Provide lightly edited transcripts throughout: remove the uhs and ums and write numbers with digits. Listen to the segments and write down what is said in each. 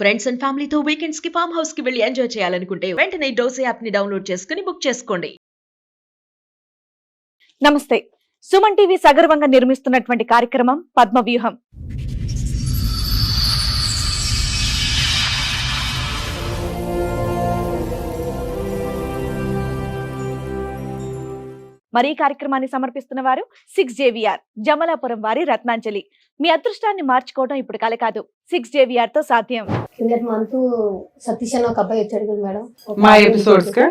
Friends and ఫ్యామిలీతో weekends కి farm house కి వెళ్ళి ఎంజాయ్ చేయాలనుకుంటే వెంటనే డోసే యాప్ ని డౌన్లోడ్ చేసుకుని బుక్ చేసుకోండి. నమస్తే. సుమన్ టీవీ సగర్వంగా నిర్మిస్తున్నటువంటి కార్యక్రమం పద్మవ్యూహం. మరి ఈ కార్యక్రమాన్ని సమర్పిస్తున్న వారు 6JVR జమలాపురం వారి రత్నాంజలి. మీ అదృష్టాన్ని మార్చుకోవడం ఇప్పుడు కల కాదు, 6JVR తో సాధ్యం. కిందటి మంత్ సతీష్ అని ఒక అబ్బాయి వచ్చాడు కదా మేడం, మా ఎపిసోడ్స్ కా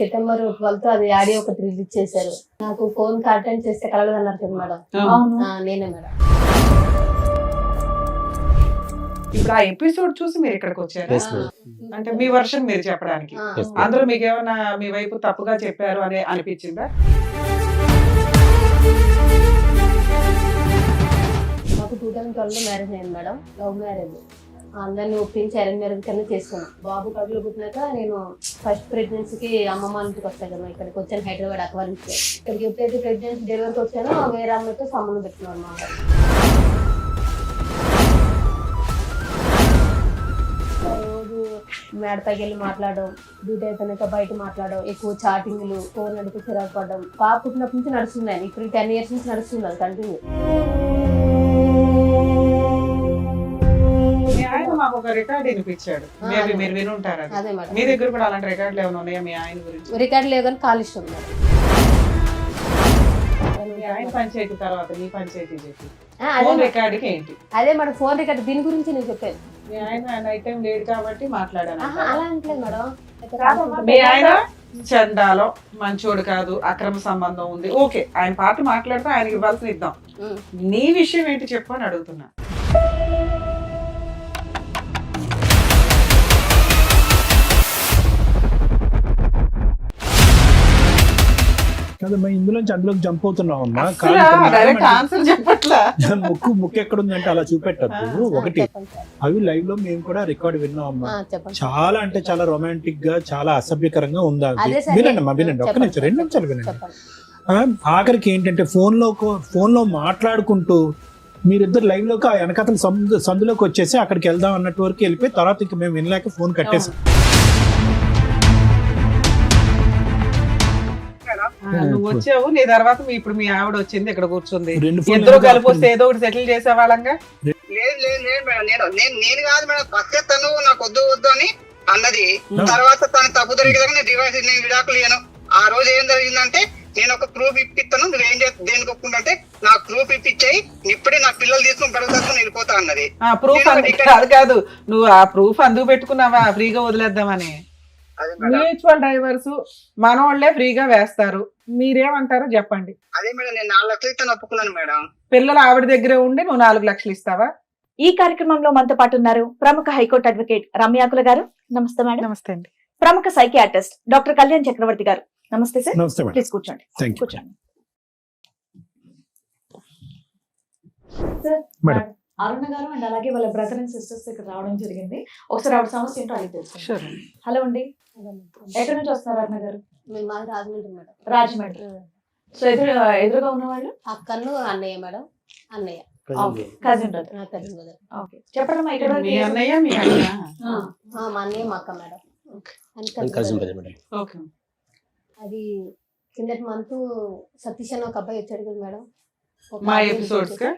సెప్టెంబర్ 12 అది ఆడియో ఒకటి రిలీజ్ చేశారు. నాకు ఫోన్ అటెండ్ చేస్తే కలవదు అన్నారు కదా మేడం, నేనే మేడం. ఇప్పుడు ఆ ఎపిసోడ్ చూసి మీరు ఇక్కడికి వచ్చారు అంటే మీ వర్షన్ మీరు చెప్పడానికి, అందులో మీకు ఏమైనా మీ వైపు తప్పుగా చెప్పారు అని అనిపించిందా? మాకు 2012 మ్యారేజ్ అయింది మేడం, లవ్ మ్యారేజ్. అందరినీ ఒప్పించి అరేంజ్ మ్యారేజ్ కన్నా చేసుకున్నాం. బాబు కడుపులో పుట్టినాక నేను ఫస్ట్ ప్రెగ్నెన్సీకి అమ్మమ్మ ఇంటికి వస్తాను కదా, ఇక్కడికి వచ్చాను హైదరాబాద్ అక్వారి నుంచి. ఇక్కడికి ఎప్పుడైతే ప్రెగ్నెన్సీ డెలివరీకి వచ్చానో వేరే అమ్మాయితో సంబంధం పెట్టుకున్నాను అన్నమాట. రోజు మేడపైకి వెళ్ళి మాట్లాడడం, డ్యూటీ అయిపోయినాక బయట మాట్లాడడం, ఎక్కువ చాటింగ్లు, ఫోన్ నడిపి చిరాకు పడడం. పాప పుట్టినప్పటి నుంచి నడుస్తున్నాయి, ఇప్పుడు 10 years నుంచి నడుస్తుంది అది కంటిన్యూ. మీ ఆయన మాకు ఒక రికార్డ్ వినిపించాడు, మేబీ మీరు వినుంటారు. అదే మేడం, మీ దగ్గర కూడా అలాంటి రికార్డులు ఏమైనా ఉన్నాయా మీ ఆయన గురించి? రికార్డు లేవు కానీ కాల్ ఇష్టం మేడం. మీ ఆయన పంచాయతీ తర్వాత మీ పంచాయతీ చెప్పి అదే రికార్డుకి ఏంటి? అదే మేడం, ఫోన్ రికార్డు దీని గురించి నేను చెప్పాను. మీ ఆయన నైట్ టైం లేడు కాబట్టి మాట్లాడాను. అలా అంటలేదు మేడం. మీ ఆయన చండాలో మంచోడు కాదు, అక్రమ సంబంధం ఉంది, ఓకే ఆయన పాట మాట్లాడితే ఆయనకి ఇవ్వాల్సిన ఇద్దాం. నీ విషయం ఏంటి చెప్పు అని అడుగుతున్నా. కదమ్మా, ఇందులోంచి అందులోకి జంప్ అవుతున్నావు అమ్మా. డైరెక్ట్ ఆన్సర్ చెప్పట్లా. ముక్కు ఎక్కడుందంటే అలా చూపెట్టద్దు. ఒకటి, అవి లైవ్ లో మేము కూడా రికార్డ్ విన్నాం అమ్మా. చాలా అంటే చాలా రొమాంటిక్ గా, చాలా అసభ్యకరంగా ఉందా. వినండి అమ్మా, వినండి, ఒక్క నిమిషం, 2 నిమిషాలు వినండి. ఆఖరికి ఏంటంటే ఫోన్ లో మాట్లాడుకుంటూ మీరిద్దరు లైవ్ లోకి ఆ వెనకతల సందులోకి వచ్చేసి అక్కడికి వెళ్దాం అన్నట్టు వరకు వెళ్ళిపోయి తర్వాత ఇంకా మేము వినలేక ఫోన్ కట్టేసాం. నువ్వు వచ్చావు, నీ తర్వాత ఇప్పుడు మీ ఆవిడ వచ్చింది, ఇక్కడ కూర్చుంది, ఇద్దరు కలిపి వస్తే ఏదో ఒకటి సెటిల్ చేసే వాళ్ళంగా. నేను కాదు మేడం, ఫస్ట్ తను నాకు వద్దు అని అన్నది. తర్వాత తను తప్పు జరిగేదాకా నేను డివైస్ నేను విడాకులు ఇయ్యను. ఆ రోజు ఏం జరిగిందంటే, నేను ఒక ప్రూఫ్ ఇప్పిస్తాను, నువ్వేం చేస్తా దేనికి ఒప్పుకుంటే నాకు ప్రూఫ్ ఇప్పించాయి, ఇప్పుడే నా పిల్లలు తీసుకుని పెరుగుతాను వెళ్ళిపోతా అన్నది. ప్రూఫ్ అది కాదు, నువ్వు ఆ ప్రూఫ్ అందుకు పెట్టుకున్నావా ఫ్రీగా వదిలేద్దామని? మ్యూచువల్ డైవర్స్ మనోళ్లే ఫ్రీగా వేస్తారు, మీరేమంటారో చెప్పండి. అదే మేడం, నేను 4 లక్షలు ఇస్తాను ఒప్పుకున్నాను మేడం. పిల్లలు ఆవిడ దగ్గరే ఉండి నువ్వు 4 లక్షలు ఇస్తావా? ఈ కార్యక్రమంలో మనతో పాటు ఉన్నారు ప్రముఖ హైకోర్టు అడ్వకేట్ రమ్యాకుల గారు. నమస్తే మేడం. నమస్తే అండి. ప్రముఖ సైకియాట్రిస్ట్ డాక్టర్ కళ్యాణ్ చక్రవర్తి గారు. నమస్తే సార్. నమస్తే మేడం. ప్లీజ్ కూర్చోండి. కూర్చోండి మేడం. అరుణ గారు అండ్ అలాగే వాళ్ళ బ్రదర్ అండ్ సిస్టర్స్ ఇక్కడ రావడం జరిగింది. ఒకసారి ఆవిడ సమస్య ఏంటో అడిగి తెలుసు. హలో అండి, ఎక్కడి నుంచి వస్తున్నారు అరుణ గారు? మేము మాది రాజమండ్రి మేడం. రాజమండ్రి. సో ఎదురుగా ఉన్న వాళ్ళు అక్కను అన్నయ్య మేడం, అన్నయ్య కజిన్ కజిన్ బ్రదర్. ఓకే, చెప్పండి మా ఇక్కడ మీ అన్నయ్య మీ అన్న? మా అన్నయ్య మా అక్క మేడం. ఓకే. అది కిందటి మంత్ సతీష్ అని ఒక అబ్బాయి వచ్చాడు కదా మేడం, మా ఎపిసోడ్స్ కా?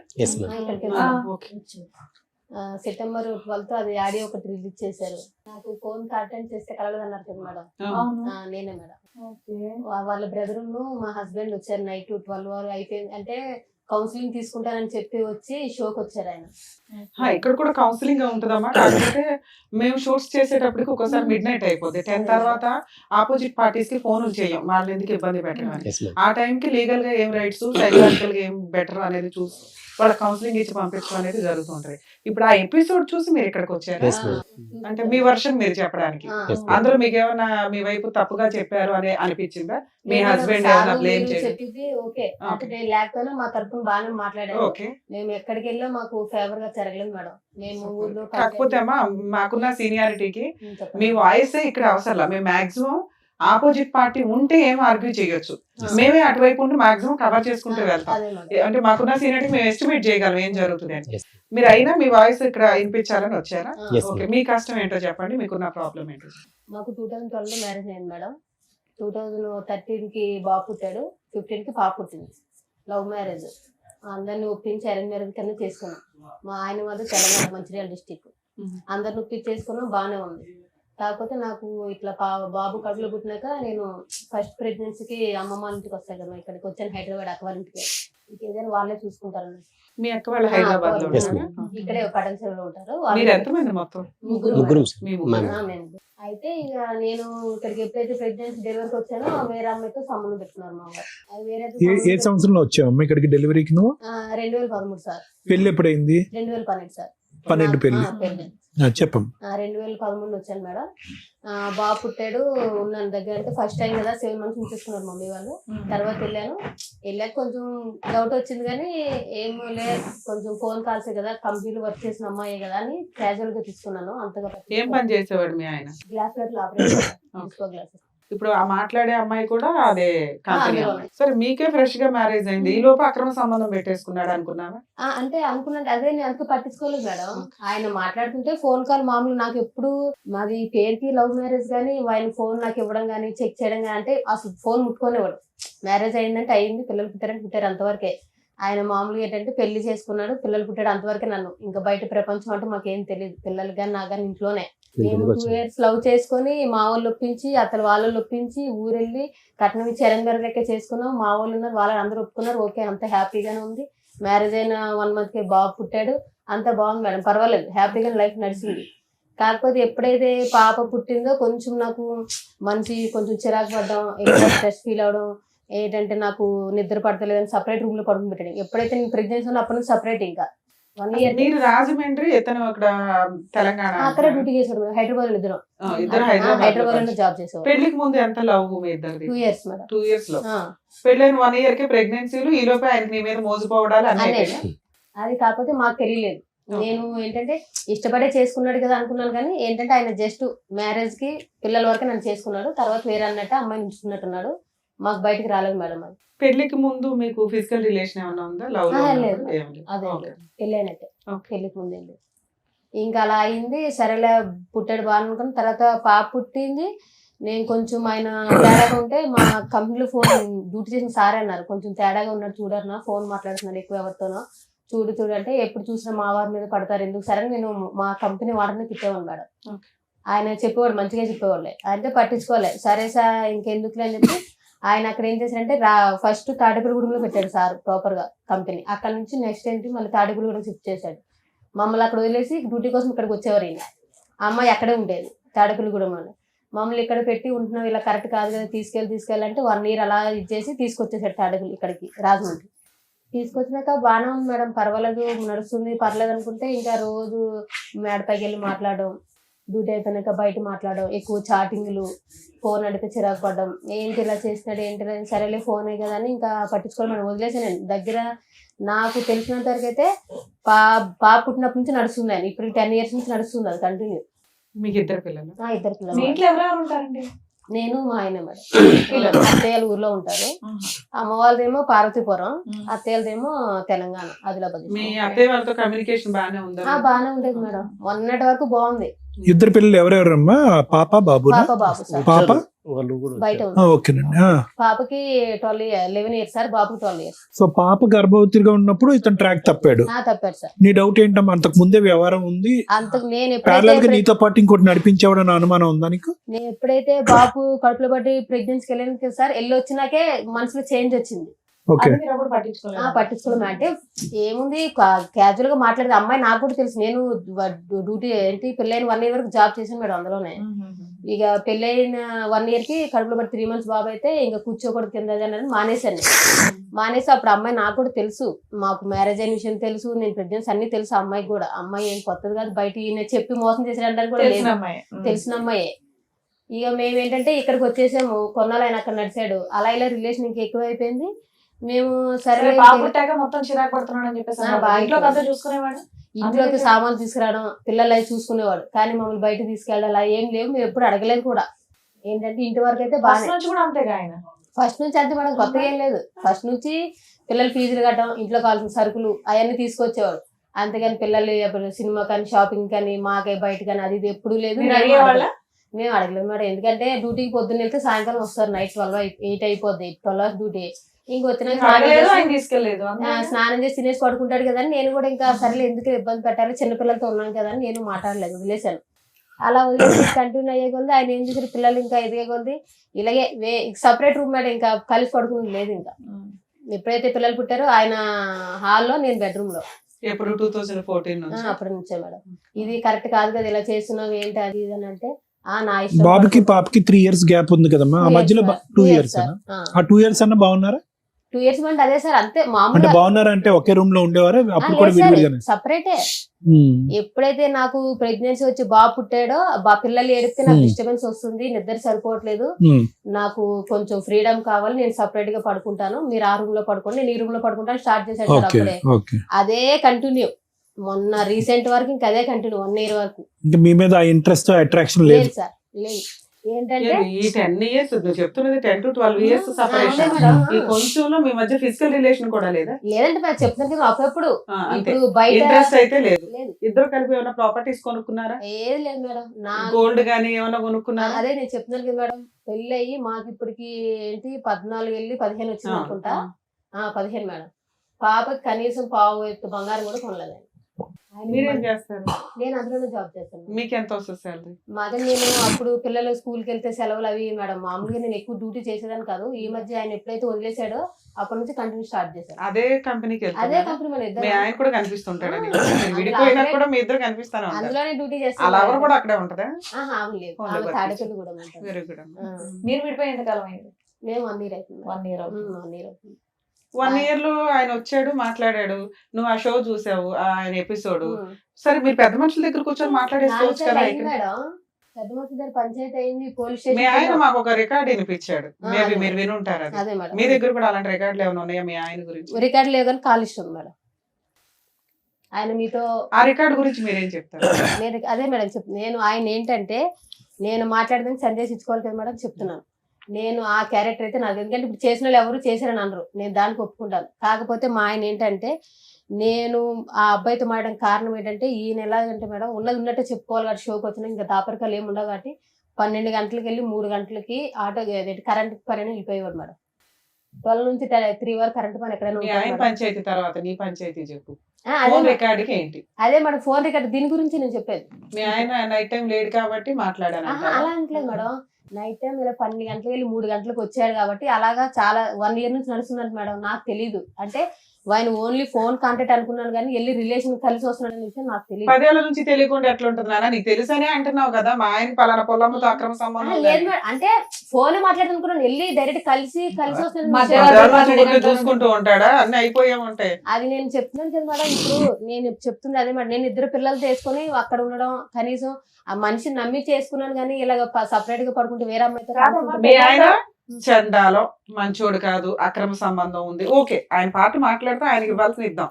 సెప్టెంబర్ 12 అది ఆడియో ఒకటి రిలీజ్ చేశారు. నాకు ఫోన్ అటెండ్ చేస్తే కలవదు అన్నారు కదా మేడం, నేనే మేడం. వాళ్ళ బ్రదర్ మా హస్బెండ్ వచ్చారు నైట్ 12 అయిపోయింది అంటే కౌన్సిలింగ్ తీసుకుంటానని చెప్పి వచ్చి షోకి వచ్చారు ఆయన. ఇక్కడ కూడా కౌన్సిలింగ్ ఉంటుందమ్మా, కాకపోతే మేము షూట్స్ చేసేటప్పటికి ఒకసారి మిడ్ నైట్ అయిపోతుంది. 10 తర్వాత ఆపోజిట్ పార్టీస్ కి ఫోన్లు చేయం, వాళ్ళు ఎందుకు ఇబ్బంది పెట్టమని. ఆ టైంకి లీగల్ గా ఏం రైట్స్, సైకలాజికల్ గా ఏం బెటర్ అనేది చూసి వాళ్ళ కౌన్సిలింగ్ ఇచ్చి పంపించడం అనేది జరుగుతుంటది. ఇప్పుడు ఆ ఎపిసోడ్ చూసి మీరు ఇక్కడికి వచ్చారు అంటే మీ వర్షన్ మీరు చెప్పడానికి, అందులో మీకు ఏమైనా మీ వైపు తప్పుగా చెప్పారు అని అనిపించిందా? మీ హస్బెండ్ ఏమైనా బ్లేమ్ చెప్పింది ఓకే అంటే లేకపోయినా మా తరఫున బాగానే మాట్లాడారు. మేము ఎక్కడికి వెళ్ళా మాకు ఫేవర్ గా జరగలేదు మేడం. మేము ఊర్లో కాకపోతే అమ్మా మాకున్న సీనియారిటీకి మీ వాయిస్ ఇక్కడ అవసరం. మేము మాక్సిమం ఆపోజిట్ పార్టీ ఉంటే ఏం ఆర్గ్యూ చేయొచ్చు, మేమే అటువైపు ఉంటే మాక్సిమం కవర్ చేసుకుంటూ వెళ్తాం. అంటే మాకున్న సీనియర్టీ మేము ఎస్టిమేట్ చేయగలం ఏం జరుగుతుంది అని. మీరు అయినా మీ వాయిస్ ఇక్కడ వినిపించాలని వచ్చారా? ఆ, ఓకే, మీ కష్టం ఏంటో చెప్పండి, మీకున్న ప్రాబ్లం ఏంటో. మాకు 2012 లో మ్యారేజ్ అయింది మేడం. 2013కి బాబు పుట్టాడు, 15కి పాప పుట్టింది. Love marriage. అందరిని ఒప్పించి అరేంజ్ మ్యారేజ్ కింద చేసుకున్నాం. మా ఆయన వాళ్ళు తెలంగాణ మంచిర్యాల డిస్టిక్. అందరిని ఒప్పించి చేసుకున్నాం, బాగానే ఉంది. కాకపోతే నాకు ఇట్లా బాబు కడుపులో పుట్టినాక నేను ఫస్ట్ ప్రెగ్నెన్సీకి అమ్మమ్మ వాళ్ళ ఇంటికి వస్తాయి కదా, ఇక్కడికి వచ్చాను హైదరాబాద్ అక్క వాళ్ళ ఇంటికి. ఇంకేదైనా వాళ్ళే చూసుకుంటారు. మీ అక్క వాళ్ళు హైదరాబాద్ లో Yes, ఉంటారా? ma'am. ఇక్కడే పటన్సేవలో ఉంటారు. మీరు ఎంతమంది మొత్తం? ముగ్గురం మీ ముగ్గురు. మేము. అయితే ఇక నేను ఇక్కడికి ఎప్పుడైతే ప్రెగ్నెన్సీ డెలివరీకి వచ్చానో వేరే అమ్మాయితో సంబంధం పెట్టుకున్నారు మా వారు. అది వేరే ఏ సంవత్సరంలో వచ్చావమ్మా ఇక్కడికి డెలివరీకి నువ్వు? 2013 సార్. పెళ్లి ఎప్పుడైంది? 2012 సార్. 12 పెళ్లి. పెళ్లి చెప్పమ్మా. 2013 వచ్చాను మేడం. బాబు పుట్టాడు, ఉన్నాను దగ్గర. అంటే ఫస్ట్ టైం కదా 7 months ఉంచేసుకున్నారు మమ్మీ వాళ్ళు. తర్వాత వెళ్ళాక కొంచెం డౌట్ వచ్చింది, కానీ ఏమో లే, కొంచెం ఫోన్ కాల్సే కదా, కంపెనీలో వర్క్ చేసిన అమ్మాయి కదా అని క్యాజువల్ గా తీసుకున్నాను. అంతగా ఏం పని చేసేవాడు మీ ఆయన? గ్లాస్ ప్లేట్లు ఆపరేషన్ గ్లాసెస్. ఇప్పుడు ఆ మాట్లాడే అమ్మాయి కూడా అదే కంపెనీ. అందులోనే. సరే, మీకే ఫ్రెష్ గా మ్యారేజ్ అయింది, ఈ లోపు అక్రమ సంబంధం పెట్టేసుకున్నాడు అనుకున్నావా? అంటే అనుకున్నాను, అదే నేను అందుకు పట్టించుకోలేదు మేడం. ఆయన మాట్లాడుతుంటే ఫోన్ కాల్ మామూలు. నాకు ఎప్పుడు మాది పేరుకి లవ్ మ్యారేజ్ కానీ ఆయన ఫోన్ నాకు ఇవ్వడం కానీ చెక్ చేయడం కానీ, అంటే అసలు ఫోన్ ముట్టుకోనివ్వడు. మ్యారేజ్ అయిందంటే అయింది, పిల్లలు పుట్టారు అంతవరకే. ఆయన మామూలుగా ఏంటంటే పెళ్లి చేసుకున్నాడు, పిల్లలు పుట్టాడు అంతవరకే. నన్ను ఇంకా బయట ప్రపంచం అంటే మాకేం తెలియదు. పిల్లలు కానీ నా కానీ ఇంట్లోనే. మేము 2 years లవ్ చేసుకుని మా వాళ్ళు ఒప్పించి అతను వాళ్ళు ఒప్పించి ఊరెళ్ళి కట్నం ఇచ్చి అరేంజ్ లెక్క చేసుకున్నాం. మా వాళ్ళు ఉన్నారు, వాళ్ళని అందరూ ఒప్పుకున్నారు. ఓకే, అంత హ్యాపీగానే ఉంది. మ్యారేజ్ అయిన 1 month కి బాబు పుట్టాడు, అంత బాగుంది మేడం, పర్వాలేదు, హ్యాపీగా లైఫ్ నడిచింది. కాకపోతే ఎప్పుడైతే పాప పుట్టిందో కొంచెం నాకు మంచి కొంచెం చిరాకు పడ్డం, ఎక్కువ స్ట్రెస్ ఫీల్ అవడం. ఏంటంటే నాకు నిద్ర పడతలేదని సపరేట్ రూమ్ లో పడుకుని పెట్టాడు. ఎప్పుడైతే నేను ప్రెగ్నెన్సీ ఉన్నా అప్పటి నుంచి సపరేట్. ఇంకా 1 year మీరు రాజమండ్రి, ఇతను అక్కడ తెలంగాణ. అక్కడే డ్యూటీ చేసాడు మేడం. హైదరాబాద్ లో ఇద్దరు హైదరాబాద్ లో జాబ్ చేసేవాడు. పెళ్లికి ముందు ఎంత లవ్ మీ ఇద్దరిది? 2 years మేడం. 2 years లో. పెళ్ళైన 1 year కి ప్రెగ్నెన్సీలు, ఈ లోపే ఆయన మీ మీద మోసపోవడాలు అన్నీ. అది కాకపోతే మాకు తెలియలేదు. నేను ఏంటంటే ఇష్టపడే చేసుకున్నాడు కదా అనుకున్నాను, కానీ ఏంటంటే ఆయన జస్ట్ మ్యారేజ్ కి పిల్లల వరకే నన్ను చేసుకున్నాడు. తర్వాత వేరే అన్నట్టు అమ్మాయిని ఉంచుకున్నట్టున్నాడు. మాకు బయటకు రాలేదు మేడం. అది పెళ్లికి ముందు మీకు ఫిజికల్ రిలేషన్ ఏమైనా ఉందా? లవ్ లేదు. అదే పెళ్ళైనట్టే, పెళ్లికి ముందే లేదు. ఇంకా అలా అయింది. సరేలే, పుట్టాడు బాగా అనుకుని తర్వాత పాప పుట్టింది. నేను కొంచెం ఆయన తేడాగా ఉంటే మా కంపెనీలో ఫోన్ డ్యూటీ చేసిన సారే అన్నారు, కొంచెం తేడాగా ఉన్నాడు చూడరు, ఫోన్ మాట్లాడుతున్నాడు ఎక్కువ ఎవరితోనో, చూడు అంటే ఎప్పుడు చూసినా మా వారి మీద పడతారు ఎందుకు. సరే నేను మా కంపెనీ వాడిని తిట్టేవాడు మేడం. ఆయన చెప్పేవాడు, మంచిగా చెప్పేవాళ్ళే, అంటే పట్టించుకోలే. సరే సార్ ఇంకెందుకులే అని చెప్పి ఆయన అక్కడ ఏం చేశారంటే ఫస్ట్ తాడేపల్లిగూడెంలో పెట్టాడు సార్ ప్రాపర్ గా కంపెనీ. అక్కడ నుంచి నెక్స్ట్ ఏంటి మళ్ళీ తాడేపల్లిగూడెం షిఫ్ట్ చేశాడు. మమ్మల్ని అక్కడ వదిలేసి డ్యూటీ కోసం ఇక్కడికి వచ్చేవారు. ఈయన అమ్మాయి అక్కడే ఉండేది తాడేపల్లిగూడెంలో. మమ్మల్ని ఇక్కడ పెట్టి ఉంటున్నాం, ఇలా కరెక్ట్ కాదు కదా, తీసుకెళ్ళాలంటే 1 year అలా ఇచ్చేసి తీసుకొచ్చేసాడు తాడేపల్లి ఇక్కడికి రాజమండ్రి. తీసుకొచ్చినాక బాగానే ఉంది మేడం, పర్వాలేదు, నడుస్తుంది, పర్లేదు అనుకుంటే ఇంకా రోజు మేడపైకి వెళ్ళి మాట్లాడడం, డ్యూటీ అయిపోయినాక బయట మాట్లాడడం, ఎక్కువ చాటింగ్లు, ఫోన్ అడిగితే చిరాకు పడడం, ఏంటి ఇలా చేసినాడు ఏంటి, సరేలే ఫోనే కదా అని ఇంకా పట్టించుకోవడం మనం వదిలేసాను. దగ్గర నాకు తెలిసినంత వరకు అయితే పాప పుట్టినప్పటి నుంచి నడుస్తుంది ఆయన, ఇప్పుడు 10 years నుంచి నడుస్తుంది అది కంటిన్యూ. మీకు 2 పిల్లలు? 2 పిల్లలు. మీ ఇంట్లో ఎవరెవరు ఉంటారండి? నేను మా ఆయన మేడం. అత్తయ్యలు ఊర్లో ఉంటారు. అమ్మ వాళ్ళదేమో పార్వతీపురం, అత్తయ్యలదేమో తెలంగాణ ఆదిలాబాద్. మీ అత్తయ్య వాళ్ళతో కమ్యూనికేషన్ బాగానే ఉందా? బాగానే ఉండేది మేడం, మొన్నటి వరకు బాగుంది. 2 పిల్లలు ఎవరెవరమ్మా? పాప బాబు? బాబు సార్ పాప బయట ఉంది. ఓకేనండి. పాపకి 11 years సార్, బాబుకి 12 years. సో పాప గర్భవతిగా ఉన్నప్పుడు ఇతను ట్రాక్ తప్పాడు. తప్పాడు సార్. నీ డౌట్ ఏంటమ్మా, అంతకు ముందే వ్యవహారం ఉంది, అంతకు నేను ప్యారలల్ గా నీతో పాటు ఇంకోటి నడిపించేవాడని అనుమానం ఉందా నీకు? నేను ఎప్పుడైతే బాబు కడుపులో పట్టి ప్రెగ్నెన్సీకి వెళ్ళాను సార్, వెళ్ళి వచ్చినాకే మనసులో చేంజ్ వచ్చింది. ఓకే, పట్టించుకోవడం అంటే ఏముంది, క్యాజువల్ గా మాట్లాడేది. అమ్మాయి నాకు కూడా తెలుసు, నేను డ్యూటీ ఏంటి పెళ్ళైన 1 year వరకు జాబ్ చేశాను మేడం అందులోనే. ఇక పెళ్ళైన 1 year కి కడుపులో పట్టి 3 months బాబు అయితే ఇంకా కూర్చోకూడదు కింద మానేశాను. మానేసి అప్పుడు అమ్మాయి నాకు కూడా తెలుసు, మాకు మ్యారేజ్ అయిన విషయం తెలుసు, నేను ప్రెగ్నెన్సీ అన్ని తెలుసు అమ్మాయికి కూడా. అమ్మాయి ఏం కొత్తది కాదు, బయట ఈయన చెప్పి మోసం చేసేయడానికి కూడా లేదు, తెలిసిన అమ్మాయే. ఇక మేమేంటంటే ఇక్కడికి వచ్చేసాము, కొన్నాళ్ళు ఆయన అక్కడ నడిచాడు, అలా ఇలా రిలేషన్ ఇంకా ఎక్కువ అయిపోయింది. మేము సరే మొత్తం చిరాకు పడుతున్నాడు అని చెప్పేసి చూసుకునేవాడు, ఇంట్లోకి సామాన్లు తీసుకురావడం, పిల్లలు అవి చూసుకునేవాడు, కానీ మమ్మల్ని బయట తీసుకెళ్ళాలి అలా ఏం లేవు. మేము ఎప్పుడు అడగలేదు కూడా. ఏంటంటే ఇంటి వరకు అయితే బాగా ఫస్ట్ నుంచి అంతే మేడం, కొత్తగా ఏం లేదు. ఫస్ట్ నుంచి పిల్లలు ఫీజులు కట్టడం, ఇంట్లో కావాల్సిన సరుకులు అవన్నీ తీసుకొచ్చేవాడు. అంతేగాని పిల్లలు ఎప్పుడు సినిమా కానీ షాపింగ్ కానీ మాకే బయట కానీ అది ఇది ఎప్పుడు లేదు. మీరు అడిగేవాళ్ళ? మేము అడగలేదు మేడం, ఎందుకంటే డ్యూటీకి పొద్దున్న వెళ్తే సాయంకాలం వస్తారు, నైట్ 8 అయిపోద్ది, 12 hours డ్యూటీ. ఇంకొచ్చినాక అడగలేదు, ఆయన తీసుకెళ్ళలేదు. స్నానం చేసి తినేసి పడుకుంటాడు కదా అని నేను కూడా ఇంకా సరేలే ఎందుకు ఇబ్బంది పెట్టాలి, చిన్నపిల్లలతో ఉన్నాను కదా అని నేను మాట్లాడలేదు, వదిలేశాను. అలా వదిలేసి కంటిన్యూ అయ్యే కొద్ది ఆయన ఏం చేశారు, పిల్లలు ఇంకా ఎదిగే కొద్ది ఇలాగే సపరేట్ రూమ్ మేడం, ఇంకా కలిసి పడుకుని లేదు. ఇంకా ఎప్పుడైతే పిల్లలు పుట్టారో ఆయన హాల్లో, నేను బెడ్రూమ్ లో. ఎప్పుడు 2014 నుంచి అప్పటి నుంచే మేడం. ఇది కరెక్ట్ కాదు కదా, ఇలా చేస్తున్నావు ఏంటి అది ఇది అని అంటే నా ఇష్టం. బాబుకి పాపకి 3 years గ్యాప్ ఉంది కదమ్మా, ఆ మధ్యలో 2 years ఆ 2 years అన్న బాగున్నారా? 2 years అంటే అదే సార్, అంతే అంటే మామూలుగా. బాగున్నారా అంటే ఒకే రూమ్ లో ఉండేవారా అప్పుడు కూడా విడివిడిగానే? సపరేటే. ఎప్పుడైతే నాకు ప్రెగ్నెన్సీ వచ్చి బాబు పుట్టాడో, పిల్లలు ఏడితే నాకు డిస్టర్బెన్స్ వస్తుంది, నిద్ర సరిపోవట్లేదు, నాకు కొంచెం ఫ్రీడమ్ కావాలి, నేను సపరేట్ గా పడుకుంటాను, మీరు ఆ రూమ్ లో పడుకోండి, నేను ఈ రూమ్ లో పడుకుంటాను స్టార్ట్ చేశాడు సార్. అప్పుడే అదే కంటిన్యూ, మొన్న రీసెంట్ వరకు ఇంకా అదే కంటిన్యూ 1 year వరకు. మీ మీద ఇంట్రెస్ట్ అట్రాక్షన్ లేదు సార్, లేదు. ఏంటంటే ఈ 10 years నువ్వు చెప్తున్నది 10 to 12 years సెపరేషన్. ఈ కొంచెంలో మీ మధ్య ఫిజికల్ రిలేషన్ కూడా లేదా? లేదంటే నేను చెప్తున్నాను కదా, అప్పుడప్పుడు ఇప్పుడు బయట ఇంట్రెస్ట్ అయితే లేదు. లేదు. ఇద్దరు కలిపి ఏమైనా ప్రాపర్టీస్ కొనుక్కున్నారా? ఏది లేదు మేడం. నా గోల్డ్ గానీ ఏమైనా కొనుక్కున్నారా? అదే నేను చెప్తున్నాను కదా మేడం, పెళ్లి అయ్యి మాకు ఇప్పటికి ఏంటి 14 వెళ్ళి 15 వచ్చింది అనుకుంటా. 15 మేడం. పాపకి కనీసం పావు ఎత్తు బంగారం కూడా కొనలేదు. మీరేం చేస్తారు? నేను అందులోనే జాబ్ చేస్తాను. మీకు ఎంత వస్తుంది సాలరీ? మాదే నేను అప్పుడు పిల్లలు స్కూల్కి వెళ్తే సెలవులు అవి మేడం, మామూలుగా నేను ఎక్కువ డ్యూటీ చేసేదాన్ని కాదు. ఈ మధ్య ఆయన ఎప్పుడైతే వదిలేసాడో అప్పటి నుంచి కంటిన్యూ స్టార్ట్ చేశాను. అదే కంపెనీకి అదే కంపెనీ మన మీ ఇద్దరు ఆయన కూడా కనిపిస్తుంటాడు. విడిపోయినా కూడా మీ ఇద్దరు కనిపిస్తాను. అందులోనే డ్యూటీ అలా చేస్తాను. ఎవరు కూడా అక్కడే ఉంటదా? లేదు, ఆమె తాడేపల్లి కూడా ఉంటుంది. Very good. మీరు విడిపోయి ఎంతకాలం అయింది? మేము 1 year అవుతుంది. 1 year అవుతుంది. 1 year అవుతుంది. 1 year లో ఆయన వచ్చాడు, మాట్లాడాడు, నువ్వు ఆ షో చూసావు, ఆయన ఎపిసోడ్. సరే మీరు పెద్ద మనుషుల దగ్గర కూర్చొని మాట్లాడేసుకోవచ్చు కదా. మేడం పెద్ద మనుషుల దగ్గర పంచాయతీ అయింది, పోలీస్ మీ ఆయన స్టేషన్. మాకు ఒక రికార్డ్ వినిపించాడు, మేబీ మీరు వినుంటారు. అది అదే మేడం, మీ దగ్గర కూడా అలాంటి రికార్డులు ఏమైనా ఉన్నాయా మీ ఆయన గురించి? రికార్డు లేదు కానీ కాల్ ఇష్టం మేడం. ఆయన మీతో ఆ రికార్డు గురించి మీరేం చెప్తారు? నేను అదే మేడం నేను ఆయన ఏంటంటే, నేను మాట్లాడదానికి సందేశం ఇచ్చుకోవాలి కదా మేడం, చెప్తున్నాను. నేను ఆ క్యారెక్టర్ అయితే నాకు, ఎందుకంటే ఇప్పుడు చేసిన వాళ్ళు ఎవరు చేశారని అనరు, నేను దానికి ఒప్పుకుంటాను. కాకపోతే మా ఆయన ఏంటంటే, నేను ఆ అబ్బాయితో మాట్లాడడానికి కారణం ఏంటంటే, ఈయన ఎలాగంటే మేడం ఉన్నది ఉన్నట్టే చెప్పుకోవాలి కాబట్టి షోకి వచ్చినా ఇంకా దాపరికాలు ఏమి ఉండవు కాబట్టి 12 గంటలకు వెళ్ళి 3 గంటలకి ఆటో కరెంట్ పని అని వెళ్ళిపోయేవాడు మేడం. 12 నుంచి 3 వరకు కరెంట్ పని ఎక్కడైనా మీ ఆయన పంచాయతీ తర్వాత నీ పంచాయతీ చెప్పు. అదే రికార్డుకి ఏంటి? అదే మేడం, ఫోన్ రికార్డ్ దీని గురించి నేను చెప్పేది. మీ ఆయన నైట్ టైం లేడు కాబట్టి మాట్లాడాను. అలా అంటలేదు మేడం, నైట్ టైం ఇలా 12 గంటలకు వెళ్ళి 3 గంటలకు వచ్చాడు కాబట్టి అలాగా చాలా 1 year నుంచి నడుస్తుందంట మేడం. నాకు తెలీదు, అంటే ఆయన ఓన్లీ ఫోన్ కాంటాక్ట్ అనుకున్నాను కానీ వెళ్ళి రిలేషన్ కలిసి వస్తున్నాడు అనే విషయం నాకు తెలియదు. 10 ఏళ్ల నుంచి తెలియకుండా ఎట్లా ఉంటుంది నాన్న? నీకు తెలుసనే అంటున్నావు కదా, మా ఆయన పలానా పొలంతో అక్రమ సంబంధం లేదు మేడం, అంటే ఫోన్ మాట్లాడుతున్నాను, వెళ్ళి డైరెక్ట్ కలిసి వస్తున్నాడు. చూసుకుంటూ ఉంటాడా? అన్ని అయిపోయా ఉంటాయి. అది నేను చెప్తున్నాను కదా మేడం. ఇప్పుడు నేను చెప్తుంది అదే మేడం, నేను 2 పిల్లలు తీసుకొని అక్కడ ఉండడం, కనీసం ఆ మనిషిని నమ్మి చేసుకున్నాను కానీ ఇలాగ సపరేట్ గా పడుకుంటే వేరే అమ్మాయితో. మీ ఆయన చండాలో మంచోడు కాదు, అక్రమ సంబంధం ఉంది, ఓకే, ఆయన పార్టీ మాట్లాడితే ఆయనకి ఇవ్వాల్సిన ఇద్దాం.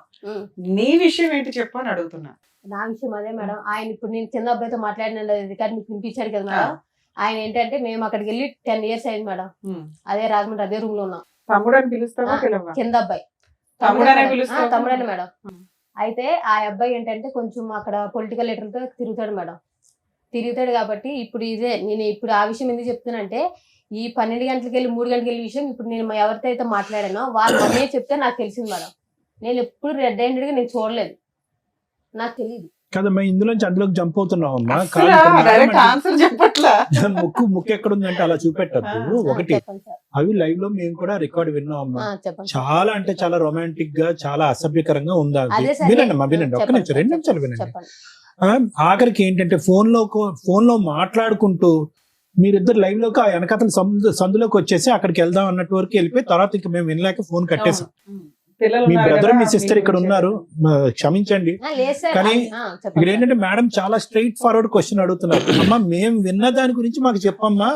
నీ విషయం ఏంటి చెప్పు అని అడుగుతున్నా. నా విషయం అదే మేడం, ఆయన ఇప్పుడు నేను చిన్న అబ్బాయితో మాట్లాడిన రికార్డ్ మీకు వినిపించాడు కదా మేడం. ఆయన ఏంటంటే, మేము అక్కడికి వెళ్ళి 10 years అయింది మేడం. అదే రాజమండ్రి అదే రూమ్ లో ఉన్నాం. తమ్ముడు అని పిలుస్తావా? కింద అబ్బాయి తమ్ముడనే పిలుస్తావా? తమ్ముడని మేడం. అయితే ఆ అబ్బాయి ఏంటంటే కొంచెం అక్కడ పొలిటికల్ లీడర్తో తిరుగుతాడు మేడం. తిరుగుతాడు కాబట్టి ఇప్పుడు నేను ఇప్పుడు ఆ విషయం ఎందుకు చెప్తున్నానంటే, ఈ 12 గంటలకు వెళ్ళి 3 గంటలకు వెళ్ళి విషయం ఇప్పుడు నేను ఎవరితో అయితే మాట్లాడానో వాళ్ళు అన్నీ చెప్తే నాకు తెలిసింది మేడం. నేను ఎప్పుడు రెడ్ హ్యాండెడ్ గా నేను చూడలేదు, నాకు తెలియదు కదమ్మా. ఇందులోంచి అందులోకి జంప్ అవుతున్నావు అమ్మా. ముక్కు ఎక్కడుందంటే అలా చూపెట్టద్దు. ఒకటి, అవి లైవ్ లో మేము కూడా రికార్డ్ విన్నాం అమ్మా. చాలా అంటే చాలా రొమాంటిక్ గా, చాలా అసభ్యకరంగా ఉందా? వినండి అమ్మా, వినండి, ఒక్క నిమిషం, 2 నిమిషాలు వినండి. ఆఖరికి ఏంటంటే ఫోన్ లో మాట్లాడుకుంటూ మీరిద్దరు లైవ్ లోకి ఆ వెనకతలు సందులోకి వచ్చేసి అక్కడికి వెళ్దాం అన్నట్టు వరకు వెళ్ళిపోయి తర్వాత ఇంకా మేము వినలేక ఫోన్ కట్టేసాం. మీ బ్రదర్ మీ సిస్టర్ ఇక్కడ ఉన్నారు, క్షమించండి. కానీ ఇక్కడ ఏంటంటే మేడం చాలా స్ట్రైట్ ఫార్వర్డ్ క్వశ్చన్ అడుగుతున్నారు. అమ్మా మేము విన్న దాని గురించి మాకు చెప్పమ్మా,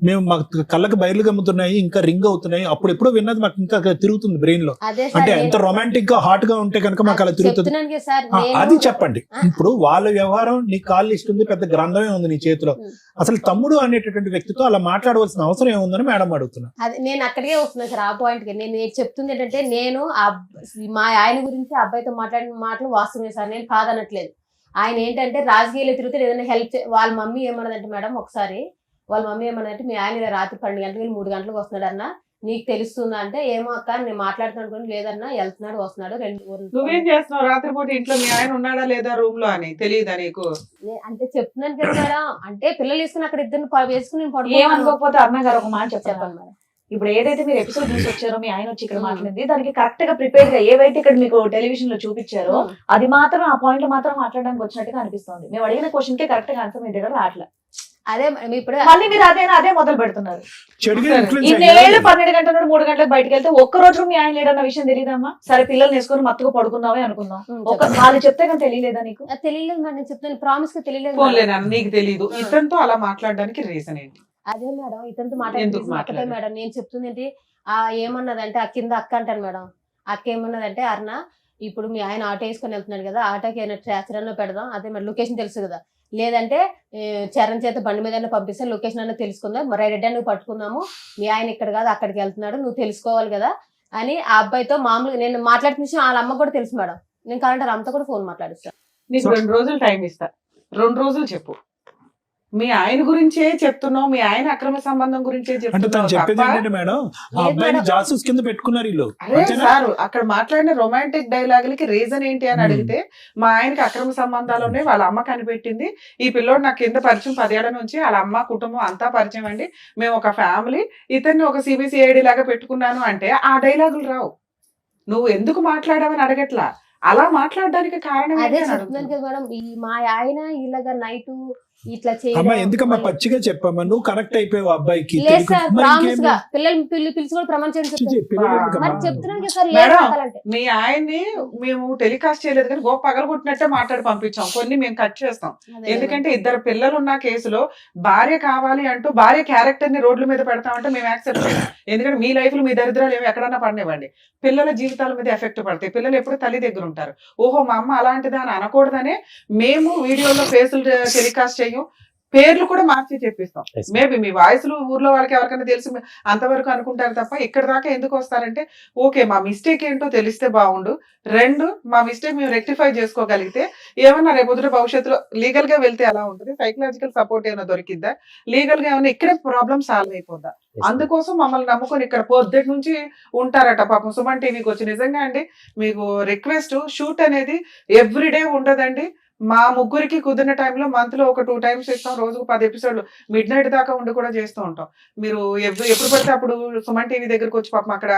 మేము మాకు కళ్ళకి బయర్లు గమ్ముతున్నాయి, ఇంకా రింగ్ అవుతున్నాయి, అప్పుడు ఎప్పుడో విన్నది మాకు ఇంకా తిరుగుతుంది బ్రెయిన్ లో. అదే అంటే సార్ ఎంత రొమాంటిక్ గా హాట్ గా ఉంటే కనుక మాకు అలా తిరుగుతుంది. చెప్తున్నాను కదా సార్, అది చెప్పండి. ఇప్పుడు వాళ్ళ వ్యవహారం, నీ కాల్ లిస్ట్ ఉంది, పెద్ద గ్రంథమే ఉంది నీ చేతిలో. అసలు తమ్ముడు అనేటటువంటి వ్యక్తితో అలా మాట్లాడవలసిన అవసరం ఏముందని మేడం అడుగుతున్నా. అది నేను అక్కడికే వస్తున్నా సార్, ఆ పాయింట్ కి. నేను చెప్తుంది ఏంటంటే, నేను మా ఆయన గురించి అబ్బాయితో మాట్లాడిన మాటలు వాస్తవమే సార్, నేను కాదనట్లేదు. ఆయన ఏంటంటే రాజకీయాలు తిరుగుతే ఏదైనా హెల్ప్ వాళ్ళ మమ్మీ ఏమన్నదంటే మేడం, ఒకసారి వాళ్ళ మమ్మీ ఏమన్నదంటే, మీ ఆయన రాత్రి 12 గంటలకు 3 గంటలకు వస్తున్నాడు అన్న, నీకు తెలుస్తుందా అంటే, ఏమో అక్క నేను మాట్లాడుతున్నాను, లేదన్నా వెళ్తున్నాడు వస్తున్నాడు. నువ్వేం చేస్తున్నావు రాత్రిపూట ఇంట్లో? మీ ఆయన ఉన్నాడా లేదా రూమ్ లో అని తెలియదా నీకు? అంటే చెప్తున్నాను కదా మేడం, అంటే పిల్లలు వేసుకుని అక్కడ ఇద్దరు వేసుకుని ఏమనుకోకపోతే అరుణ గారు ఒక మాట చెప్పండి చెప్పండి మేడం. ఇప్పుడు ఏదైతే మీరు ఎపిసోడ్ చూసి వచ్చారో, మీ ఆయన వచ్చి ఇక్కడ మాట్లాడింది, దానికి కరెక్ట్ గా ప్రిపేర్ గా ఏవైతే ఇక్కడ మీకు టెలివిజన్ లో చూపించారో అది మాత్రం ఆ పాయింట్ లో మాత్రం మాట్లాడడానికి వచ్చినట్టుగా అనిపిస్తుంది. మేము అడిగిన క్వశ్చన్ కే కరెక్ట్ గా ఆన్సర్ మీ దగ్గర రావట్లేదు. అదే ఇప్పుడు మళ్ళీ మీరు అదే మొదలు పెడుతున్నారు. చెడుగా influence ఇన్నేళ్ళు అయ్యారు. 12 గంటల నుండి 3 గంటలకు బయటకు వెళ్తే ఒక్క రోజు మీ ఆయన లేడన్న విషయం తెలియదమ్మా? సరే పిల్లల్ని వేసుకొని మత్తుగా పడుకుందామే అనుకుందాం, వాళ్ళు చెప్తే కానీ తెలియలేదా నీకు? తెలియలేదు మేడం, నేను చెప్తాను, ప్రామిస్ గా తెలియలేదు. ఫోన్లేనా నీకు తెలీదు? ఇతనితో అలా మాట్లాడడానికి రీజన్ ఏంటి? అదే మేడం, ఇతనితో ఎందుకు మాట్లాడుతుంది మాట్లాడారు? మేడం. నేను చెప్తుంది ఏంటి, ఏమన్నదంటే ఆ కింద అక్క అంటాను మేడం, అక్క ఏమన్నదంటే, అరుణ ఇప్పుడు మీ ఆయన ఆటో వేసుకొని వెళ్తున్నాడు కదా, ఆటోకి ఏమైనా ట్రాచర్ లో పెడదాం, అదే మరి లొకేషన్ తెలుసు కదా, లేదంటే చరణ్ చేత బండి మీద పంపిస్తే లొకేషన్ అన్న తెలుసుకుందాం, మరి రెడ్డి నువ్వు పట్టుకుందాము, మీ ఆయన ఇక్కడ కాదు అక్కడికి వెళ్తున్నాడు, నువ్వు తెలుసుకోవాలి కదా అని ఆ అబ్బాయితో మామూలుగా నేను మాట్లాడుతున్న విషయం వాళ్ళ అమ్మ కూడా తెలుసు మేడం. నేను కావాలంటే అమ్మతో కూడా ఫోన్ మాట్లాడిస్తాను. నీకు 2 రోజులు టైం ఇస్తా, 2 రోజులు చెప్పు. మీ ఆయన గురించే చెప్తున్నావు, మీ ఆయన అక్రమ సంబంధం గురించే అంటే తను చెప్తున్నావు చెప్పేది తప్ప. ఏంటంటే మేడం, ఆ అబ్బాయిని జాసూస్ కింద పెట్టుకున్నారు వీళ్ళు. అదే అంతేనా? సార్, అక్కడ మాట్లాడిన రొమాంటిక్ డైలాగులకి రీజన్ ఏంటి అని అడిగితే, మా ఆయనకి అక్రమ సంబంధాలు ఉన్నాయి, వాళ్ళ అమ్మ కనిపెట్టింది, ఈ పిల్లోడు నాకు కింద పరిచయం 10 ఏళ్ల నుంచి, వాళ్ళ అమ్మ కుటుంబం అంతా పరిచయం అండి, మేము ఒక ఫ్యామిలీ, ఇతన్ని ఒక సిబిసిఐడి లాగా పెట్టుకున్నాను అంటే ఆ డైలాగులు రావు. నువ్వు ఎందుకు మాట్లాడావని అడగట్లా, అలా మాట్లాడడానికి కారణం అదే ఏంటి అని చెప్తున్నాను అడుగుతున్నా. కదా మేడం, మా ఆయన ఇలాగా నైట్ ఇట్లా అమ్మా ఎందుకమ్మా చేయడం. పచ్చిగా చెప్పమ్మా, నువ్వు కనెక్ట్ అయిపోయావు అబ్బాయికి. లేదు తెలియకుండా- సార్, మరి ప్రామిస్ ఇంకేమి? గా పిల్లలు పిలిచి కూడా ప్రమాణం చేయడం చిచి, చెప్తాను. పిల్లలు ఎందుకమ్మా? మరి చెప్తున్నాను కదా సార్, మేడం, కావాలంటే మీ ఆయన్ని మేము టెలికాస్ట్ చేయలేదు కానీ గో పగలగొట్టినట్టే మాట్లాడి పంపించాం, కొన్ని మేము కట్ చేస్తాం. ఎందుకంటే 2 పిల్లలు ఉన్న కేసులో భార్య కావాలి అంటూ భార్య క్యారెక్టర్ ని రోడ్ల మీద పెడతామంటే మేము యాక్సెప్ట్ చేయం. ఎందుకంటే మీ లైఫ్ లో మీ దరిద్రాలు ఏమి ఎక్కడన్నా పడినివ్వండి, పిల్లల జీవితాల మీద ఎఫెక్ట్ పడతాయి. పిల్లలు ఎప్పుడు తల్లి దగ్గర ఉంటారు. ఓహో మా అమ్మ అలాంటిదా అని అనకూడదనే మేము వీడియోలో ఫేసులు టెలికాస్ట్ చేయం, పేర్లు కూడా మార్చి చెప్పిస్తాం. మేబీ మీ వాయిస్లు ఊర్లో వాళ్ళకి ఎవరికైనా తెలిసి అంతవరకు అనుకుంటారు తప్ప ఇక్కడ దాకా ఎందుకు వస్తారంటే, ఓకే మా మిస్టేక్ ఏంటో తెలిస్తే బాగుండు, 2 మా మిస్టేక్ మేము రెక్టిఫై చేసుకోగలిగితే ఏమన్నా రేపొద్దున భవిష్యత్తులో లీగల్ గా వెళ్తే ఎలా ఉంటుంది, సైకలాజికల్ సపోర్ట్ ఏమైనా దొరికిద్దా, లీగల్ గా ఏమైనా ఇక్కడే ప్రాబ్లమ్ సాల్వ్ అయిపోద్దా. అందుకోసం మమ్మల్ని నమ్ముకొని ఇక్కడ పొద్దుటి నుంచి ఉంటారట పాపం సుమన్ టీవీకి వచ్చి. నిజంగా అండి మీకు రిక్వెస్ట్, షూట్ అనేది ఎవ్రీడే ఉండదండి. మా ముగ్గురికి కుదిరిన టైంలో మంత్ లో ఒక 2 times ఇస్తాం, రోజుకు 10 ఎపిసోడ్లు మిడ్ నైట్ దాకా ఉండి కూడా చేస్తూ ఉంటాం. మీరు ఎప్పుడు పడితే అప్పుడు సుమన్ టీవీ దగ్గరకు వచ్చి పాపం అక్కడ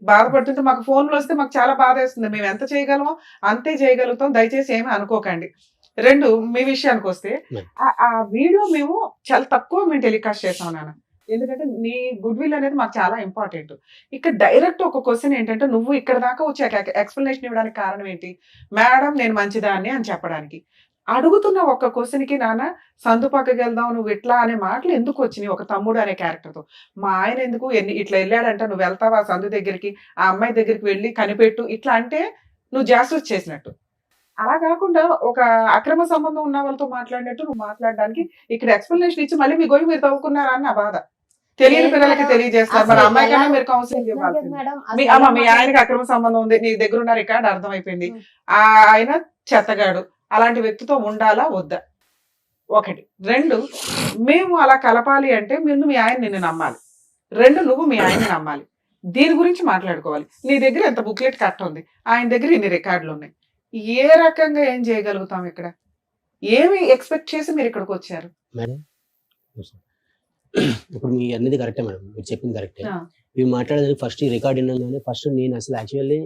బాధపడుతుంటే మాకు ఫోన్లు వస్తే మాకు చాలా బాధ వేస్తుంది. మేము ఎంత చేయగలమో అంతే చేయగలుగుతాం, దయచేసి ఏమీ అనుకోకండి. 2 మీ విషయానికి వస్తే, ఆ వీడియో మేము చాలా తక్కువ మేము టెలికాస్ట్ చేసాం నాన్న, ఎందుకంటే నీ గుడ్ విల్ అనేది మాకు చాలా ఇంపార్టెంట్. ఇక్కడ డైరెక్ట్ ఒక క్వశ్చన్ ఏంటంటే, నువ్వు ఇక్కడ దాకా వచ్చి ఎక్స్ప్లెనేషన్ ఇవ్వడానికి కారణం ఏంటి? మేడం నేను మంచిదాన్ని అని చెప్పడానికి. అడుగుతున్న ఒక క్వశ్చన్ కి నాన్న సందు పక్కకి వెళ్దాం నువ్వు ఇట్లా అనే మాటలు ఎందుకు వచ్చినాయి ఒక తమ్ముడు అనే క్యారెక్టర్ తో? మా ఆయన ఎందుకు ఇట్లా వెళ్ళాడంట, నువ్వు వెళ్తావా సందు దగ్గరికి, ఆ అమ్మాయి దగ్గరికి వెళ్ళి కనిపెట్టు ఇట్లా అంటే నువ్వు జాసూస్ చేసినట్టు. అలా కాకుండా ఒక అక్రమ సంబంధం ఉన్న వాళ్ళతో మాట్లాడినట్టు నువ్వు మాట్లాడడానికి ఇక్కడ ఎక్స్ప్లెనేషన్ ఇచ్చి మళ్ళీ మీ గొయ్యి మీరు తవ్వుకున్నారా అని నా బాధ. తెలియని పిల్లలకి తెలియజేస్తారు, మరి అమ్మాయి కన్నా మీరు కౌన్సిలింగ్ ఇవ్వాలి. మీ ఆయనకి అక్రమ సంబంధం ఉంది, నీ దగ్గర ఉన్న రికార్డు అర్థమైపోయింది, ఆయన చెత్తగాడు, అలాంటి వ్యక్తితో ఉండాలా వద్దా? 1. 2 మేము అలా కలపాలి అంటే ముందు మీ ఆయన నిన్ను నమ్మాలి, 2 నువ్వు మీ ఆయన్ని నమ్మాలి. దీని గురించి మాట్లాడుకోవాలి. నీ దగ్గర ఎంత బుక్లెట్ కట్ ఉంది, ఆయన దగ్గర ఇన్ని రికార్డులు ఉన్నాయి, ఏ రకంగా ఏం చేయగలుగుతాం? ఇక్కడ ఏమి ఎక్స్పెక్ట్ చేసి మీరు ఇక్కడికి వచ్చారు? మేడం ఇప్పుడు మీ అన్నది కరెక్టే మేడం, మీరు చెప్పింది కరెక్టే. మీరు మాట్లాడేదానికి ఫస్ట్ ఈ రికార్డ్ విన్నాగానే ఫస్ట్ నేను అసలు యాక్చువల్లీ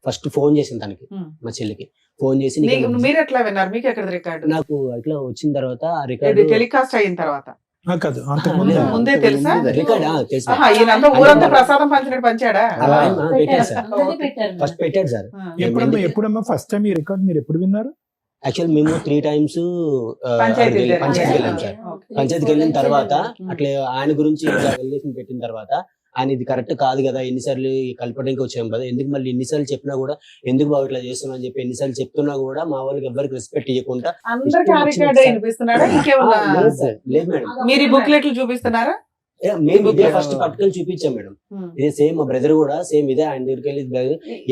ఫస్ట్ ఫోన్ చేసింది తనకి, మా చెల్లికి ఫోన్ చేసి మీరు ఎట్లా విన్నారు? మీకు ఎక్కడ రికార్డు? నాకు ఇట్లా వచ్చిన తర్వాత ఆ రికార్డు టెలికాస్ట్ అయిన తర్వాత కాదు, అంతకుముందు ముందే తెలుసా? రికార్డ్ తెలుసు. ఈయనంతా ఊరంతా ప్రసాదం పంచినట్టు పంచాడా? పెట్టాడు సార్, ఫస్ట్ పెట్టాడు సార్. ఎప్పుడమ్మా ఫస్ట్ టైం ఈ రికార్డ్ మీరు ఎప్పుడు విన్నారు? యాక్చువల్ మేము 3 times పంచాయతీ పంచాయతీ వెళ్ళాం సార్. పంచాయతీకి వెళ్ళిన తర్వాత అట్లా ఆయన గురించి ఇట్లా వెల్లేషన్ పెట్టిన తర్వాత ఆయన ఇది కరెక్ట్ కాదు కదా, ఎన్నిసార్లు కలపడానికి వచ్చాం కదా, ఎందుకు మళ్ళీ ఎన్నిసార్లు చెప్పినా కూడా ఎందుకు బాబు ఇట్లా చేస్తున్నా అని చెప్పి ఎన్నిసార్లు చెప్తున్నా కూడా మా వాళ్ళకి ఎవరికి రెస్పెక్ట్ ఇవ్వకుండా అందరికి ఆ రికార్డ్ వినిపిస్తున్నాడా ఇంకేమన్నా? లేదు సార్, లేదు మేడం. మీరు ఈ బుక్లెట్లు చూపిస్తున్నారా? మేము ఇదే ఫస్ట్ పట్టుకొని చూపించాం మేడం. ఇదే సేమ్ మా బ్రదర్ కూడా సేమ్ ఇదే ఆయన దగ్గరికి వెళ్ళి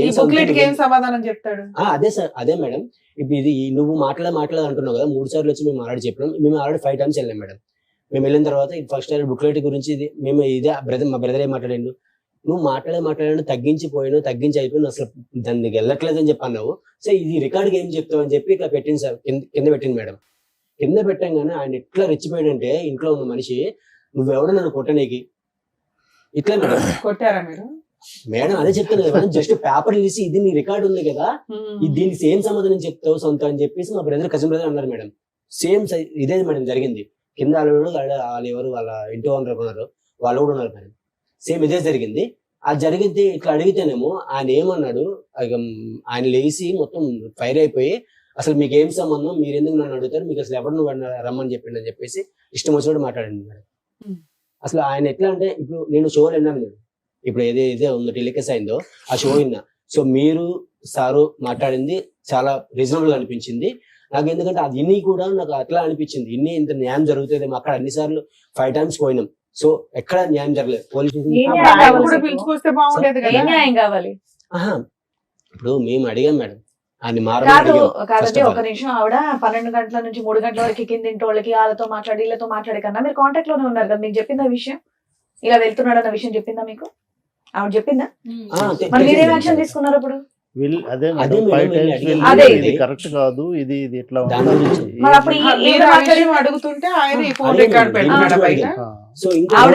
ఈ బుక్లెట్ కి ఏం సమాధానం చెప్తాడు? అదే సార్, అదే మేడం. ఇప్పుడు ఇది నువ్వు మాట్లాడ అంటున్నావు కదా, 3 సార్లు వచ్చి మేము ఆల్రెడీ చెప్పినాం. మేము ఆల్రెడీ 5 times వెళ్ళాం మేడం. మేము వెళ్ళిన తర్వాత ఫస్ట్ బుక్లెట్ గురించి ఇది మేము ఇదే మా బ్రదర్ ఏం మాట్లాడాడు, నువ్వు మాట్లాడాను తగ్గించి అయిపోయిన అసలు దానికి వెళ్ళట్లేదు అని చెప్పి అన్నావు. సో ఇది రికార్డ్కి ఏం చెప్తావు అని చెప్పి ఇట్లా పెట్టింది సార్, కింద పెట్టింది మేడం. కింద పెట్టంగానే ఆయన ఎట్లా రెచ్చిపోయాడంటే ఇంట్లో ఉన్న మనిషి, నువ్వెవడో నన్ను కొట్టనీకి ఇట్లా మేడం. కొట్టారా మీరు? మేడం అదే చెప్తాను కదా మేడం, జస్ట్ పేపర్ తీసి ఇది నీ రికార్డ్ ఉంది కదా, దీనికి సేమ్ సమాధానం చెప్తావు సొంత అని చెప్పేసి మా బ్రదర్ కజిన్ బ్రదర్ అన్నారు మేడం. సేమ్ ఇదే మేడం జరిగింది. కింద వాళ్ళు ఎవరు వాళ్ళ ఇంటి ఓనర్ ఉన్నారు, వాళ్ళు కూడా ఉన్నారు మేడం. సేమ్ ఇదే జరిగింది. అది జరిగితే ఇట్లా అడిగితేనేమో ఆయన ఏమన్నాడు, ఆయన లేచి మొత్తం ఫైర్ అయిపోయి అసలు మీకు ఏం సంబంధం, మీరు ఎందుకు నన్ను అడుగుతారు, మీకు అసలు ఎవరు నువ్వు రమ్మని చెప్పిండు అని చెప్పేసి ఇష్టం వచ్చినట్టు మాట్లాడండి మేడం. అసలు ఆయన ఎట్లా అంటే, ఇప్పుడు నేను షోలు విన్నాను నేను, ఇప్పుడు ఏదైతే ఉందో టెలికాస్ట్ అయిందో ఆ షో విన్నా. సో మీరు సారు మాట్లాడింది చాలా రీజనబుల్ అనిపించింది నాకు. ఎందుకంటే అది ఇన్ని కూడా నాకు అట్లా అనిపించింది, ఇంత న్యాయం జరుగుతుంది. అక్కడ అన్నిసార్లు 5 times పోయినాం. సో ఎక్కడ న్యాయం జరగలేదు. పోలీస్ పిలుచుకొస్తే బాగుండేది కదా. న్యాయం కావాలి. ఇప్పుడు మేము అడిగాం మేడం, ఆయన కాదండి ఒక నిమిషం. ఆవిడ 12 గంటల నుంచి 3 గంటల వరకు కిందింటి వాళ్ళకి వాళ్ళతో మాట్లాడి వీళ్ళతో మాట్లాడే కన్నా మీరు కాంటాక్ట్ లోనే ఉన్నారు కదా, మీకు చెప్పిందా విషయం, ఇలా వెళ్తున్నాడు అన్న విషయం చెప్పిందా మీకు? ఆవిడ చెప్పిందా? మరి మీరేం యాక్షన్ తీసుకున్నారు అప్పుడు? అదే కరెక్ట్ కాదు, ఇది ఇట్లా అడుగుతుంటే ఆయన ఫోన్ రికార్డ్ పెట్టుకున్నాడు బయట. ఆవిడ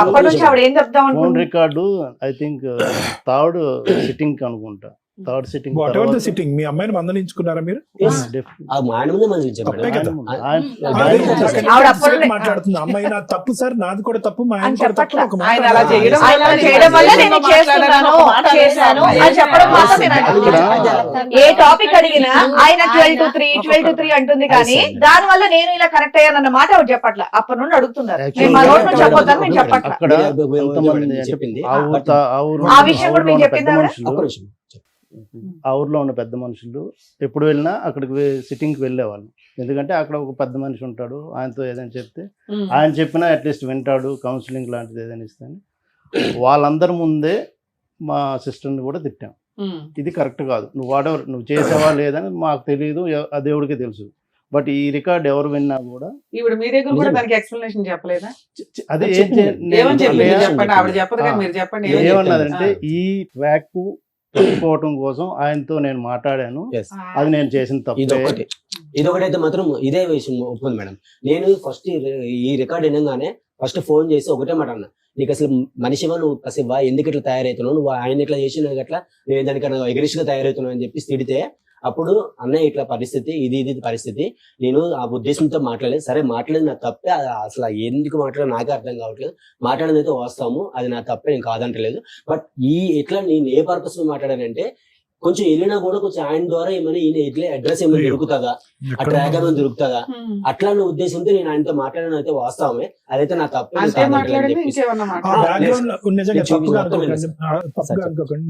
అప్పటి నుంచి ఆవిడ ఏం చెప్తాం, phone record I think third sitting అనుకుంటా, third sitting. Whatever the sitting, మీ అమ్మాయిని మందలించుకున్నారా మీరు? మాట్లాడుతుంది అమ్మాయి, నా తప్పు సార్, నాది కూడా తప్పు, మా ఆయన కూడా తప్పు. ఒక మాట ఏ టాపిక్ అడిగినా ఆయన 12 to 3 అంటుంది, కానీ దాని వల్ల నేను ఇలా కరెక్ట్ అయ్యానన్న మాట ఆవిడ చెప్పట్ల. అప్పటి నుండి అడుగుతున్నారు, చెప్పొద్దని నేను చెప్పట్ల. అక్కడ చెప్పింది ఆ విషయం కూడా మీకు చెప్పిందా? ఆ ఊర్లో ఉన్న పెద్ద మనుషులు ఎప్పుడు వెళ్ళినా అక్కడికి సిట్టింగ్కి వెళ్ళేవాళ్ళు. ఎందుకంటే అక్కడ ఒక పెద్ద మనిషి ఉంటాడు, ఆయనతో ఏదైనా చెప్తే ఆయన చెప్పినా అట్లీస్ట్ వింటాడు, కౌన్సిలింగ్ లాంటిది ఏదైనా ఇస్తాను. వాళ్ళందరి ముందే మా సిస్టర్ని కూడా తిట్టాం, ఇది కరెక్ట్ కాదు, నువ్వు చేసావా లేదని మాకు తెలియదు, ఆ దేవుడికే తెలుసు. బట్ ఈ రికార్డ్ ఎవరు విన్నా కూడా ఇప్పుడు మీ దగ్గర కూడా దానికి ఎక్స్ప్లెనేషన్ చెప్పలేదా? అదే ఏమన్నదంటే ఈ ట్రాక్ పెట్టుకోవటం కోసం ఆయనతో నేను మాట్లాడాను, అది నేను చేసిన తప్పు. ఇదొకటైతే మాత్రం ఇదే విషయం ఒప్పుకుంది మేడం. నేను ఫస్ట్ ఈ రికార్డ్ వినగానే ఫస్ట్ ఫోన్ చేసి ఒకటే మాట అన్నా, నీకు అసలు మనిషివా, నువ్వు అసలు ఎందుకు ఇట్లా తయారవుతున్నావు, నువ్వు ఆయన ఇట్లా చేసిన అట్లా నేను దానికన్నా ఎగరిష్గా తయారవుతున్నావు అని చెప్పి తిడితే, అప్పుడు అన్నయ్య ఇట్లా పరిస్థితి, ఇది పరిస్థితి, నేను ఆ ఉద్దేశంతో మాట్లాడలేదు, సరే మాట్లాడేది నా తప్పే, అసలు ఎందుకు మాట్లాడదు నాకే అర్థం కావట్లేదు, మాట్లాడేది అయితే వస్తాము, అది నా తప్పే, నేను కాదంటలేదు. బట్ ఇట్లా నేను ఏ పర్పస్ మీద మాట్లాడానంటే, కొంచెం వెళ్ళినా కూడా కొంచెం ఆయన ద్వారా ఏమైనా ఈయన ఇట్లా అడ్రస్ ఏమైనా దొరుకుతుందా, ఆ ట్రాక్ ఏమైనా దొరుకుతుందా, అట్లా ఉద్దేశంతో నేను ఆయనతో మాట్లాడిన అయితే వాస్తవమే, అదైతే నా తప్పే.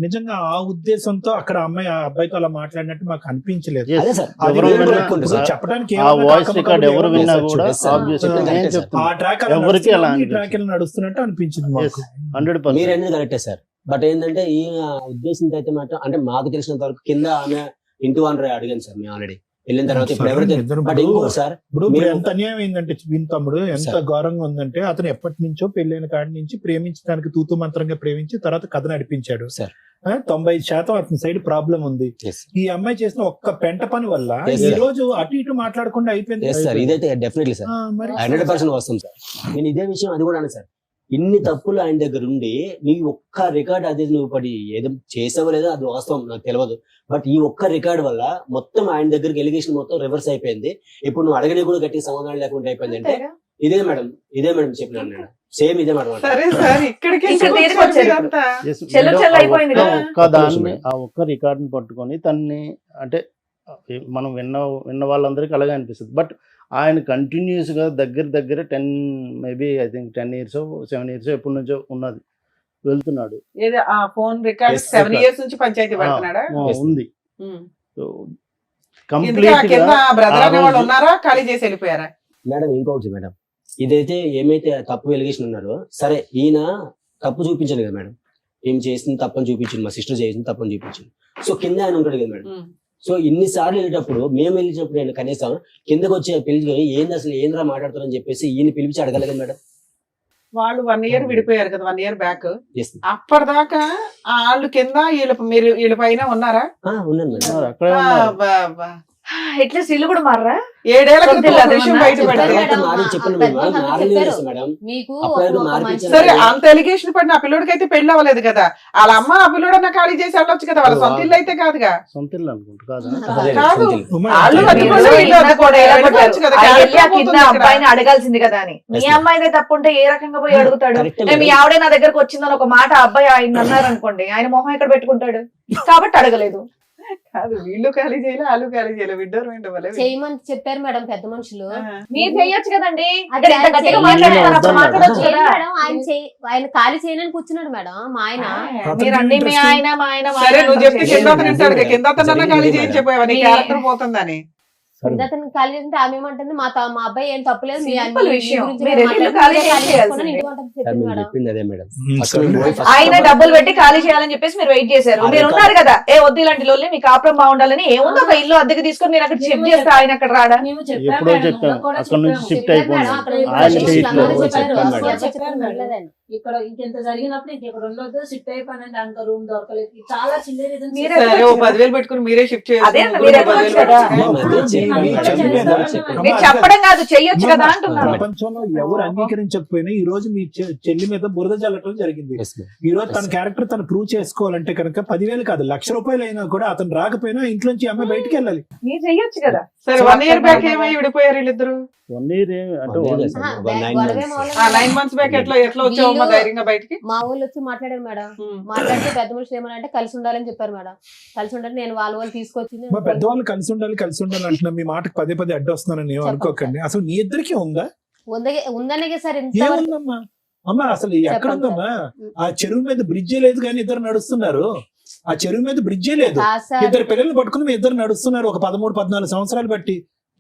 నిజంగా ఆ ఉద్దేశంతో అక్కడ అమ్మాయి ఆ అబ్బాయితో అలా మాట్లాడినట్టు మాకు అనిపించలేదు. చెప్పడానికి నడుస్తున్నట్టు అనిపించింది మాకు. 100% మీరు అనేది కరెక్టే సార్. బట్ ఏంటంటే ఈ ఉద్దేశంతో అయితే మాత్రం అంటే మాకు తెలిసినంత వరకు కింద ఆమె ఇంటి వన్ అడిగాను సార్ మేము ఆల్రెడీ వెళ్ళిన తర్వాత. ఇప్పుడు ఎంత అన్యాయం అయిందంటే వీని తమ్ముడు ఎంత ఘోరంగా ఉందంటే, అతను ఎప్పటి నుంచో పెళ్ళైన కాడి నుంచి ప్రేమించడానికి తూతు మంత్రంగా ప్రేమించి తర్వాత కథ నడిపించాడు. 90% అతని సైడ్ ప్రాబ్లం ఉంది. ఈ అమ్మాయి చేసిన ఒక్క పెంట పని వల్ల ఈ రోజు అటు ఇటు మాట్లాడకుండా అయిపోయింది సార్. ఇదైతే డెఫినెట్లీ సార్ 100% వస్తాం సార్. నేను ఇదే విషయం అది కూడా అన్నా సార్, ఇన్ని తప్పులు ఆయన దగ్గర ఉండి నీ ఒక్క రికార్డ్ అది నువ్వు పడి ఏదో చేసావో లేదో అది వాస్తవం నాకు తెలియదు. బట్ ఈ ఒక్క రికార్డ్ వల్ల మొత్తం ఆయన దగ్గరికి ఎలిగేషన్ మొత్తం రివర్స్ అయిపోయింది. ఇప్పుడు నువ్వు అడగని కూడా గట్టి సమాధానం లేకుండా అయిపోయింది. అంటే ఇదే మేడం చెప్పినాను నేను, సేమ్ ఇదే మేడం. ఆ ఒక్క రికార్డుని పట్టుకొని తన్ని అంటే మనం విన్న వాళ్ళందరికీ అలాగే అనిపిస్తుంది. బట్ ఆయన కంటిన్యూస్గా దగ్గర 10 maybe I think 10 years 7 years ఎప్పటి నుంచో ఉన్నది వెళ్తున్నాడు. ఏదో ఆ ఫోన్ రికార్డ్ Yes, 7 years నుంచి పంచాయతీ పడుతున్నాడా? ఉంది. ఉమ్. సో ఇందుకే ఆ కింద బ్రదర్ అనే వాళ్ళు కంప్లీట్ ఉన్నారా, ఖాళీ చేసి వెళ్ళిపోయారా? మేడం ఇంకొకటి మేడం, ఇదైతే ఏమైతే తప్పు ఎలిగేషన్ ఉన్నారో సరే, ఈయన తప్పు చూపించాడు కదా మేడం, ఏం చేసింది తప్పని చూపించింది, మా సిస్టర్ చేసింది తప్పని చూపించింది. సో కింద ఆయన ఉంటాడు కదా మేడం. ఉమ్. సో ఇన్నిసార్లు వెళ్ళేటప్పుడు మేము వెళ్ళినప్పుడు నేను కనీసం కిందకు వచ్చి పిలిచి ఏంది అసలు ఏంద్రా మాట్లాడుతారని చెప్పేసి ఈయన పిలిచి అడగాలి కదా మేడం. వాళ్ళు 1 year విడిపోయారు కదా, 1 year బ్యాక్. Yes. అప్పటిదాకా వాళ్ళు కింద వీళ్ళ పైన ఉన్నారా? ఉన్నాను మేడం. అక్కడే ఉన్నారు. అట్లీస్ట్ ఇల్లు కూడా మారరా? 7 ఏళ్ల సొంత క్రితం ఇల్లు ఒక విషయం అదేమన్నా? బయటపడింది. మేడం, మారి చెప్పండి ఆ మేడం, పెద్దలు మారలేదు చెప్పారు. మేడం. మీకు అప్పుడు ఒక మార్పు మంచి ఇచ్చారు. సరే, అంత ఎలిగేషన్ పడిన ఆ పిల్లోడికి అయితే పెళ్లి అవ్వలేదు కదా, వాళ్ళ అమ్మ ఆ పిల్లోడన్నా ఖాళీ చేసి వెళ్ళొచ్చు కదా, వాళ్ళ సొంత ఇల్లు అయితే కాదుగా. సొంత ఇల్లు అనుకుంటా కాదా? అదే కాదు. సొంత ఇల్లు. వాళ్ళు మీరు అడ్డుకోలేదు, వీళ్ళు ఇందాక అడ్డుకోలేదు. కూడా ఎలా వెళ్ళిపోవచ్చు కొట్టారు? కదా, ఆ క్యారెక్టర్ వెళ్ళి ఆ కింద పోతుంది ఇక్కడ. అబ్బాయిని అడగాల్సింది కదా అని. మీ Yes, అమ్మాయిదే తప్పుంటే ఏ రకంగా పోయి అడుగుతాడు? Correct మీ మేడం. ఆవిడే నా దగ్గరకు వచ్చిందని ఒక మాట ఆ అబ్బాయి ఆయన అన్నారు అనుకోండి, ఆయన మొహం ఎక్కడ పెట్టుకుంటాడు? కాబట్టి అడగలేదు. కాదు, వీళ్ళు ఖాళీ చేయలే, వాళ్ళు ఖాళీ చేయలే, విడ్డోర్ వింటవలే. చేయమని చెప్పారు మేడం పెద్ద మనుషులు. మీరు చెయ్యొచ్చు కదండి. అది ఇక్కడ ఇంత ఆయన గట్టిగా చెయ్యి- మాట్లాడుతున్నారు, అప్పుడు వద్దన్నారు. మాట్లాడొచ్చు ఏం కదా. మేడం, ఆయన ఖాళీ చేయనని కూర్చున్నాడు మేడం మా ఆయన. మీరు అన్ని మీ ఆయన మా ఆయన మా సరే, ఆయన నువ్వు చెప్తే అంటారు. కింద అతను వింటాడు, కింద అతనన్నా జరిగింది ఖాళీ మేడం. చేయించిపోయావా, నీ మీ- క్యారెక్టర్ పోతుందని. అతను ఖాళీ చేస్తుంటే ఆమె ఏమంటుంది, మా అబ్బాయి ఏం తప్పులేదు, మీ Simple మీ విషయం. గురించి మీరు మాట్లాడి ఇల్లు ఖాళీ మీరే ఖాళీ చేయాల్సిందే. చేసుకొని ఇంటికి వంటకు సార్, చెప్పింది మేము మేడం. చెప్పింది అదే మేడం. First సరే. మేము పోయి first ఆయన డబ్బులు పెట్టి ఖాళీ చేయాలని చెప్పేసి మీరు వెయిట్ చేశారు. అదే మీరు కాదు. ఉన్నారు కదా, ఏ వద్దు ఇలాంటి లోన్లే మీ కాపురం బాగుండాలని. ఏముందో ఒక ఇల్లు అద్దెకి తీసుకొని మీరు అక్కడ షిఫ్ట్ చేస్తే ఆయన అక్కడ రాడా? ఎప్పుడో చెప్పాం అక్కడ నుంచి షిఫ్ట్ చెప్పారు అయిపోయింది. మేడం, అక్కడ ఆయన మనుషులు చేయట్లేదు. అందరూ చెప్పారు, చెప్పాను అసలు మేడం. ఎవరు చెప్పారు వినలేదండి. ఇక్కడ ఇంకెంత జరిగినప్పుడు ఇంకెక్కడ ఉండొద్దు, షిఫ్ట్ అయిపోయినండి, అంక రూమ్ దొరకలేదు, చాలా చిన్న రీజన్స్. మీరే సరే, ఓ 10,000 పెట్టుకుని మీరే షిఫ్ట్ అదే అన్న, చేయాలి. మీరే అనొచ్చు కదా. మేము అదే చెప్పాము మేడం. మీరు చెప్పడం కాదు, చెయ్యొచ్చు కదా అంటున్నాను. ప్రపంచంలో ఎవరు అంగీకరించకపోయినా ఈ రోజు మీ చెల్లి మీద బురద జల్లటం జరిగింది. Yes, ma'am. ఈ రోజు తన క్యారెక్టర్ తను ప్రూవ్ చేసుకోవాలంటే కనుక 10,000 కాదు, ₹1,00,000 అయినా కూడా అతను రాకపోయినా ఇంట్లోంచి అమ్మాయి బయటికి వెళ్ళాలి. మీరు చెయ్యొచ్చు కదా. సరే, 1 year బ్యాక్ ఏమై విడిపోయారు వీళ్ళిద్దరు? 1 year అంటే One year one- కాదు సార్, ఒక 9 గొడవే months. మొదలైంది. 9 months బ్యాక్ ఎట్లా వచ్చావమ్మా వీళ్ళు- ధైర్యంగా బయటికి? మా ఊళ్ళు వచ్చి మాట్లాడారు మేడం. మాట్లాడితే పెద్ద మనుషులు ఏమనంటే కలిసి ఉండాలని చెప్పారు మేడం. కలిసి ఉండాలి, నేను వాళ్ళు తీసుకొచ్చింది. మా పెద్దవాళ్ళు కలిసి ఉండాలి అంటున్నా, మీ మాటకు పదే అడ్డు వస్తున్నానని ఏం అనుకోకండి. అసలు నీ ఇద్దరికి ఉందా? ఉందనే సార్ ఇంత ఏముందమ్మా? అమ్మా అసలు ఎక్కడ ఉందమ్మా? ఆ చెరువు మీద బ్రిడ్జే లేదు కానీ ఇద్దరు నడుస్తున్నారు. ఆ చెరువు మీద బ్రిడ్జే లేదు, కాదు సార్. ఇద్దరు పిల్లల్ని పట్టుకుని మీ ఇద్దరు నడుస్తున్నారు. ఒక 13-14 సంవత్సరాలు బట్టి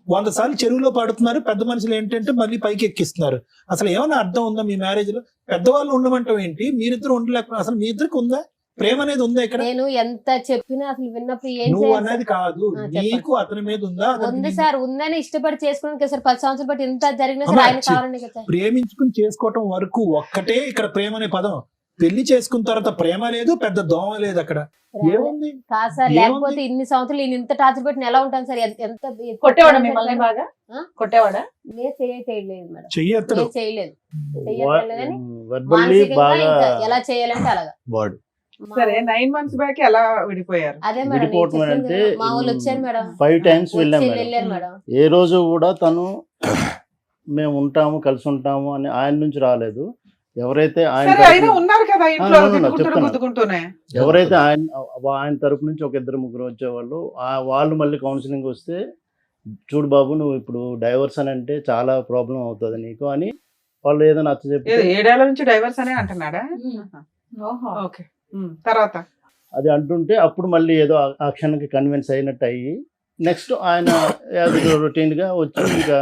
100 సార్లు చెరువులో పడుతున్నారు. పెద్ద మనుషులు ఏంటంటే మళ్ళీ పైకి ఎక్కిస్తున్నారు. అసలు ఏమైనా అర్థం ఉందా మీ మ్యారేజ్ లో? పెద్దవాళ్ళు ఉండమంటాం ఏంటి, మీరిద్దరు ఉండలేకపోయినా అసలు మీ ఇద్దరికి ఉందా? ప్రేమ అనేది ఉందా ఇక్కడ? నేను ఎంత చెప్పినా అసలు విన్నప్పుడు ఏం నువ్వు చేయాలి అన్నది సార్? కాదు, చెప్పండి. నీకు అతని మీద ఉందా? అతనికి ఉంది నీ- సార్, ఉందని ఇష్టపడి చేసుకోవడానికి సార్ 10 సంవత్సరాలు బట్టి ఇంత జరిగినా సార్ అమ్మా, ఆయన కావాలండి కదా సార్. ప్రేమించుకుని చేసుకోవటం వరకు ఒక్కటే ఇక్కడ ప్రేమ అనే పదం. పెళ్లి చేసుకున్న తర్వాత ప్రేమ లేదు, పెద్ద దోమ లేదు అక్కడ. ఏముంది? కాదు సార్, ఏముంది? లేకపోతే ఇన్ని సంవత్సరాలు ఈయన ఇంత టార్చర్ పెట్టిన ఎలా ఉంటాను సార్? ఎంత కొట్టేవాడా మిమ్మల్ని బాగా? ఆ? కొట్టేవాడా? నేను చేయలేదు మేడం, చెయ్యెత్తడు. నేను చేయలేదు. verbally మానసికంగా బాగా ఇంకా ఎలా చేయాలంటే అలాగా. Word. సరే, 9 months బ్యాక్ ఎలా విడిపోయారు? అదే మేడం నేను విడిపోవటం చెప్పింది అంటే కదా. మా వాళ్ళు వచ్చారు మేడం, 5 times వెళ్ళాం వచ్చి మేడం. వెళ్ళారు మేడం. ఏ రోజు కూడా తను మేము ఉంటాము కలిసి ఉంటాము అని ఆయన నుంచి రాలేదు. ఎవరైతే ఆయన సరే, అయినా తరపు- ఉన్నారు కదా ఇంట్లో, ఆ, తిట్టుకుంటూ చెప్తాను. గుద్దుకుంటూనే. ఎవరైతే ఆయన తరపు నుంచి ఒక 2-3 వచ్చేవాళ్ళు, వాళ్ళు మళ్ళీ కౌన్సిలింగ్ వస్తే, చూడు బాబు నువ్వు ఇప్పుడు డైవర్స్ అని అంటే చాలా ప్రాబ్లం అవుతుంది నీకు అని వాళ్ళు ఏదో నచ్చ చెప్పి 7 ఏళ్ల నుంచి డైవర్స్ అనే అంటున్నాడా? ఓహో. ఓకే. తర్వాత అది అంటుంటే అప్పుడు మళ్ళీ ఏదో ఆ క్షణానికి కన్విన్స్ అయినట్టు అయ్యి నెక్స్ట్ ఆయన రొటీన్గా వచ్చి ఇంకా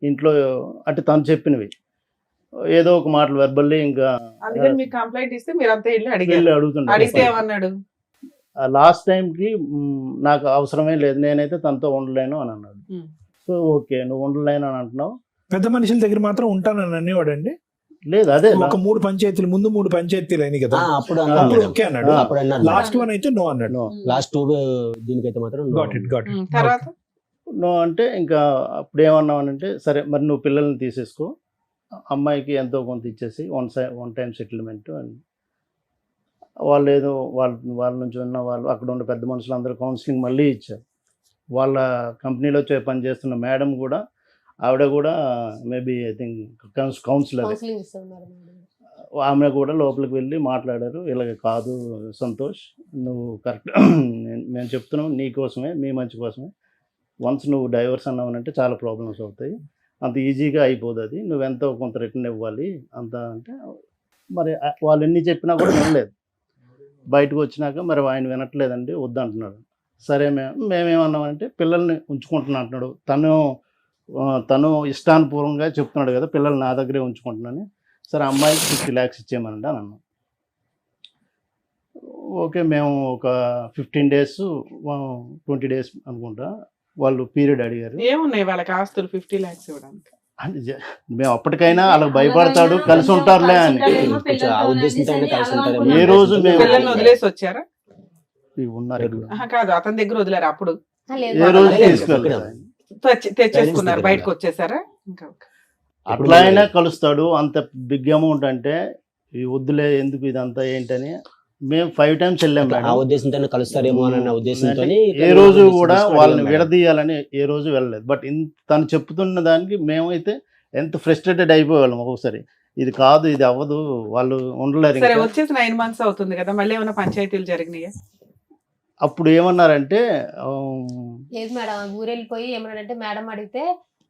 ఇంట్లో అంటే తను చెప్పినవి ఏదో ఒక మాటలు వెర్బల్లీ ఇంకా అందుకని మీకు కంప్లైంట్ ఇస్తే మీరు అంతా వెళ్ళి వెళ్ళి అడిగారు. అడుగుతుంటారు. అడిగితే ఏమన్నాడు? లాస్ట్ టైంకి నాకు అవసరమే లేదు, నేనైతే తనతో ఉండలేను అని అన్నాడు. Hmm. సో ఓకే నువ్వు ఉండలేను అని అంటున్నావు, పెద్ద మనుషుల దగ్గర మాత్రం ఉంటానని అనేవాడండి. లేదు అదే ఒక 3 పంచాయతీలు ముందు 3 పంచాయతీలు అయినాయి కదా, అప్పుడు అన్నారు అప్పుడు మేడం. ఓకే అన్నాడు. అప్పుడు అన్నారు. లాస్ట్ వన్ అయితే నో అన్నాడు. నో లాస్ట్ 2 దీనికైతే మాత్రం no. గాట్ ఇట్ తర్వాత నో అంటే ఇంకా అప్పుడు ఏమన్నామనంటే సరే మరి నువ్వు పిల్లల్ని తీసేసుకో, అమ్మాయికి ఎంతో కొంత ఇచ్చేసి వన్ టైం సెటిల్మెంట్ అని వాళ్ళు ఏదో వాళ్ళ నుంచి ఉన్న వాళ్ళు అక్కడ ఉన్న పెద్ద మనుషులు అందరూ కౌన్సిలింగ్ మళ్ళీ ఇచ్చారు. వాళ్ళ కంపెనీలో పనిచేస్తున్న మేడం కూడా ఆవిడ కూడా maybe I think counsellor, counselling ఇస్తున్నారు మేడం. ఆమె కూడా లోపలికి వెళ్ళి మాట్లాడారు. ఇలాగ కాదు సంతోష్, నువ్వు కరెక్ట్ మేము చెప్తున్నాం నీ కోసమే, మీ మంచి కోసమే, వన్స్ నువ్వు డైవర్స్ అన్నావనంటే చాలా ప్రాబ్లమ్స్ అవుతాయి, అంత ఈజీగా అయిపోదు అది, నువ్వెంతో కొంత రిటర్న్ ఇవ్వాలి అంత అంటే మరి వాళ్ళు ఎన్ని చెప్పినా కూడా వినలేదు. బయటకు వచ్చినాక మరి ఆయన వినట్లేదండి వద్దంటున్నాడు. సరే మేమేమన్నామంటే పిల్లల్ని ఉంచుకుంటున్నా అంటున్నాడు, తను ఇష్టానుపూర్వంగా చెప్తున్నాడు కదా పిల్లలు నా దగ్గరే ఉంచుకుంటున్నాను. సరే అమ్మాయికి 50 lakhs ఇచ్చేయమనండి అని అన్నాం. ఓకే మేము ఒక 15 days 20 days అనుకుంటా వాళ్ళు పీరియడ్ అడిగారు. ఏమున్నాయి వాళ్ళకి ఆస్తులు 50 lakhs ఇవ్వడానికి? అంటే మేము అప్పటికైనా వాళ్ళకి భయపడతాడు కలిసి ఉంటారులే అని ఆ ఉద్దేశంతో కలిసి ఉంటారు. ఏ రోజు మేము పిల్లల్ని వదిలేసి వచ్చారా? ఉన్నారు కాదు, అతని దగ్గర వదిలేరు అప్పుడు? ఏ రోజు తీసుకెళ్ళలేదు, తెచ్చేసుకున్నారు, బయటకు వచ్చేసారా? ఇంకా అట్లా అయినా కలుస్తాడు. అంత బిగ్ అమౌంట్ అంటే ఈ వద్దులే ఎందుకు ఇదంతా ఏంటని మేము 5 times వెళ్ళాం. ఆ ఉద్దేశంతో కలుస్తారేమో అన్న ఉద్దేశంతో ఏ రోజు కూడా వాళ్ళని విడదీయాలని ఏ రోజు వెళ్ళలేదు. బట్ తను చెప్తున్న దానికి మేమైతే ఎంత ఫ్రస్ట్రేటెడ్ అయిపోయేవాళ్ళం ఒక్కొక్కసారి. ఇది కాదు, ఇది అవ్వదు, వాళ్ళు ఉండలేరు. సరే వచ్చేసి 9 months అవుతుంది కదా, మళ్ళీ ఏమైనా పంచాయతీలు జరిగినాయా? అప్పుడు ఏమన్నారంటే లేదు మేడం, ఊరు వెళ్ళిపోయి ఏమన్నాడంటే మేడం అడిగితే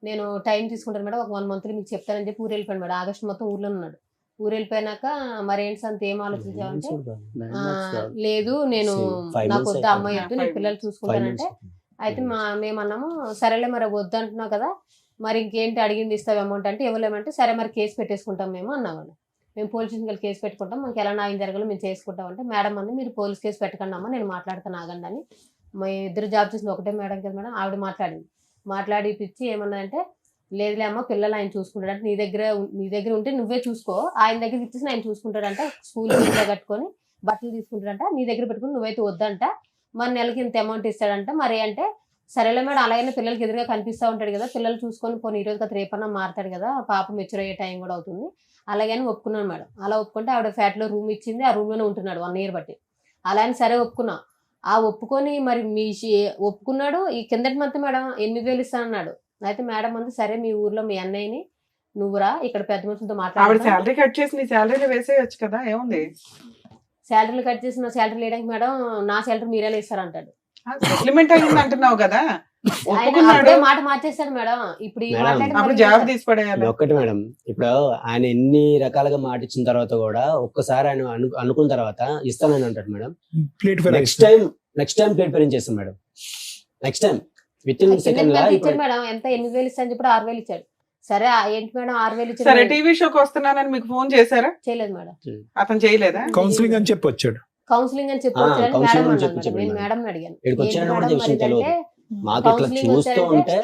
నేను టైం తీసుకుంటాను మేడం, ఒక 1 month మీకు చెప్తానని చెప్పి ఊరు వెళ్ళిపోయాను మేడం. ఆగస్టు మొత్తం ఊర్లో ఉన్నాడు. ఊరు వెళ్ళిపోయినాక మరేంటి అంత ఏం ఆలోచించావంటే లేదు నేను నాకు వద్ద అమ్మాయి వద్దు, నేను పిల్లలు చూసుకుంటానంటే అయితే మేమన్నాము సరేలే మరి వద్దు అంటున్నావు కదా, మరి ఇంకేంటి అడిగింది ఇస్తావు అమౌంట్ అంటే ఇవ్వలేమంటే సరే మరి కేసు పెట్టేసుకుంటాం మేము అన్నామండి. మేము పోలీస్ స్టేషన్కి కేసు పెట్టుకుంటాం, మాకు ఎలా న్యాయం జరగాలో మేము చేసుకుంటాం అంటే మేడం అంది మీరు పోలీస్ కేసు పెట్టకండి అమ్మా నేను మాట్లాడుతాను ఆగండి అని. మా ఇద్దరు జాబ్ చేసింది ఒకటే మేడం కదా మేడం, ఆవిడ మాట్లాడి పిచ్చి ఏమన్నదంటే లేదులే అమ్మ పిల్లలు ఆయన చూసుకుంటాడు అంటే నీ దగ్గర ఉంటే నువ్వే చూసుకో, ఆయన దగ్గరికి ఇచ్చేసి ఆయన చూసుకుంటాడంట, స్కూల్ ఫీజులో కట్టుకొని బట్టలు తీసుకుంటాడంట, నీ దగ్గర పెట్టుకుని నువ్వైతే వద్దంట, మరి నెలకి ఇంత అమౌంట్ ఇస్తాడంట. మరి అంటే సరేలే మేడం అలాగైనా పిల్లలకి ఎదురుగా కనిపిస్తూ ఉంటాడు కదా, పిల్లలు చూసుకొని పోనీ ఈరోజు కదా రేపన్నా మారుతాడు కదా, పాప మెచ్యూర్ అయ్యే టైం కూడా అవుతుంది అలాగని ఒప్పుకున్నాను మేడం. అలా ఒప్పుకుంటే ఆవిడ ఫ్లాట్లో రూమ్ ఇచ్చింది, ఆ రూమ్లోనే ఉంటున్నాడు 1 year బట్టి. అలా అని సరే ఒప్పుకున్నా. ఆ ఒప్పుకొని మరి ఒప్పుకున్నాడు. ఈ కిందటి మంత్ మేడం 8,000 ఇస్తానన్నాడు. అయితే మేడం అంది సరే మీ ఊర్లో మీ అన్నయ్యని నువ్వురా ఇక్కడ పెద్ద మనుషులతో మాట్లాడు, శాలరీ కట్ చేసి నీ శాలరీలో వేసేయచ్చు కదా, ఏముంది? శాలరీలు కట్ చేసి నా శాలరీ లేడానికి మేడం నా శాలరీ మీరే ఇస్తారంటాడు. సెటిల్మెంట్ అయ్యింది అంటున్నావు కదా, మాట మార్చేస్తాడు మేడం. ఇప్పుడు జాబ్ తీసి పడేయాలి. ఒక్కటి మేడం, ఇప్పుడు ఆయన ఎన్ని రకాలుగా మాట ఇచ్చిన తర్వాత కూడా ఒక్కసారి ఆయన అనుకున్న తర్వాత ఇస్తానని అంటాడు మేడం. నెక్స్ట్ టైం ప్లేట్ పేరెంట్ చేస్తాం madam. Next time within second madam ఎంత 8,000 ఇస్తాను చెప్పి 6,000 ఇచ్చాడు. సరే ఏంటి మేడం 6,000 ఇచ్చాడు. సరే టీవీ షోకి వస్తున్నానని మీకు ఫోన్ చేశారా? చేయలేదు మేడం. అతను చేయలేదా? కౌన్సిలింగ్ అని చెప్పి వచ్చాడు. కౌన్సిలింగ్ అని చెప్పి వచ్చాడు. నేను మేడం అడిగాను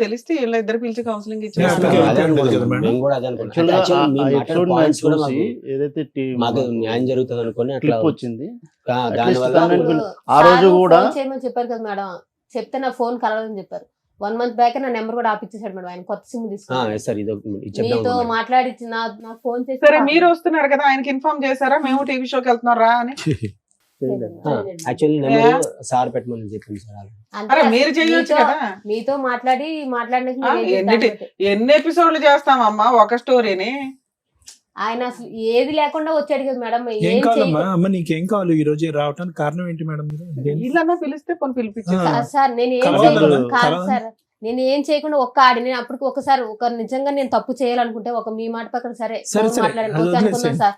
తెలిస్తే ఇద్దరు పిలిచి కౌన్సిలింగ్ ఇచ్చారు. ఏదైతే న్యాయం జరుగుతుంది అనుకుని అట్లా వచ్చింది. ఆ రోజు కూడా చేయమని చెప్పారు కదా మేడం, చెప్తే నా ఫోన్ కలవదని చెప్పారు. 1 month బ్యాక్ నా నెంబర్ కూడా ఆపిచ్చేసాడు మేడం. ఆయన కొత్త సిమ్ తీసుకుని మీతో మాట్లాడి నా ఫోన్ చేసి సరే మీరు వస్తున్నారు కదా ఆయనకి ఇన్ఫార్మ్ చేశారా మేము టీవీ షోకి వెళ్తున్నాం రా అని? సార్ పెట్టమని చెప్పింది సార్. మీరు చేయొచ్చు కదా. మీతో ఎన్ని ఎపిసోడ్లు చేస్తామమ్మా ఒక స్టోరీని? ఆయన అసలు ఏది లేకుండా వచ్చాడు కదా మేడం. ఏం కావాలమ్మా అమ్మ, నీకేం కావాలి ఈ రోజు రావడానికి కారణం ఏంటి మేడం? వీళ్ళన్నా పిలిస్తే కొన్ని పిలిపించారు సార్. నేను ఏం చేయకుండా ఒక్క ఆడి నేను అప్పటికి ఒకసారి నిజంగా నేను తప్పు చేయాలనుకుంటే ఒక మీ మాట పక్కన సరే మాట్లాడాను సార్.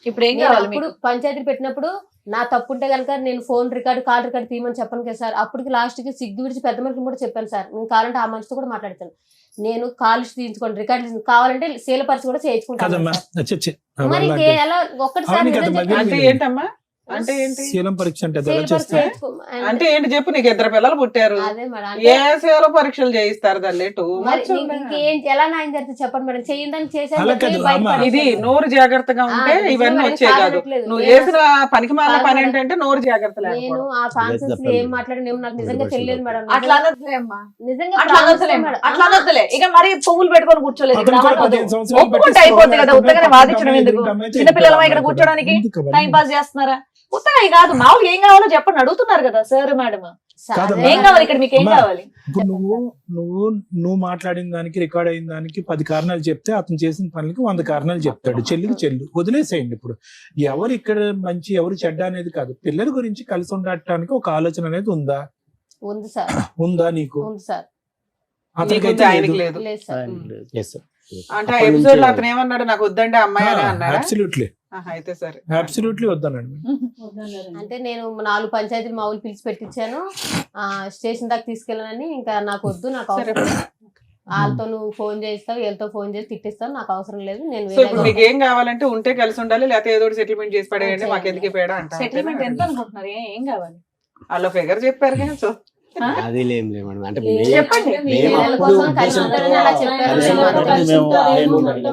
ఇప్పుడు ఏం కావాలి? ఇప్పుడు పంచాయతీ పెట్టినప్పుడు నా తప్పు ఉంటే కనుక నేను ఫోన్ రికార్డు కాల్ రికార్డు తీయమని చెప్పాను కదా సార్. అప్పటికి లాస్ట్ కి సిగ్గు విడిచి పెద్ద మనిషిని కూడా చెప్పాను సార్. నేను కావాలంటే ఆ మనిషితో కూడా మాట్లాడతాను. నేను కాల్ తీయించుకోండి రికార్డు కావాలంటే సేలపరిచి కూడా చేయించుకుంటాను. మరి ఒక్కటిసారి ఏంటమ్మా అంటే ఏంటి శీలం పరీక్ష అంటే ఏంటి చెప్పు? నీకు 2 పిల్లలు పుట్టారు, ఏ శీల పరీక్షలు చేయిస్తారు దాన్ని? ఎలా న్యాయం జరిగితే చెప్పండి మేడం. చేయిందని చేశాను. ఇది నోరు జాగ్రత్తగా ఉంటే ఇవన్నీ వచ్చే కాదు. నువ్వు చేసిన పనికి మాలిన పని ఏంటంటే నోరు జాగ్రత్త. నేను ఆ కాన్సెన్స్ ఏం మాట్లాడిన నాకు నిజంగా తెలియదు మేడం. అట్లా అనొద్దులే అమ్మా, నిజంగా అట్లా అనొద్దులే. ఇక మరి పువ్వులు పెట్టుకొని కూర్చోలేదు, ఒప్పుకుంటే అయిపోతుంది కదా. ఉత్తగానే వాదించడం ఎందుకు? చిన్నపిల్లలమా ఇక్కడ కూర్చోడానికి? టైం పాస్ చేస్తున్నారా? ఉత్తగా కాదు, మామూలుగా ఏం కావాలో చెప్పండి అడుగుతున్నారు కదా సార్ మేడం. ఏం కావాలి ఇక్కడ, మీకు ఏం కావాలి? ఇప్పుడు నువ్వు మాట్లాడిన దానికి రికార్డ్ అయిన దానికి 10 కారణాలు చెప్తే అతను చేసిన పనులకి 100 కారణాలు చెప్తాడు. చెల్లు వదిలేసేయండి. ఇప్పుడు ఎవరు ఇక్కడ మంచి ఎవరు చెడ్డ అనేది కాదు, పిల్లల గురించి కలిసి ఉండటానికి ఒక ఆలోచన అనేది ఉందా? ఉంది సార్. ఉందా నీకు? ఉంది సార్. అతనికైతే ఆయనకి లేదు. లేదు. లేదు సార్. ఆయనకి లేదు. Yes, sir. అంటే అప్పటి ఎపిసోడ్ లో నుంచి- అతను ఏమన్నాడు, నాకు వద్దండి అమ్మాయి అని అన్నాడా? అబ్సల్యూట్లీ అయితే సరే. అబ్సల్యూట్లీ వద్దనండి. అంటే నేను 4 పంచాయతీలు మా ఊళ్ళు పిలిచి పెట్టించాను, స్టేషన్ దాకా తీసుకెళ్ళానని. ఇంకా నాకు వద్దు, నాకు అవసరం లేదు. వాళ్ళతో నువ్వు ఫోన్ చేస్తావు, వీళ్ళతో ఫోన్ చేసి తిట్టిస్తావు, నాకు అవసరం లేదు, నేను సో ఇప్పుడు మీకు ఏం కావాలంటే ఉంటే కలిసి ఉండాలి, లేకపోతే ఏదో సెటిల్మెంట్ చేసి పడేయండి, మాకు ఎందుకు పేడ అంట. సెటిల్మెంట్ ఎంత అనుకుంటున్నారు? ఏం కావాలి? వాళ్ళ ఫిగర్ చెప్పారు కదా. సో అది లేం మేడం. అంటే చెప్పండి. మేము అప్పుడు ఉద్దేశంతో కలిసి మాట్లాడి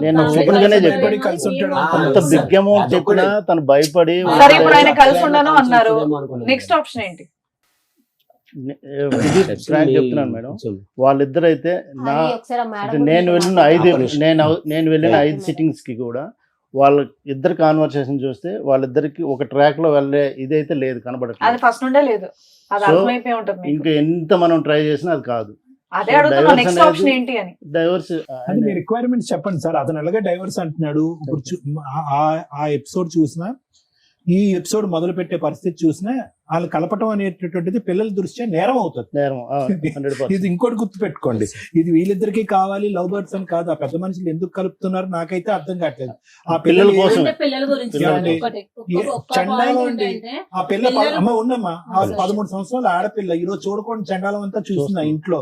నేను ఓపెన్ గానే చెప్పాను. Everybody కలిసి ఉంటాడు. అంత బిగ్ అమౌంట్ చెప్పినా తను భయపడి సరే, ఇప్పుడు ఆయన కలిసి ఉండను అన్నారు. నెక్స్ట్ ఆప్షన్ ఏంటి? ఇది ఫ్రాంక్ చెప్తున్నాను మేడం. వాళ్ళిద్దరు అయితే నా ఒకసారి ఆ అంటే మేడం నేను వెళ్ళిన నేను వెళ్ళిన 5 సిట్టింగ్స్ కి కూడా వాళ్ళ ఇద్దరు కాన్వర్సేషన్ చూస్తే వాళ్ళిద్దరికి ఒక ట్రాక్ లో వెళ్ళే ఇదైతే లేదు, అది కనబడట్లేదు. ఫస్ట్ నుండే లేదు, అది So, అర్థమైపోయి ఉంటుంది మీకు. ఇంకా ఎంత మనం ట్రై చేసినా అది కాదు. అదే అడుగుతున్నా, నెక్స్ట్ ఆప్షన్ ఏంటి అని. డైవర్స్ అది మీ రిక్వైర్మెంట్స్ చెప్పండి సార్. అతను ఎలాగ డైవర్స్ అంటున్నాడు. ఇప్పుడు ఆ ఎపిసోడ్ చూసినా, ఈ ఎపిసోడ్ మొదలు పెట్టే పరిస్థితి చూసినా, వాళ్ళు కలపటం అనేటటువంటిది పిల్లల దృష్ట్యా నేరం అవుతుంది. నేరం 100%. ఇది ఇంకోటి గుర్తు పెట్టుకోండి, ఇది వీళ్ళిద్దరికి కావాలి లవ్ బర్డ్స్ అని కాదు. ఆ పెద్ద మనుషులు ఎందుకు కలుపుతున్నారు నాకైతే అర్థం కావట్లేదు. ఆ పిల్లల కోసం అంటే పిల్లల గురించి ఏమండి? ఒకటి ఒక్క చండాలం point అండి. ఏంటంటే ఆ పిల్ల అమ్మ ఉన్నమ్మా, ఆ 13 సంవత్సరాల ఆడపిల్ల ఈ రోజు చూడకుండా చండాలం అంతా చూస్తున్నా ఇంట్లో.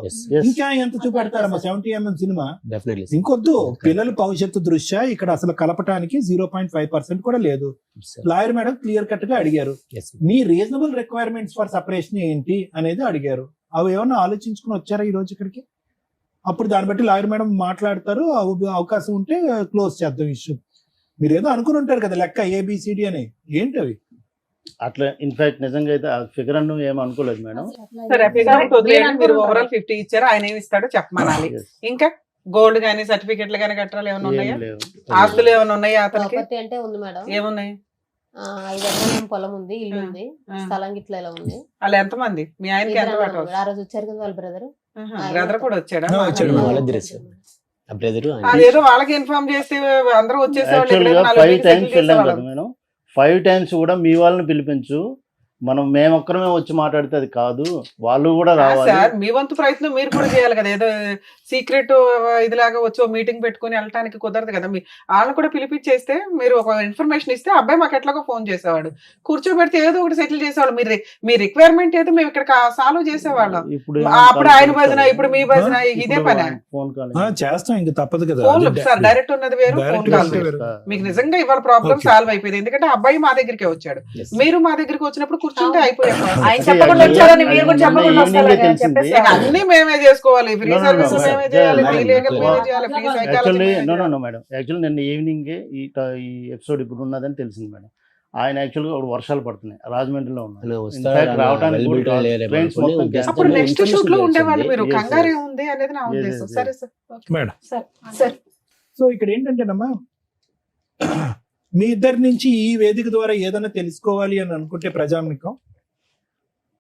ఇంకా ఎంత చూపెడతారమ్మా 70mm సినిమా. డెఫినెట్లీ ఇంకొద్దు, పిల్లల భవిష్యత్తు దృష్ట్యా ఇక్కడ అసలు కలపటానికి 0.5% కూడా లేదు. లాయర్ మేడం క్లియర్ కట్ గా అడిగారు, మీ రీజనబుల్ రిక్వైర్మెంట్స్ ఫర్ సపరేషన్ ఏంటి అనేది అడిగారు. అవి ఏమన్నా ఆలోచించుకుని వచ్చారా ఈ రోజు ఇక్కడికి? అప్పుడు దాన్ని బట్టి లాయర్ మేడం మాట్లాడతారు. అవకాశం ఉంటే క్లోజ్ చేద్దాం ఇష్యూ. మీరు ఏదో అనుకుని ఉంటారు కదా లెక్క ABCD అని, ఏంటి అవి? అట్లా ఇన్ఫాక్ట్ నిజంగా అయితే ఆ ఫిగర్ అన్ను ఏం అనుకోలేదు మేడం. సరే ఫిగర్ వదిలేయండి, మీరు ఓవరాల్ 50 ఇచ్చారు, ఆయన ఏమి ఇస్తాడో చెప్పమనాలి. ఇంకా గోల్డ్ గానీ సర్టిఫికెట్లు గానీ కట్టాలి ఏమైనా ఉన్నాయా? ఏం లేవు. ఆస్తులు ఏమైనా ఉన్నాయా అతనికి? ప్రాపర్టీ అంటే ఉంది మేడం. ఏమున్నాయి? 5 ఎకరాల పొలం ఉంది, ఇల్లు ఉంది, స్థలం గిట్ల ఇలా ఉంది. వాళ్ళు ఎంతమంది? మీ ఆయనకి ఎంత ఇద్దరు పట్టవచ్చు? ఆ రోజు వచ్చారు కదా వాళ్ళ బ్రదర్. బ్రదర్ కూడా వచ్చాడా? వచ్చాడు. వాళ్ళిద్దరు బ్రదర్ అదేదో వాళ్ళకి ఇన్ఫార్మ్ చేస్తే అందరూ వచ్చేసేవాళ్ళు. యాక్చువల్ గా ఎక్కడైనా 5 నాలుగు టైమ్స్ settle వెళ్ళాం చేసేవాళ్ళం. కదా మేడం. 5 టైమ్స్ కూడా మీ వాళ్ళని పిలిపించు, మేమొక్కరమే వచ్చి మాట్లాడితే అది కాదు, వాళ్ళు కూడా రావాలి. సార్ మీ వంతు ప్రయత్నం మీరు కూడా చేయాలి కదా. ఏదో సీక్రెట్ ఇదిలాగా వచ్చి మీటింగ్ పెట్టుకుని వెళ్ళటానికి కుదరదు కదా. వాళ్ళని కూడా పిలిపించేస్తే మీరు ఒక ఇన్ఫర్మేషన్ ఇస్తే అబ్బాయి మాకు ఎట్లాగో ఫోన్ చేసేవాడు, కూర్చోబెడితే ఏదో ఒకటి సెటిల్ చేసేవాళ్ళు. మీ రిక్వైర్మెంట్ ఏదో మేము ఇక్కడ సాల్వ్ చేసేవాళ్ళం. అప్పుడు ఆయన భజన, ఇప్పుడు మీ భజన, ఇదే పని. ఫోన్ కాల్ చేస్తాం, ఇంకా తప్పదు కదా. ఫోన్ సార్ డైరెక్ట్ ఉన్నది వేరు, ఫోన్ కాల్ వేరు. మీకు నిజంగా ఇవాళ ప్రాబ్లం సాల్వ్ అయిపోయింది. ఎందుకంటే అబ్బాయి మా దగ్గరికి వచ్చాడు, మీరు మా దగ్గరికి వచ్చినప్పుడు కూర్చుంటే అయిపోయారు. ఆయన చెప్పకుండా వచ్చారని మీరు కూడా చెప్పకుండా వస్తారని చెప్పేసి అన్ని మేమే చేసుకోవాలి. ఫ్రీ సర్వీస్ మేమే చేయాలి, ఫ్రీ లీగల్ మేమే చేయాలి, free actually psychology. Madam, actually నిన్న ఈవినింగ్ ఈ ఎపిసోడ్ ఇప్పుడు ఉన్నదని తెలిసింది మేడం. ఆయన యాక్చువల్గా వర్షాలు పడుతున్నాయి, రాజమండ్రిలో ఉన్నారు. Infact రావడానికి కూడా trains మొత్తం cancel. అప్పుడు నెక్స్ట్ షూట్ లో ఉండేవాళ్ళు. మీరు కంగారే ఉంది అనేది నా ఉద్దేశం. సరే సార్. మేడం సార్ సో ఇక్కడ ఏంటంటేనమ్మా, మీ ఇద్దరి నుంచి ఈ వేదిక ద్వారా ఏదైనా తెలుసుకోవాలి అని అనుకుంటే ప్రజానికం,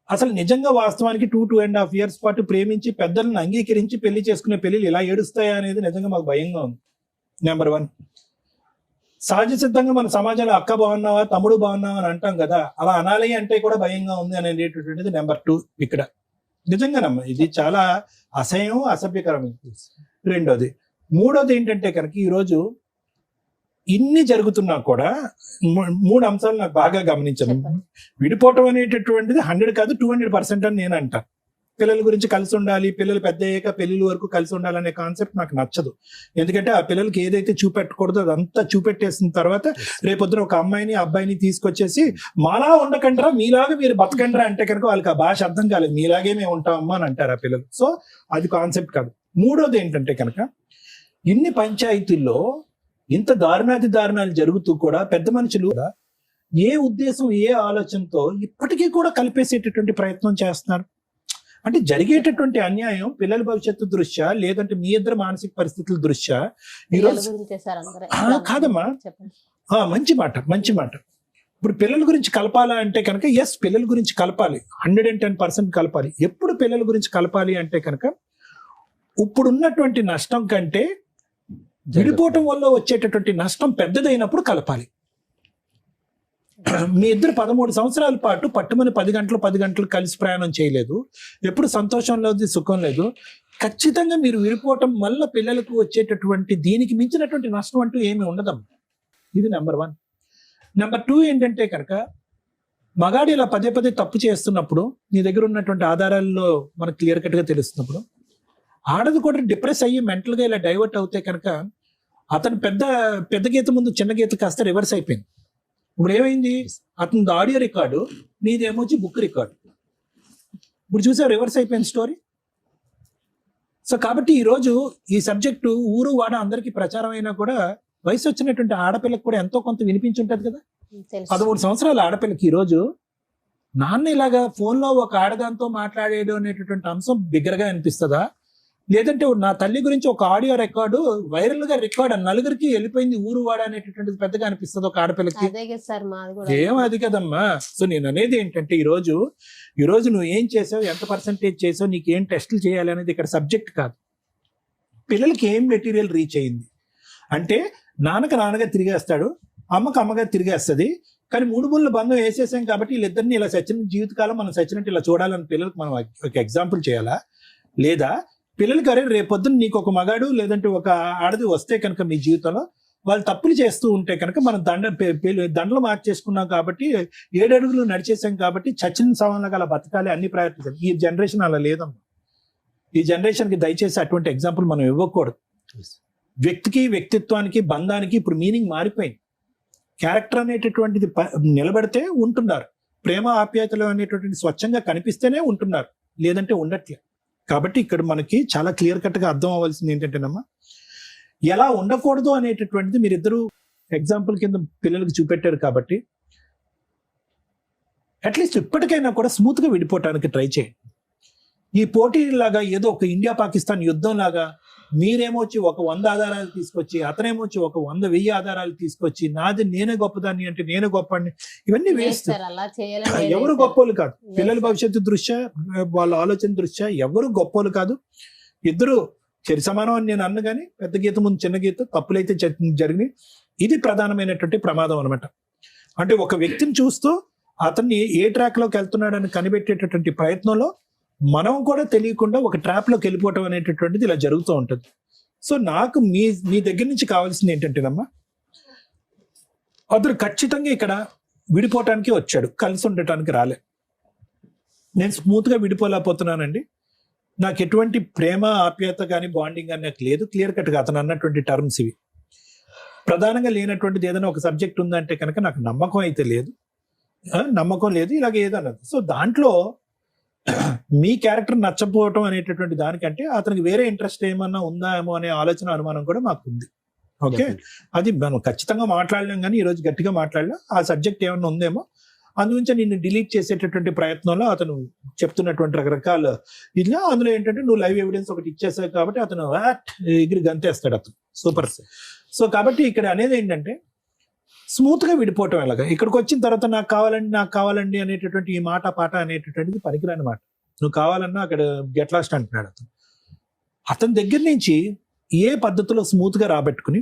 అసలు నిజంగా వాస్తవానికి 2.5 years పాటు ప్రేమించి పెద్దలను అంగీకరించి పెళ్లి చేసుకునే పెళ్లిలు ఇలా ఏడుస్తాయా అనేది నిజంగా మాకు భయంగా ఉంది. నెంబర్ 1, సహజ సిద్ధంగా మన సమాజంలో అక్క బాగున్నావా తమ్ముడు బాగున్నావా అని అంటాం కదా, అలా అనాలి అంటే కూడా భయంగా ఉంది అనేటటువంటిది నెంబర్ 2 ఇక్కడ. నిజంగానమ్మా ఇది చాలా అసహ్యం, అసభ్యకరం. రెండోది. మూడోది ఏంటంటే కనుక ఈరోజు ఇన్ని జరుగుతున్నా కూడా 3 అంశాలు నాకు బాగా గమనించాను. విడిపోవటం అనేటటువంటిది 100 కాదు 200% అని నేను అంటా. పిల్లల గురించి కలిసి ఉండాలి, పిల్లలు పెద్ద అయ్యాక పెళ్లిళ్ళ వరకు కలిసి ఉండాలనే కాన్సెప్ట్ నాకు నచ్చదు. ఎందుకంటే ఆ పిల్లలకి ఏదైతే చూపెట్టకూడదో అదంతా చూపెట్టేసిన తర్వాత రేపొద్దున ఒక అమ్మాయిని అబ్బాయిని తీసుకొచ్చేసి మాలా ఉండకండ్రా మీలాగా మీరు బతకండ్రా అంటే కనుక వాళ్ళకి ఆ భాష అర్థం కాలేదు. మీలాగే మేము ఉంటామమ్మా అని అంటారు ఆ పిల్లలు. సో అది కాన్సెప్ట్ కాదు. మూడోది ఏంటంటే కనుక ఇన్ని పంచాయతీల్లో ఇంత దారుణాలు జరుగుతూ కూడా పెద్ద మనుషులు ఏ ఉద్దేశం ఏ ఆలోచనతో ఇప్పటికీ కూడా కలిపేసేటటువంటి ప్రయత్నం చేస్తున్నారు. అంటే జరిగేటటువంటి అన్యాయం పిల్లల భవిష్యత్తు దృష్ట్యా లేదంటే మీ ఇద్దరు మానసిక పరిస్థితుల దృష్ట్యా ఈరోజు కాదమ్మా. మంచి మాట. ఇప్పుడు పిల్లల గురించి కలపాలా అంటే కనుక ఎస్ పిల్లల గురించి కలపాలి, 110% కలపాలి. ఎప్పుడు పిల్లల గురించి కలపాలి అంటే కనుక ఇప్పుడున్నటువంటి నష్టం కంటే విడిపోవటం వల్ల వచ్చేటటువంటి నష్టం పెద్దదైనప్పుడు కలపాలి. మీ ఇద్దరు 13 సంవత్సరాల పాటు పట్టుమని 10 గంటలు కలిసి ప్రయాణం చేయలేదు, ఎప్పుడు సంతోషం లేదు, సుఖం లేదు. ఖచ్చితంగా మీరు విడిపోవటం వల్ల పిల్లలకు వచ్చేటటువంటి దీనికి మించినటువంటి నష్టం అంటూ ఏమీ ఉండదమ్మా. ఇది నెంబర్ 1. నెంబర్ 2 ఏంటంటే కనుక మగాడు ఇలా పదే తప్పు చేస్తున్నప్పుడు నీ దగ్గర ఉన్నటువంటి ఆధారాల్లో మనకు క్లియర్ కట్గా తెలుస్తున్నప్పుడు ఆడది కూడా డిప్రెస్ అయ్యి మెంటల్గా ఇలా డైవర్ట్ అవుతే కనుక అతను పెద్ద గీత ముందు చిన్న గీత కాస్త రివర్స్ అయిపోయింది. ఇప్పుడు ఏమైంది, అతని ఆడియో రికార్డు, నీదేమొచ్చి బుక్ రికార్డు. ఇప్పుడు చూసా రివర్స్ అయిపోయింది స్టోరీ. సో కాబట్టి ఈరోజు ఈ సబ్జెక్టు ఊరు వాడ అందరికీ ప్రచారం అయినా కూడా వయసు వచ్చినటువంటి ఆడపిల్లకి కూడా ఎంతో కొంత వినిపించుంటది కదా. 13 సంవత్సరాల ఆడపిల్లకి ఈరోజు నాన్న ఇలాగా ఫోన్లో ఒక ఆడదాంతో మాట్లాడేయడం అనేటటువంటి అంశం బిగ్గరగా అనిపిస్తుందా, లేదంటే నా తల్లి గురించి ఒక ఆడియో రికార్డు వైరల్ గా రికార్డ్ నలుగురికి వెళ్ళిపోయింది ఊరు వాడ అనేటటువంటిది పెద్దగా అనిపిస్తుంది ఒక ఆడపిల్లకి? ఏం అది కదమ్మా. సో నేను అనేది ఏంటంటే ఈ రోజు నువ్వు ఏం చేసావు, ఎంత పర్సెంటేజ్ చేసావు, నీకు ఏం టెస్టులు చేయాలి అనేది ఇక్కడ సబ్జెక్ట్ కాదు. పిల్లలకి ఏం మెటీరియల్ రీచ్ అయింది అంటే నాన్నగా తిరిగేస్తాడు, అమ్మకి అమ్మగా తిరిగేస్తుంది. కానీ 3 ముళ్ళ బంధం వేసేసాం కాబట్టి వీళ్ళిద్దరిని ఇలా సచిన జీవితకాలం మనం సచ్చినట్టు ఇలా చూడాలని పిల్లలకు మనం ఒక ఎగ్జాంపుల్ చేయాలా? లేదా పిల్లలకి అరే రేపొద్దున నీకు ఒక మగాడు లేదంటే ఒక ఆడది వస్తే కనుక మీ జీవితంలో వాళ్ళు తప్పులు చేస్తూ ఉంటే కనుక మనం దండలు మార్చేసుకున్నాం కాబట్టి 7 అడుగులు నడిచేసాం కాబట్టి చచ్చిన సవాళ్ళగా అలా బతకాలి అన్ని ప్రయత్నించాలి. ఈ జనరేషన్ అలా లేదమ్మా. ఈ జనరేషన్కి దయచేసి అటువంటి ఎగ్జాంపుల్ మనం ఇవ్వకూడదు. వ్యక్తికి వ్యక్తిత్వానికి బంధానికి ఇప్పుడు మీనింగ్ మారిపోయింది. క్యారెక్టర్ అనేటటువంటిది నిలబడితే ఉంటున్నారు, ప్రేమ ఆప్యాయతలు అనేటటువంటి స్వచ్ఛంగా కనిపిస్తేనే ఉంటున్నారు, లేదంటే ఉండట్లే. కాబట్టి ఇక్కడ మనకి చాలా క్లియర్ కట్ గా అర్థం అవ్వాల్సింది ఏంటంటేనమ్మా, ఎలా ఉండకూడదు అనేటటువంటిది మీరిద్దరూ ఎగ్జాంపుల్ కింద పిల్లలకు చూపెట్టారు కాబట్టి అట్లీస్ట్ ఇప్పటికైనా కూడా స్మూత్ గా విడిపోవటానికి ట్రై చేయండి. ఈ పోటీ లాగా ఏదో ఒక ఇండియా పాకిస్తాన్ యుద్ధం లాగా మీరేమొచ్చి ఒక 100 ఆధారాలు తీసుకొచ్చి అతనేమొచ్చి ఒక 100,000 ఆధారాలు తీసుకొచ్చి నాది నేనే గొప్పదాన్ని అంటే నేను గొప్పని, ఇవన్నీ వేస్ట్. ఎవరు గొప్పోళ్ళు కాదు. పిల్లల భవిష్యత్తు దృష్ట్యా వాళ్ళ ఆలోచన దృష్ట్యా ఎవరు గొప్పోళ్ళు కాదు. ఇద్దరు చరి సమానం అని నేను అన్న కానీ పెద్ద గీత ముందు చిన్న గీత తప్పులైతే జరిగినాయి. ఇది ప్రధానమైనటువంటి ప్రమాదం అనమాట. అంటే ఒక వ్యక్తిని చూస్తూ అతన్ని ఏ ట్రాక్ లోకి వెళ్తున్నాడని కనిపెట్టేటటువంటి ప్రయత్నంలో మనం కూడా తెలియకుండా ఒక ట్రాప్ లోకి వెళ్ళిపోవటం అనేటటువంటిది ఇలా జరుగుతూ ఉంటుంది. సో నాకు మీ దగ్గర నుంచి కావాల్సింది ఏంటంటేనమ్మా, అతను ఖచ్చితంగా ఇక్కడ విడిపోవటానికి వచ్చాడు, కలిసి ఉండటానికి రాలే. నేను స్మూత్ గా విడిపోలేకపోతున్నానండి, నాకు ఎటువంటి ప్రేమ ఆప్యాయత కానీ బాండింగ్ కానీ నాకు లేదు. క్లియర్ కట్ గా అతను అన్నటువంటి టర్మ్స్ ఇవి. ప్రధానంగా లేనటువంటిది ఏదైనా ఒక సబ్జెక్ట్ ఉందంటే కనుక నాకు నమ్మకం అయితే లేదు, ఇలాగ ఏదన్నది. సో దాంట్లో మీ క్యారెక్టర్ నచ్చపోవటం అనేటటువంటి దానికంటే అతనికి వేరే ఇంట్రెస్ట్ ఏమన్నా ఉందా ఏమో అనే ఆలోచన అనుమానం కూడా మాకు ఉంది. ఓకే, అది మనం ఖచ్చితంగా మాట్లాడలేం కానీ ఈరోజు గట్టిగా మాట్లాడలేం. ఆ సబ్జెక్ట్ ఏమన్నా ఉందేమో అందుగురించి నిన్ను డిలీట్ చేసేటటువంటి ప్రయత్నంలో అతను చెప్తున్నటువంటి రకరకాల ఇట్లా అందులో ఏంటంటే నువ్వు లైవ్ ఎవిడెన్స్ ఒకటి ఇచ్చేసావు కాబట్టి అతను ఎగిరి గంతేస్తాడు అతను. సూపర్. సో కాబట్టి ఇక్కడ అనేది ఏంటంటే స్మూత్ గా విడిపోవటం ఎలాగా. ఇక్కడికి వచ్చిన తర్వాత నాకు కావాలండి అనేటటువంటి ఈ మాట పాట అనేటటువంటిది పనికిరాని మాట. నువ్వు కావాలన్నా అక్కడ గెట్ లాస్ట్ అంటున్నాడు అతను. అతని దగ్గర నుంచి ఏ పద్ధతిలో స్మూత్ గా రాబెట్టుకుని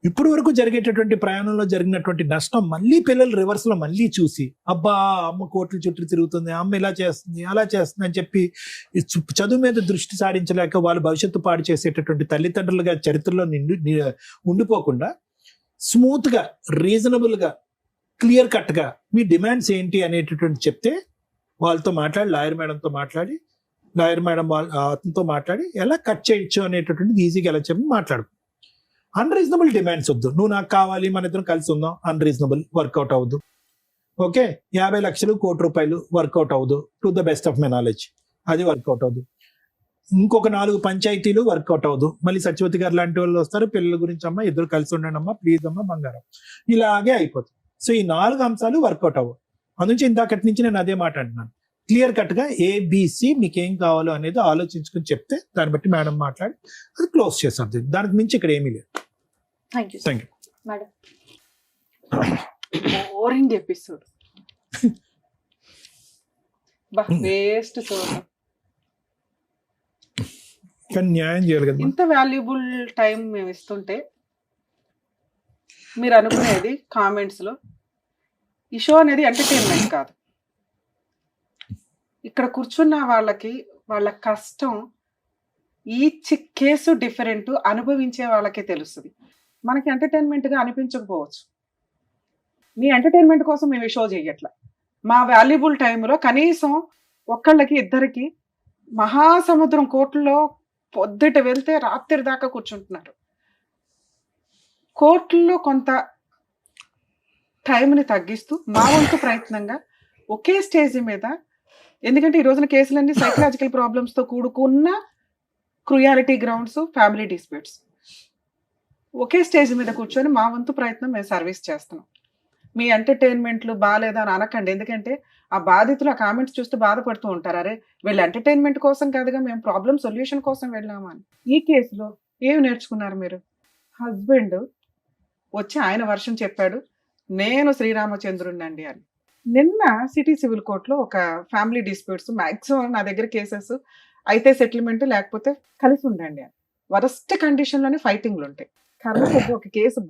ఇప్పుడు వరకు జరిగేటటువంటి ప్రయాణంలో జరిగినటువంటి నష్టం మళ్ళీ పిల్లలు రివర్స్ లో మళ్ళీ చూసి అబ్బా అమ్మ కోట్ల చుట్టూ తిరుగుతుంది, అమ్మ ఇలా చేస్తుంది అలా చేస్తుంది అని చెప్పి చదువు మీద దృష్టి సారించలేక వాళ్ళు భవిష్యత్తు పాడు చేసేటటువంటి తల్లిదండ్రులుగా చరిత్రలో ఉండిపోకుండా స్మూత్ గా రీజనబుల్ గా క్లియర్ కట్ గా మీ డిమాండ్స్ ఏంటి అనేటటువంటి చెప్తే వాళ్ళతో మాట్లాడి లాయర్ మేడంతో మాట్లాడి ఎలా కట్ చేయొచ్చు అనేటటువంటిది ఈజీగా ఎలా చెప్పి మాట్లాడు. అన్రీజనబుల్ డిమాండ్స్ వద్దు. నువ్వు నాకు కావాలి, మన ఇద్దరం కలిసి ఉందాం, అన్రీజనబుల్, వర్కౌట్ అవ్వదు. ఓకే, 50 లక్షలు, ₹1 కోటి వర్కౌట్ అవ్వదు. To the best of my knowledge అది వర్కౌట్ అవ్వదు. ఇంకొక 4 పంచాయతీలు వర్కౌట్ అవ్వదు. మళ్ళీ సత్యవతి గారు లాంటి వాళ్ళు వస్తారు, పిల్లల గురించి అమ్మ ఇద్దరు కలిసి ఉండండి అమ్మా ప్లీజ్ అమ్మ బంగారం, ఇలాగే అయిపోతుంది. సో ఈ 4 అంశాలు వర్కౌట్ అవ్వవు. అందునుంచి ఇందాకటి నుంచి నేను అదే మాట అంటున్నాను. క్లియర్ కట్ గా ABC మీకు ఏం కావాలో అనేది ఆలోచించుకుని చెప్తే దాన్ని బట్టి మేడం మాట్లాడి అది క్లోజ్ చేస్తారు. దానికి మించి ఇక్కడ ఏమీ లేదు. Thank you madam. Boring episode, waste. కానీ న్యాయం చేయాలి కదా. ఇంత వాల్యుబుల్ టైం మేము ఇస్తుంటే మీరు అనుకునేది కామెంట్స్ లో ఈ షో అనేది ఎంటర్టైన్మెంట్ కాదు. ఇక్కడ కూర్చున్న వాళ్ళకి వాళ్ళ కష్టం ఈచ్ కేసు డిఫరెంట్, అనుభవించే వాళ్ళకే తెలుస్తుంది. మనకి ఎంటర్టైన్మెంట్గా అనిపించకపోవచ్చు. మీ ఎంటర్టైన్మెంట్ కోసం మేము షో చేయట్లా. మా వాల్యుబుల్ టైంలో కనీసం ఒక్కళ్ళకి ఇద్దరికి మహాసముద్రం కోర్టులో పొద్దుట వెళ్తే రాత్రి దాకా కూర్చుంటున్నారు. కోర్టుల్లో కొంత టైంని తగ్గిస్తూ మా వంతు ప్రయత్నంగా ఒకే స్టేజ్ మీద, ఎందుకంటే ఈ రోజున కేసులన్నీ సైకలాజికల్ ప్రాబ్లమ్స్తో కూడుకున్న క్రుయాలిటీ గ్రౌండ్స్, ఫ్యామిలీ డిస్ప్యూట్స్, ఒకే స్టేజ్ మీద కూర్చొని మా వంతు ప్రయత్నం మేము సర్వీస్ చేస్తున్నాం. మీ ఎంటర్టైన్మెంట్లు బాగాలేదా అని అనకండి, ఎందుకంటే ఆ బాధితులు ఆ కామెంట్స్ చూస్తూ బాధపడుతూ ఉంటారు. అరే వీళ్ళు ఎంటర్టైన్మెంట్ కోసం కాదుగా, మేము ప్రాబ్లం సొల్యూషన్ కోసం వెళ్ళామా అని. ఈ కేసులో ఏమి నేర్చుకున్నారు మీరు? హస్బెండ్ వచ్చి ఆయన వర్షం చెప్పాడు, నేను శ్రీరామచంద్రుడినండి అని. నిన్న సిటీ సివిల్ కోర్టులో ఒక ఫ్యామిలీ డిస్ప్యూట్స్, మ్యాక్సిమం నా దగ్గర కేసెస్ అయితే సెటిల్మెంట్ లేకపోతే కలిసి ఉండండి అని. వరస్ట్ కండిషన్లోనే ఫైటింగ్లు ఉంటాయి. కర్ణాటక ఒక case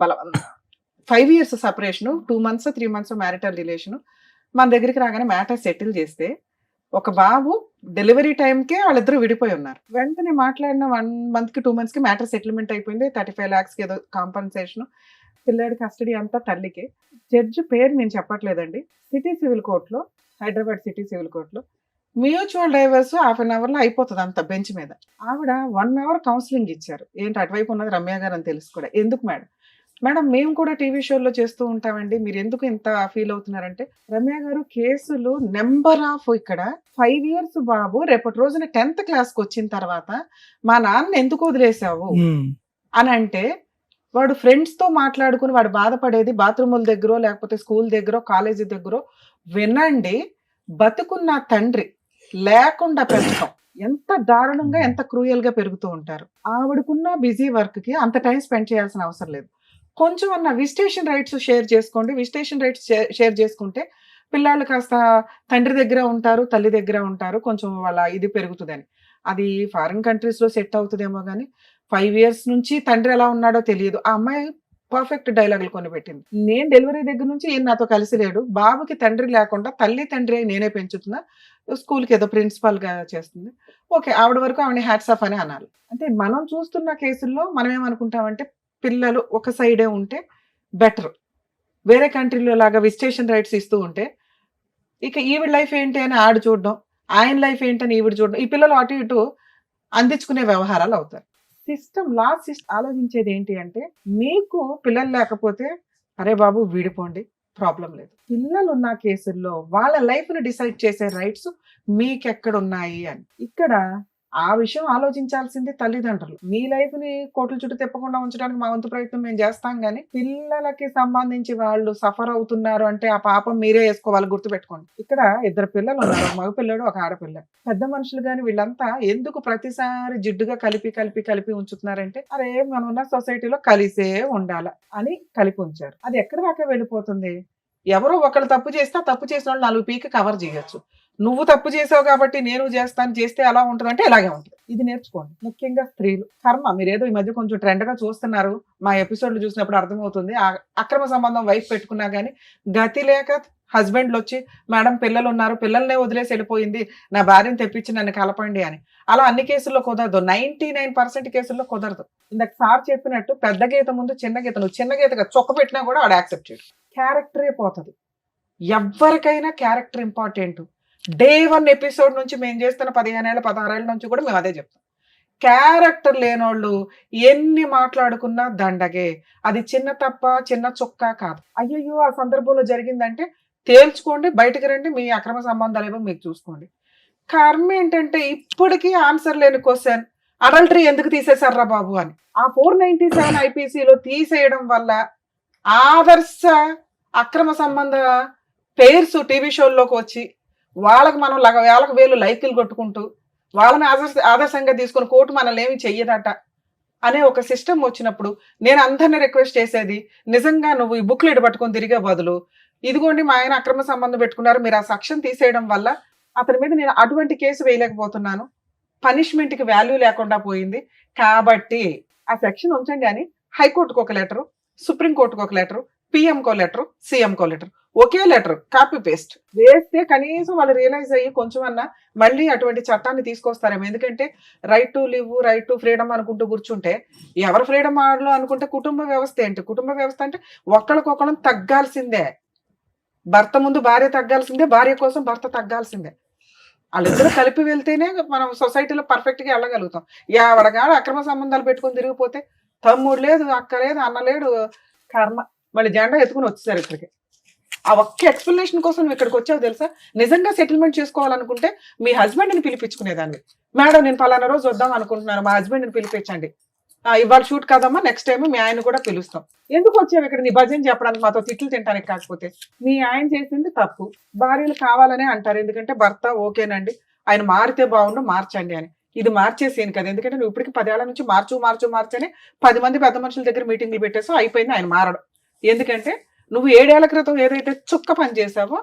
5 years separation, 2 months 3 months marital relation. మన దగ్గరికి రాగానే మ్యాటర్ సెటిల్ చేస్తే ఒక బాబు డెలివరీ టైంకే వాళ్ళిద్దరూ విడిపోయి ఉన్నారు. వెంటనే మాట్లాడిన 1 month 2 months మ్యాటర్ సెటిల్మెంట్ అయిపోయింది. 35 lakhs ఏదో కాంపన్సేషన్, పిల్లాడి కస్టడీ అంతా తల్లికి. జడ్జి పేరు నేను చెప్పట్లేదండి. సిటీ సివిల్ కోర్టులో, హైదరాబాద్ సిటీ సివిల్ కోర్టులో మ్యూచువల్ డైవర్స్ 1/2 hourలో అయిపోతుంది అంత బెంచ్ మీద. ఆవిడ 1 hour కౌన్సిలింగ్ ఇచ్చారు. ఏంటి అటువైపు ఉన్నది రమ్య గారు అని తెలుసు కూడా. ఎందుకు మేడం మేము కూడా టీవీ షోలో చేస్తూ ఉంటామండి, మీరు ఎందుకు ఇంత ఫీల్ అవుతున్నారంటే, రమ్య గారు కేసులు నెంబర్ ఆఫ్, ఇక్కడ 5 years బాబు రేపటి రోజున 10th క్లాస్కి వచ్చిన తర్వాత మా నాన్న ఎందుకు వదిలేసావు అని అంటే, వాడు ఫ్రెండ్స్తో మాట్లాడుకుని వాడు బాధపడేది బాత్రూముల దగ్గర లేకపోతే స్కూల్ దగ్గర కాలేజీ దగ్గర వినండి. బతుకున్న తండ్రి లేకుండా పెంచడం ఎంత దారుణంగా, ఎంత క్రూయల్గా పెరుగుతూ ఉంటారు. ఆవిడకున్న బిజీ వర్క్కి అంత టైం స్పెండ్ చేయాల్సిన అవసరం లేదు. కొంచెం అన్న విజిటేషన్ రైట్స్ షేర్ చేసుకోండి. విజిటేషన్ రైట్స్ షేర్ చేసుకుంటే పిల్లలు కాస్త తండ్రి దగ్గర ఉంటారు, తల్లి దగ్గర ఉంటారు, కొంచెం వాళ్ళ ఇది పెరుగుతుందని. అది ఫారిన్ కంట్రీస్లో సెట్ అవుతుందేమో కానీ 5 years నుంచి తండ్రి ఎలా ఉన్నాడో తెలియదు. ఆ అమ్మాయి పర్ఫెక్ట్ డైలాగులు కొని పెట్టింది. నేను డెలివరీ దగ్గర నుంచి ఈయన నాతో కలిసి లేడు, బాబుకి తండ్రి లేకుండా తల్లి తండ్రి అయి నేనే పెంచుతున్నా, స్కూల్కి ఏదో ప్రిన్సిపల్గా చేస్తుంది, ఓకే ఆవిడ వరకు ఆవిడ హ్యాట్స్ ఆఫ్ అని అనాలి. అంటే మనం చూస్తున్న కేసుల్లో మనం ఏమనుకుంటామంటే పిల్లలు ఒక సైడే ఉంటే బెటర్, వేరే కంట్రీలో లాగా విజిటేషన్ రైట్స్ ఇస్తూ ఉంటే ఇక ఈవిడ లైఫ్ ఏంటి అని ఆడు చూడడం, ఆయన లైఫ్ ఏంటని ఈవిడ చూడడం, ఈ పిల్లలు అటు ఇటు అందించుకునే వ్యవహారాలు అవుతారు. సిస్టమ్, లా సిస్టమ్ ఆలోచించేది ఏంటి అంటే, మీకు పిల్లలు లేకపోతే అరే బాబు వీడిపోండి, ప్రాబ్లం లేదు. పిల్లలు ఉన్న కేసుల్లో వాళ్ళ లైఫ్ని డిసైడ్ చేసే రైట్స్ మీకెక్కడ ఉన్నాయి అని. ఇక్కడ ఆ విషయం ఆలోచించాల్సింది తల్లిదండ్రులు. మీ లైఫ్ ని కోట్ల చుట్టూ తిప్పకుండా ఉంచడానికి మా వంతు ప్రయత్నం మేము చేస్తాం, కానీ పిల్లలకి సంబంధించి వాళ్ళు సఫర్ అవుతున్నారు అంటే ఆ పాపం మీరే వేసుకోవాలి. గుర్తుపెట్టుకోండి, ఇక్కడ 2 పిల్లలు ఉన్నారు, మగ పిల్లడు ఒక ఆడపిల్ల. పెద్ద మనుషులు కానీ వీళ్ళంతా ఎందుకు ప్రతిసారి జిడ్డుగా కలిపి ఉంచుతున్నారంటే, అరే మనం ఉన్న సొసైటీలో కలిసే ఉండాల అని కలిపి ఉంచారు. అది ఎక్కడి దాకా వెళ్ళిపోతుంది? ఎవరో ఒకళ్ళు తప్పు చేస్తే తప్పు చేసిన వాళ్ళు 4 పీకి కవర్ చేయొచ్చు. నువ్వు తప్పు చేసావు కాబట్టి నేను చేస్తాను, చేస్తే ఎలా ఉంటుంది అంటే ఇలాగే ఉంటుంది. ఇది నేర్చుకోండి. ముఖ్యంగా స్త్రీలు కర్మ. మీరేదో ఈ మధ్య కొంచెం ట్రెండ్ గా చూస్తున్నారు, మా ఎపిసోడ్లు చూసినప్పుడు అర్థమవుతుంది. అక్రమ సంబంధం వైఫ్ పెట్టుకున్నా కానీ గతి లేక హస్బెండ్లు వచ్చి మేడం పిల్లలు ఉన్నారు, పిల్లల్నే వదిలేసి వెళ్ళిపోయింది, నా భార్యను తెప్పించి నన్ను కలపండి అని. అలా అన్ని కేసుల్లో కుదరదు, 99% కేసుల్లో కుదరదు. ఇందాక సార్ చెప్పినట్టు పెద్ద గీత ముందు చిన్న గీత, నువ్వు చిన్న గీతగా చొక్క పెట్టినా కూడా వాడు యాక్సెప్ట్ చేయడు. క్యారెక్టరే పోతుంది. ఎవరికైనా క్యారెక్టర్ ఇంపార్టెంట్. Day 1 ఎపిసోడ్ నుంచి మేము చేస్తున్న 15 ఏళ్ళ 16 ఏళ్ళ నుంచి కూడా మేము అదే చెప్తాం. క్యారెక్టర్ లేనోళ్ళు ఎన్ని మాట్లాడుకున్నా దండగే. అది చిన్న తప్ప చిన్న చొక్క కాదు. అయ్యయ్యో ఆ సందర్భంలో జరిగిందంటే తేల్చుకోండి, బయటకు రండి, మీ అక్రమ సంబంధాలు ఏమో మీకు చూసుకోండి. కర్మ ఏంటంటే ఇప్పటికీ ఆన్సర్ లేని క్వశ్చన్, అడల్టరీ ఎందుకు తీసేశారా బాబు అని. ఆ 497 IPCలో తీసేయడం వల్ల ఆదర్శ అక్రమ సంబంధ పేర్స్ టీవీ షోల్లోకి వచ్చి వాళ్ళకి మనం వేలకు వేలు లైకులు కొట్టుకుంటూ వాళ్ళని ఆదర్శంగా తీసుకుని కోర్టు మనల్ని ఏమి చెయ్యదట అనే ఒక సిస్టమ్ వచ్చినప్పుడు నేను అందరినీ రిక్వెస్ట్ చేసేది, నిజంగా నువ్వు ఈ బుక్లెట్ పట్టుకొని తిరిగే బదులు ఇదిగోండి మా ఆయన అక్రమ సంబంధం పెట్టుకున్నారు, మీరు ఆ సెక్షన్ తీసేయడం వల్ల అతని మీద నేను అటువంటి కేసు వేయలేకపోతున్నాను, పనిష్మెంట్కి వాల్యూ లేకుండా పోయింది, కాబట్టి ఆ సెక్షన్ ఉంచండి అని హైకోర్టుకు ఒక లెటరు, సుప్రీంకోర్టుకు ఒక లెటరు, పిఎంకో లెటరు, సీఎంకో లెటరు, ఒకే లెటర్ కాపీ పేస్ట్ వేస్తే కనీసం వాళ్ళు రియలైజ్ అయ్యి కొంచెం అన్నా మళ్ళీ అటువంటి చట్టాన్ని తీసుకొస్తారేమో. ఎందుకంటే right to live, right to freedom అనుకుంటూ కూర్చుంటే ఎవరు ఫ్రీడమ్ ఆడలో అనుకుంటే కుటుంబ వ్యవస్థ ఏంటి? కుటుంబ వ్యవస్థ అంటే ఒకళ్ళకొకళ్ళం తగ్గాల్సిందే. భర్త ముందు భార్య తగ్గాల్సిందే, భార్య కోసం భర్త తగ్గాల్సిందే. వాళ్ళిద్దరూ కలిపి వెళ్తేనే మనం సొసైటీలో పర్ఫెక్ట్ గా వెళ్ళగలుగుతాం. ఎవడగాడు అక్రమ సంబంధాలు పెట్టుకుని తిరిగిపోతే తమ్ముడు లేదు, అక్క లేదు, అన్న లేడు, కర్మ. మళ్ళీ జెండా ఎత్తుకుని వచ్చేసారు ఇక్కడికి. ఆ ఒక్క ఎక్స్ప్లెనేషన్ కోసం నువ్వు ఇక్కడికి వచ్చావు తెలుసా? నిజంగా సెటిల్మెంట్ చేసుకోవాలనుకుంటే మీ హస్బెండ్ని పిలిపించుకునేదాన్ని. మేడం నేను పలానా రోజు వద్దాం అనుకుంటున్నాను, మా హస్బెండ్ని పిలిపించండి. ఇవాళ షూట్ కాదమ్మా, నెక్స్ట్ టైం మీ ఆయన కూడా పిలుస్తాం. ఎందుకు వచ్చావు ఇక్కడ నీ భజన చెప్పడానికి, మాతో తిట్లు తింటానికి కాకపోతే? మీ ఆయన చేసింది తప్పు. భార్యలు కావాలనే అంటారు, ఎందుకంటే భర్త ఓకేనండి ఆయన మారితే బాగుండు మార్చండి అని. ఇది మార్చేసేను కదా, ఎందుకంటే నువ్వు ఇప్పటికి 10 ఏళ్ల నుంచి మార్చని 10 మంది పెద్ద మనుషుల దగ్గర మీటింగ్లు పెట్టేసో అయిపోయింది ఆయన మారడం. ఎందుకంటే నువ్వు 7 ఏళ్ల క్రితం ఏదైతే చుక్క పని చేసావో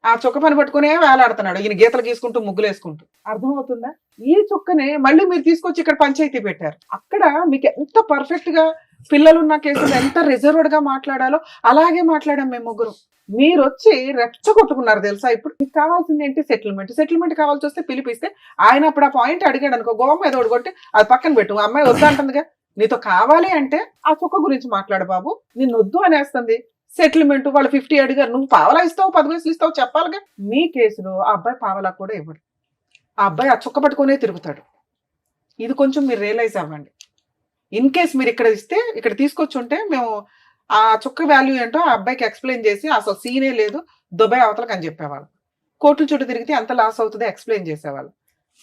ఆ చుక్క పని పట్టుకునే వేలాడుతున్నాడు ఈయన, గీతలు గీసుకుంటూ ముగ్గులు వేసుకుంటూ. అర్థమవుతుందా? ఈ చుక్కనే మళ్ళీ మీరు తీసుకొచ్చి ఇక్కడ పంచాయతీ పెట్టారు. అక్కడ మీకు ఎంత పర్ఫెక్ట్ గా పిల్లలున్న కేసులు ఎంత రిజర్వ్డ్ గా మాట్లాడాలో అలాగే మాట్లాడాం మేము ముగ్గురు. మీరు వచ్చి రెచ్చగొట్టుకున్నారు తెలుసా? ఇప్పుడు మీకు కావాల్సింది ఏంటి? సెటిల్మెంట్ కావాల్సి వస్తే పిలిపిస్తే ఆయన అప్పుడు ఆ పాయింట్ అడిగాడు అనుకో, గోమ ఏదో కొట్టి అది పక్కన పెట్టు, అమ్మాయి వద్దంటుందిగా. నీతో కావాలి అంటే ఆ చుక్క గురించి మాట్లాడు బాబు, నిన్ను వద్దు అనేస్తుంది. సెటిల్మెంట్ వాళ్ళు 50 అడిగారు, నువ్వు పావలా ఇస్తావు 10 పైసలు ఇస్తావు చెప్పాలిగా. మీ కేసులో ఆ అబ్బాయి పావలా కూడా ఇవ్వడు, ఆ అబ్బాయి ఆ చుక్క పట్టుకునే తిరుగుతాడు. ఇది కొంచెం మీరు రియలైజ్ అవ్వండి. ఇన్ కేస్ మీరు ఇక్కడ ఇస్తే, ఇక్కడ తీసుకొచ్చి ఉంటే మేము ఆ చుక్క వాల్యూ ఏంటో ఆ అబ్బాయికి ఎక్స్ప్లెయిన్ చేసి అసలు సీనే లేదు దుబాయ్ అవతలకు అని చెప్పేవాళ్ళు. కోర్టుల చుట్టూ తిరిగితే ఎంత లాస్ అవుతుందో ఎక్స్ప్లెయిన్ చేసేవాళ్ళు.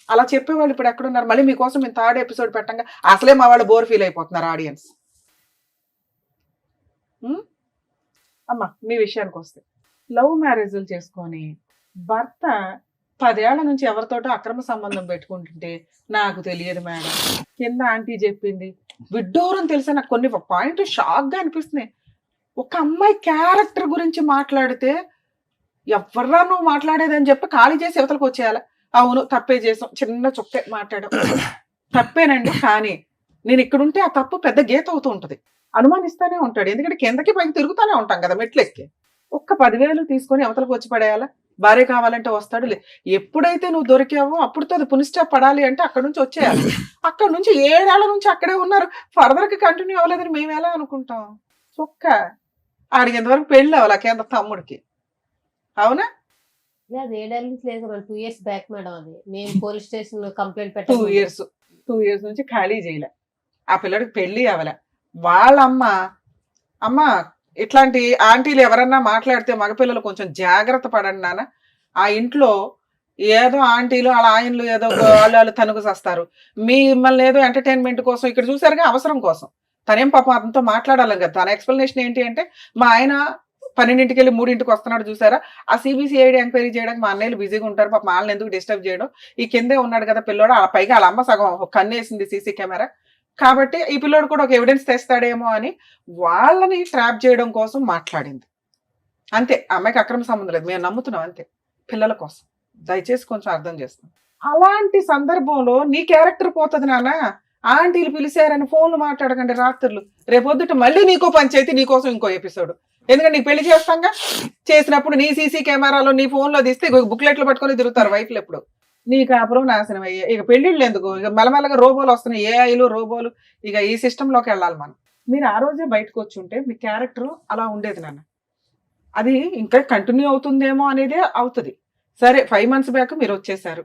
అలా చెప్పేవాళ్ళు ఇప్పుడు ఎక్కడున్నారు? మళ్ళీ మీకోసం మేము 3rd ఎపిసోడ్ పెట్టంగా అసలే మా వాళ్ళు బోర్ ఫీల్ అయిపోతున్నారు ఆడియన్స్. అమ్మా మీ విషయానికి వస్తే, లవ్ మ్యారేజ్లు చేసుకొని భర్త 10 ఏళ్ల నుంచి ఎవరితోటో అక్రమ సంబంధం పెట్టుకుంటుంటే నాకు తెలియదు మేడం, కింద ఆంటీ చెప్పింది, విడ్డూరం తెలిసే నాకు కొన్ని పాయింట్ షాక్ గా అనిపిస్తున్నాయి. ఒక అమ్మాయి క్యారెక్టర్ గురించి మాట్లాడితే ఎవర్రా నువ్వు మాట్లాడేదని చెప్పి ఖాళీ చేసి యువతలకు వచ్చేయాలి. అవును తప్పే చేసాం, చిన్న చుక్కే మాట్లాడాం, తప్పేనండి, కానీ నేను ఇక్కడుంటే ఆ తప్పు పెద్ద గీత అవుతూ ఉంటుంది. అనుమానిస్తానే ఉంటాడు, ఎందుకంటే కిందకి పైకి తిరుగుతానే ఉంటాం కదా మెట్లెక్కి. ఒక్క 10,000 తీసుకొని అవతలకు వచ్చి పడేయాలా? భార్య కావాలంటే వస్తాడు. ఎప్పుడైతే నువ్వు దొరికావో అప్పుడుతో అది పునిస్టాప్ పడాలి అంటే అక్కడ నుంచి వచ్చేయాలి. అక్కడ నుంచి 7 ఏళ్ల నుంచి అక్కడే ఉన్నారు, ఫర్దర్ కి కంటిన్యూ అవ్వలేదని మేము ఎలా అనుకుంటాం? చుక్క ఆడికి ఎంతవరకు పెళ్ళి అవ్వాలి కేంద్ర తమ్ముడికి, అవునా? 7 ఏళ్ళ నుంచి లేదు, 2 years బ్యాక్ మేడం. అది మేము పోలీస్ స్టేషన్ కంప్లైంట్ 2 years నుంచి ఖాళీ చేయలే, ఆ పిల్లడికి పెళ్లి అవ్వలే. వాళ్ళ అమ్మ ఇట్లాంటి ఆంటీలు ఎవరన్నా మాట్లాడితే మగపిల్లలు కొంచెం జాగ్రత్త పడండి నాన్న. ఆ ఇంట్లో ఏదో ఆంటీలు వాళ్ళ ఆయనలు ఏదో వాళ్ళు తనుగు చేస్తారు, మిమ్మల్ని ఏదో ఎంటర్టైన్మెంట్ కోసం ఇక్కడ చూసారుగా, అవసరం కోసం. తనేం పాపం అతనితో మాట్లాడాలి కదా. తన ఎక్స్ప్లెనేషన్ ఏంటి అంటే, మా ఆయన 12ంటికి వెళ్ళి 3ంటికి వస్తున్నాడు చూసారా, ఆ CBCID ఎంక్వైరీ చేయడానికి మా అన్నయ్యలు బిజీగా ఉంటారు, పాప వాళ్ళని ఎందుకు డిస్టర్బ్ చేయడం, ఈ కిందే ఉన్నాడు కదా పిల్లోడు, ఆ పైగా వాళ్ళ అమ్మ సగం కన్నేసింది CC కెమెరా, కాబట్టి ఈ పిల్లోడు కూడా ఒక ఎవిడెన్స్ తెస్తాడేమో అని వాళ్ళని ట్రాప్ చేయడం కోసం మాట్లాడింది అంతే. అమ్మాయికి అక్రమ సంబంధం లేదు, మేము నమ్ముతున్నాం అంతే, పిల్లల కోసం. దయచేసి కొంచెం అర్థం చేస్తాం. అలాంటి సందర్భంలో నీ క్యారెక్టర్ పోతుంది నాన్న. ఆంటీలు పిలిచారని ఫోన్లు మాట్లాడకండి రాత్రులు, రేపొద్దుట మళ్ళీ నీకో పంచాయతీ, నీకోసం ఇంకో ఎపిసోడ్. ఎందుకంటే నీకు పెళ్లి చేస్తాంగా, చేసినప్పుడు నీ CC కెమెరాలో నీ ఫోన్లో తీస్తే బుక్లెట్లు పట్టుకొని తిరుగుతారు వైఫ్లు. ఎప్పుడు నీ కాపురం నాశనం అయ్యే. ఇక పెళ్లిళ్ళు ఎందుకు, ఇక మెల్లమెల్లగా రోబోలు వస్తున్నాయి, AIలు రోబోలు, ఇక ఈ సిస్టంలోకి వెళ్ళాలి మనం. మీరు ఆ రోజే బయటకు వచ్చి ఉంటే మీ క్యారెక్టర్ అలా ఉండేది నాన్న. అది ఇంకా కంటిన్యూ అవుతుందేమో అనేదే అవుతుంది. సరే 5 months బ్యాక్ మీరు వచ్చేసారు,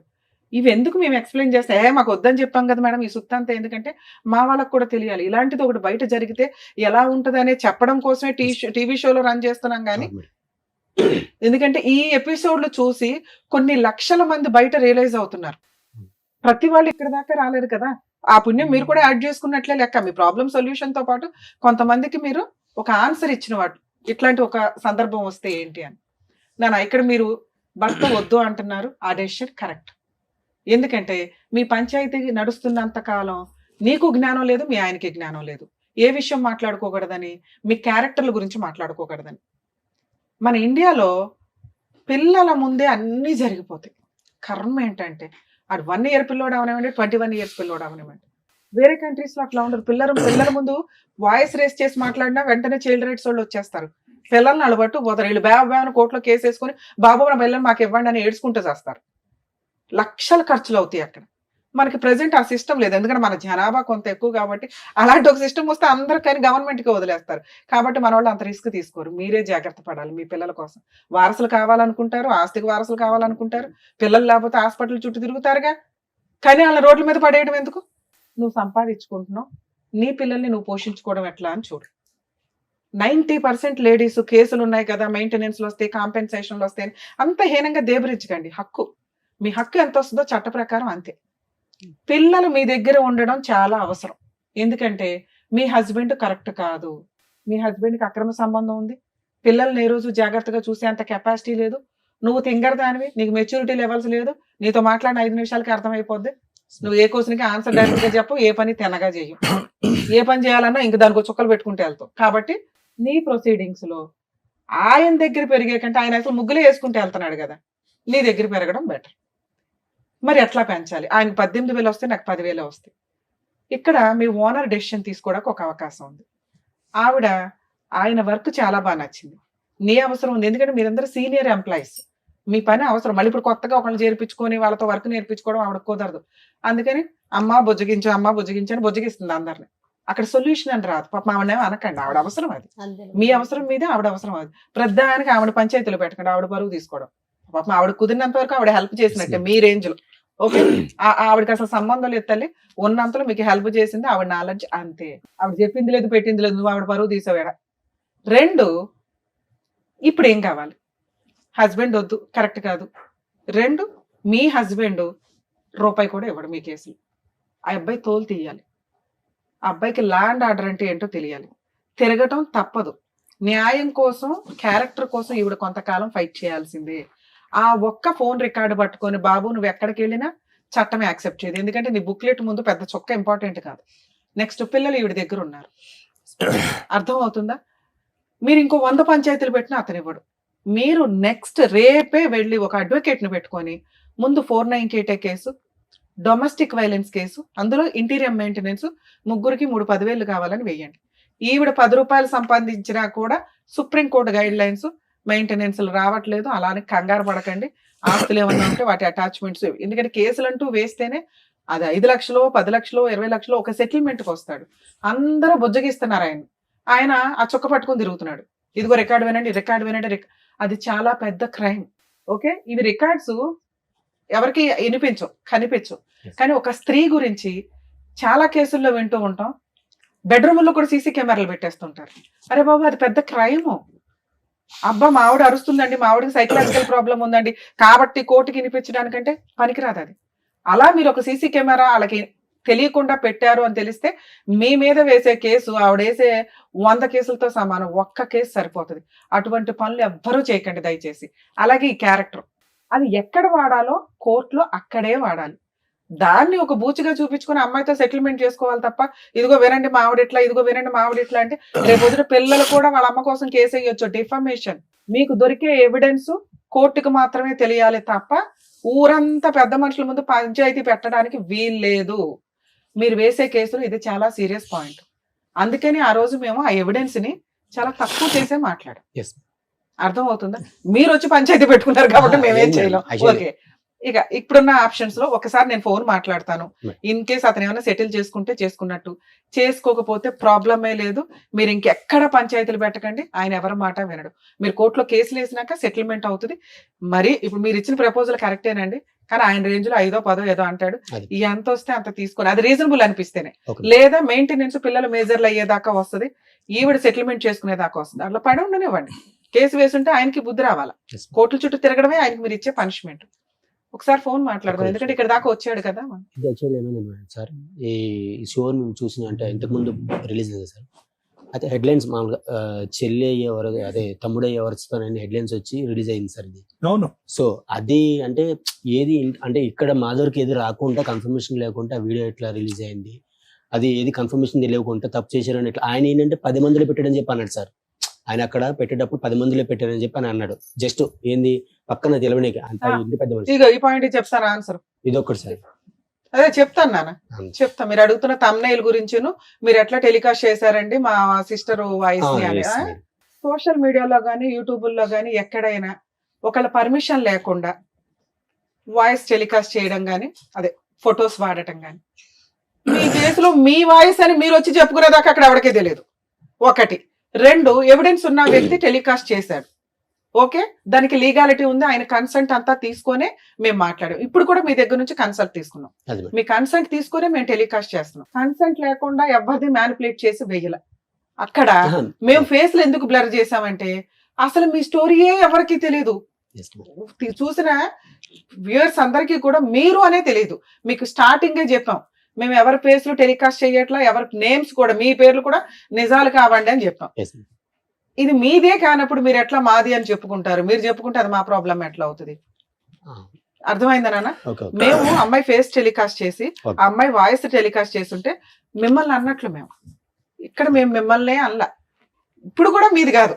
ఇవి ఎందుకు మేము ఎక్స్ప్లెయిన్ చేస్తే, మాకు వద్దని చెప్పాం కదా మేడం ఈ సుత్తంతా, ఎందుకంటే మా వాళ్ళకు కూడా తెలియాలి ఇలాంటిది ఒకటి బయట జరిగితే ఎలా ఉంటుంది అనేది చెప్పడం కోసమే టీవీ షోలో రన్ చేస్తున్నాం. కానీ ఎందుకంటే ఈ ఎపిసోడ్లు చూసి కొన్ని లక్షల మంది బయట రియలైజ్ అవుతున్నారు. ప్రతి వాళ్ళు ఇక్కడ దాకా రాలేరు కదా, ఆ పుణ్యం మీరు కూడా యాడ్ చేసుకున్నట్లే లెక్క. మీ ప్రాబ్లం సొల్యూషన్ తో పాటు కొంతమందికి మీరు ఒక ఆన్సర్ ఇచ్చిన వాడు, ఇట్లాంటి ఒక సందర్భం వస్తే ఏంటి అని. నాన్న ఇక్కడ మీరు భర్త వద్దు అంటున్నారు, ఆ డెసిషన్ కరెక్ట్. ఎందుకంటే మీ పంచాయతీ నడుస్తున్నంత కాలం నీకు జ్ఞానం లేదు, మీ ఆయనకి జ్ఞానం లేదు. ఏ విషయం మాట్లాడుకోకూడదని, మీ క్యారెక్టర్ల గురించి మాట్లాడుకోకూడదని. మన ఇండియాలో పిల్లల ముందే అన్నీ జరిగిపోతాయి. కర్మ ఏంటంటే అది 1 year పిల్లోడు అవనివ్వండి, 21 years పిల్లోడు అవనివ్వండి. వేరే కంట్రీస్ లో అట్లా ఉండరు. పిల్లల ముందు వాయిస్ రేస్ చేసి మాట్లాడినా వెంటనే చైల్డ్ రైట్స్ వాళ్ళు వచ్చేస్తారు. పిల్లల్ని అలబట్టు పోతారు. వీళ్ళు బేవని కోర్టులో కేసు వేసుకొని బాబు నా పిల్లల్ని మాకు ఇవ్వండి అని ఏడ్చుకుంటూ చేస్తారు. లక్షల ఖర్చులు అవుతాయి అక్కడ. మనకి ప్రెసెంట్ ఆ సిస్టమ్ లేదు, ఎందుకంటే మన జనాభా కొంత ఎక్కువ కాబట్టి. అలాంటి ఒక సిస్టమ్ వస్తే అందరికైనా గవర్నమెంట్కి వదిలేస్తారు. కాబట్టి మన వాళ్ళు అంత రిస్క్ తీసుకోరు. మీరే జాగ్రత్త పడాలి మీ పిల్లల కోసం. వారసులు కావాలనుకుంటారు, ఆస్తికి వారసులు కావాలనుకుంటారు. పిల్లలు లేకపోతే హాస్పిటల్ చుట్టూ తిరుగుతారుగా. కానీ వాళ్ళ రోడ్ల మీద పడేయడం ఎందుకు? నువ్వు సంపాదించుకుంటున్నావు, నీ పిల్లల్ని నువ్వు పోషించుకోవడం ఎట్లా అని చూడు. 90% లేడీస్ కేసులు ఉన్నాయి కదా, మెయింటెనెన్స్లు వస్తాయి, కాంపెన్సేషన్లు వస్తాయి, అంత హీనంగా దేబరించకండి. హక్కు, మీ హక్కు ఎంత వస్తుందో చట్ట ప్రకారం అంతే. పిల్లలు మీ దగ్గర ఉండడం చాలా అవసరం. ఎందుకంటే మీ హస్బెండ్ కరెక్ట్ కాదు, మీ హస్బెండ్కి అక్రమ సంబంధం ఉంది, పిల్లల్ని ఏ రోజు జాగ్రత్తగా చూసే అంత కెపాసిటీ లేదు, నువ్వు తింగరదానివి, నీకు మెచ్యూరిటీ లెవెల్స్ లేదు, నీతో మాట్లాడిన 5 నిమిషాలకి అర్థమైపోద్ది, నువ్వు ఏ క్వశ్చన్కి ఆన్సర్ డైరెక్ట్గా చెప్పు, ఏ పని తినగా చేయు, ఏ పని చేయాలన్నా ఇంక దానికి చుక్కలు పెట్టుకుంటే వెళ్తావు. కాబట్టి నీ ప్రొసీడింగ్స్ లో ఆయన దగ్గర పెరిగే కంటే ఆయన అసలు ముగ్గులే వేసుకుంటే వెళ్తున్నాడు కదా, నీ దగ్గర పెరగడం బెటర్. మరి ఎట్లా పెంచాలి? ఆయన 18,000 వస్తే నాకు 10,000 వస్తాయి. ఇక్కడ మీ ఓనర్ డెసిషన్ తీసుకోవడానికి ఒక అవకాశం ఉంది. ఆవిడ ఆయన వర్క్ చాలా బాగా నచ్చింది, నీ అవసరం ఉంది, ఎందుకంటే మీరందరూ సీనియర్ ఎంప్లాయీస్, మీ పని అవసరం. మళ్ళీ ఇప్పుడు కొత్తగా ఒకళ్ళు చేర్పించుకొని వాళ్ళతో వర్క్ నేర్పించుకోవడం ఆవిడ కుదరదు. అందుకని అమ్మ బుజ్జగించు అని బుజ్జగిస్తుంది అందరిని. అక్కడ సొల్యూషన్ అని రాదు. పాప ఆవిడేమో అనకండి, ఆవిడ అవసరం అది, మీ అవసరం మీదే ఆవిడ అవసరం అది. ప్రధానికి ఆవిడ పంచాయతీలు పెట్టకండి, ఆవిడ బరువు తీసుకోవడం. పాపం ఆవిడ కుదిరినంత వరకు ఆవిడ హెల్ప్ చేసినట్టే మీ రేంజ్ లో. ఓకే, ఆవిడకి అసలు సంబంధం లేదు తల్లి, ఉన్నంతలో మీకు హెల్ప్ చేసింది ఆవిడ నాలెడ్జ్ అంతే. ఆవిడ చెప్పింది లేదు పెట్టింది లేదు, నువ్వు ఆవిడ బరువు తీసావేడ. 2, ఇప్పుడు ఏం కావాలి? హస్బెండ్ వద్దు, కరెక్ట్ కాదు. 2, మీ హస్బెండ్ రూపాయి కూడా ఇవ్వడు మీ కేసులు. ఆ అబ్బాయి తోలు తీయాలి, ఆ అబ్బాయికి ల్యాండ్ ఆర్డర్ అంటే ఏంటో తెలియాలి. తిరగటం తప్పదు. న్యాయం కోసం, క్యారెక్టర్ కోసం ఈవిడ కొంతకాలం ఫైట్ చేయాల్సిందే. ఆ ఒక్క ఫోన్ రికార్డు పట్టుకొని బాబు నువ్వు ఎక్కడికి వెళ్ళినా చట్టం యాక్సెప్ట్ చేయదు. ఎందుకంటే నీ బుక్లెట్ ముందు పెద్ద చొక్క ఇంపార్టెంట్ కాదు. నెక్స్ట్ పిల్లలు ఈవిడ దగ్గర ఉన్నారు, అర్థం అవుతుందా? మీరు ఇంకో 100 పంచాయతీలు పెట్టినా అతను ఇవ్వడు. మీరు నెక్స్ట్ రేపే వెళ్ళి ఒక అడ్వకేట్ని పెట్టుకొని ముందు 498 కేసు, డొమెస్టిక్ వైలెన్స్ కేసు, అందులో ఇంటీరియర్ మెయింటెనెన్స్, ముగ్గురికి 3 10,000 కావాలని వేయండి. ఈవిడ 10 రూపాయలు సంపాదించినా కూడా సుప్రీంకోర్టు గైడ్ లైన్స్ మెయింటెనెన్స్లు రావట్లేదు. అలానే కంగారు పడకండి. ఆస్తులు ఏమన్నా ఉంటే వాటి అటాచ్మెంట్స్, ఎందుకంటే కేసులు అంటూ వేస్తేనే అది 5 లక్షలు 10 లక్షలు 20 లక్షలు ఒక సెటిల్మెంట్కి వస్తాడు. అందరూ బుజ్జగిస్తున్నారు ఆయన ఆ చుక్క పట్టుకుని తిరుగుతున్నాడు. ఇదిగో రికార్డు వినండి. అది చాలా పెద్ద క్రైమ్. ఓకే, ఇవి రికార్డ్స్ ఎవరికి కనిపించవు. కానీ ఒక స్త్రీ గురించి చాలా కేసుల్లో వింటూ ఉంటాం. బెడ్రూమ్లో కూడా సీసీ కెమెరాలు పెట్టేస్తుంటారు. అరే బాబు, అది పెద్ద క్రైమ్. అబ్బా మా ఆవిడ అరుస్తుందండి, మా ఆవిడకి సైకలాజికల్ ప్రాబ్లం ఉందండి కాబట్టి కోర్టుకి వినిపించడానికంటే పనికిరాదు అది. అలా మీరు ఒక సీసీ కెమెరా వాళ్ళకి తెలియకుండా పెట్టారు అని తెలిస్తే మీ మీద వేసే కేసు ఆవిడ వేసే 100 కేసులతో సమానం. ఒక్క కేసు సరిపోతుంది. అటువంటి పనులు ఎవ్వరూ చేయకండి దయచేసి. అలాగే ఈ క్యారెక్టర్ అది ఎక్కడ వాడాలో కోర్టులో అక్కడే వాడాలి. దాన్ని ఒక బూచిగా చూపించుకుని అమ్మాయితో సెటిల్మెంట్ చేసుకోవాలి తప్ప ఇదిగో వినండి మా ఆవిడ ఇట్లా, ఇదిగో వినండి మా ఆవిడ ఇట్లా అంటే రేపు పిల్లలు కూడా వాళ్ళ అమ్మ కోసం కేసు వేయొచ్చు. డిఫమేషన్. మీకు దొరికే ఎవిడెన్స్ కోర్టుకు మాత్రమే తెలియాలి తప్ప ఊరంతా పెద్ద మనుషుల ముందు పంచాయతీ పెట్టడానికి వీల్లేదు. మీరు వేసే కేసులు ఇది చాలా సీరియస్ పాయింట్. అందుకని ఆ రోజు మేము ఆ ఎవిడెన్స్ ని చాలా తక్కువ చేసే మాట్లాడాం. అర్థం అవుతుందా? మీరు వచ్చి పంచాయతీ పెట్టుకున్నారు కాబట్టి మేమేం చేయలేం. ఓకే, ఇక ఇప్పుడున్న ఆప్షన్స్ లో ఒకసారి నేను ఫోన్ మాట్లాడతాను. ఇన్ కేస్ అతను ఏమైనా సెటిల్ చేసుకుంటే చేసుకున్నట్టు, చేసుకోకపోతే ప్రాబ్లమే లేదు. మీరు ఇంకెక్కడ పంచాయతీలు పెట్టకండి. ఆయన ఎవరి మాట వినడు. మీరు కోర్టులో కేసులు వేసినాక సెటిల్మెంట్ అవుతుంది. మరి ఇప్పుడు మీరు ఇచ్చిన ప్రపోజల్ కరెక్టేనండి, కానీ ఆయన రేంజ్ లో 5దో 10దో ఏదో అంటాడు. ఎంత వస్తే అంత తీసుకొని, అది రీజనబుల్ అనిపిస్తేనే, లేదా మెయింటెనెన్స్ పిల్లలు మేజర్లు అయ్యేదాకా వస్తుంది, ఈవిడ సెటిల్మెంట్ చేసుకునేదాకా వస్తుంది. అట్లా పడి ఉండనివ్వండి. కేసు వేసుంటే ఆయనకి బుద్ధి రావాలా. కోర్టుల చుట్టూ తిరగడమే ఆయనకి మీరు ఇచ్చే పనిష్మెంట్. ఒకసారి ఫోన్ మాట్లాడదాం, ఎందుకంటే ఇక్కడ దాకా వచ్చాడు కదా. ఇది యాక్చువల్లీ ఏమైంది సార్, ఈ షో మేము చూసిన అంటే ఇంతకుముందు రిలీజ్ అయింది సార్. అయితే హెడ్లైన్స్ మామూలుగా చెల్లి అయ్యేవారు, అదే తమ్ముడు అయ్యేవారుస్తానని హెడ్లైన్స్ వచ్చి రిలీజ్ అయింది సార్ ఇది. అవును. సో అది అంటే ఏది అంటే ఇక్కడ మాధురికి ఏది రాకుండా కన్ఫర్మేషన్ లేకుండా వీడియో ఎట్లా రిలీజ్ అయింది, అది ఏది కన్ఫర్మేషన్ తెలియకుండా తప్పు చేశారని ఎట్లా, ఆయన ఏంటంటే 10 మందిలో పెట్టాడని చెప్పి అన్నాడు సార్. ఆయన అక్కడ పెట్టేటప్పుడు 10 మందిలో పెట్టారని చెప్పి అని అన్నాడు. జస్ట్ ఏంది పక్కన తెలవనీకి అంత ఇంటి పెద్ద మనిషి. ఈ పాయింట్ చెప్తాను ఆన్సర్. ఇది ఒక్కటి సార్. అదే చెప్తాను నాన్న, చెప్తా. మీరు అడుగుతున్న తమ్నైల్ గురించి మీరు ఎట్లా టెలికాస్ట్ చేశారండి మా సిస్టర్ వాయిస్ ని అని. సోషల్ మీడియాలో కానీ యూట్యూబ్లో కానీ ఎక్కడైనా ఒకళ్ళ పర్మిషన్ లేకుండా వాయిస్ టెలికాస్ట్ చేయడం కానీ అదే ఫొటోస్ వాడటం కానీ మీ కేసులో మీ వాయిస్ అని మీరు వచ్చి చెప్పుకునేదాకా అక్కడ ఎవరికే తెలియదు. 1 2 ఎవిడెన్స్ ఉన్న వ్యక్తి టెలికాస్ట్ చేశాడు, ఓకే, దానికి లీగాలిటీ ఉంది, ఆయన కన్సెంట్ అంతా తీసుకొనే మేము మాట్లాడాం. ఇప్పుడు కూడా మీ దగ్గర నుంచి కన్సల్ట్ తీసుకున్నాం, మీ కన్సెంట్ తీసుకునే మేము టెలికాస్ట్ చేస్తున్నాం. కన్సెంట్ లేకుండా ఎవరిది మ్యానిపులేట్ చేసి వెయ్యల. అక్కడ మేము ఫేస్లు ఎందుకు బ్లర్ చేసామంటే అసలు మీ స్టోరీయే ఎవరికి తెలియదు. చూసిన వ్యూయర్స్ అందరికీ కూడా మీరు అనే తెలియదు. మీకు స్టార్టింగే చెప్పాం, మేము ఎవరి ఫేస్లు టెలికాస్ట్ చేయట్లా, ఎవరి నేమ్స్ కూడా మీ పేర్లు కూడా నిజాలు కావండి అని చెప్పాం. ఇది మీదే కానప్పుడు మీరు ఎట్లా మాది అని చెప్పుకుంటారు? మీరు చెప్పుకుంటే అది మా ప్రాబ్లం ఎట్లా అవుతుంది? అర్థమైందా నాన్న? మేము అమ్మాయి ఫేస్ టెలికాస్ట్ చేసి ఆ అమ్మాయి వాయిస్ టెలికాస్ట్ చేస్తుంటే మిమ్మల్ని అన్నట్లు మేము ఇక్కడ మేము మిమ్మల్ని అనలా. ఇప్పుడు కూడా మీది కాదు.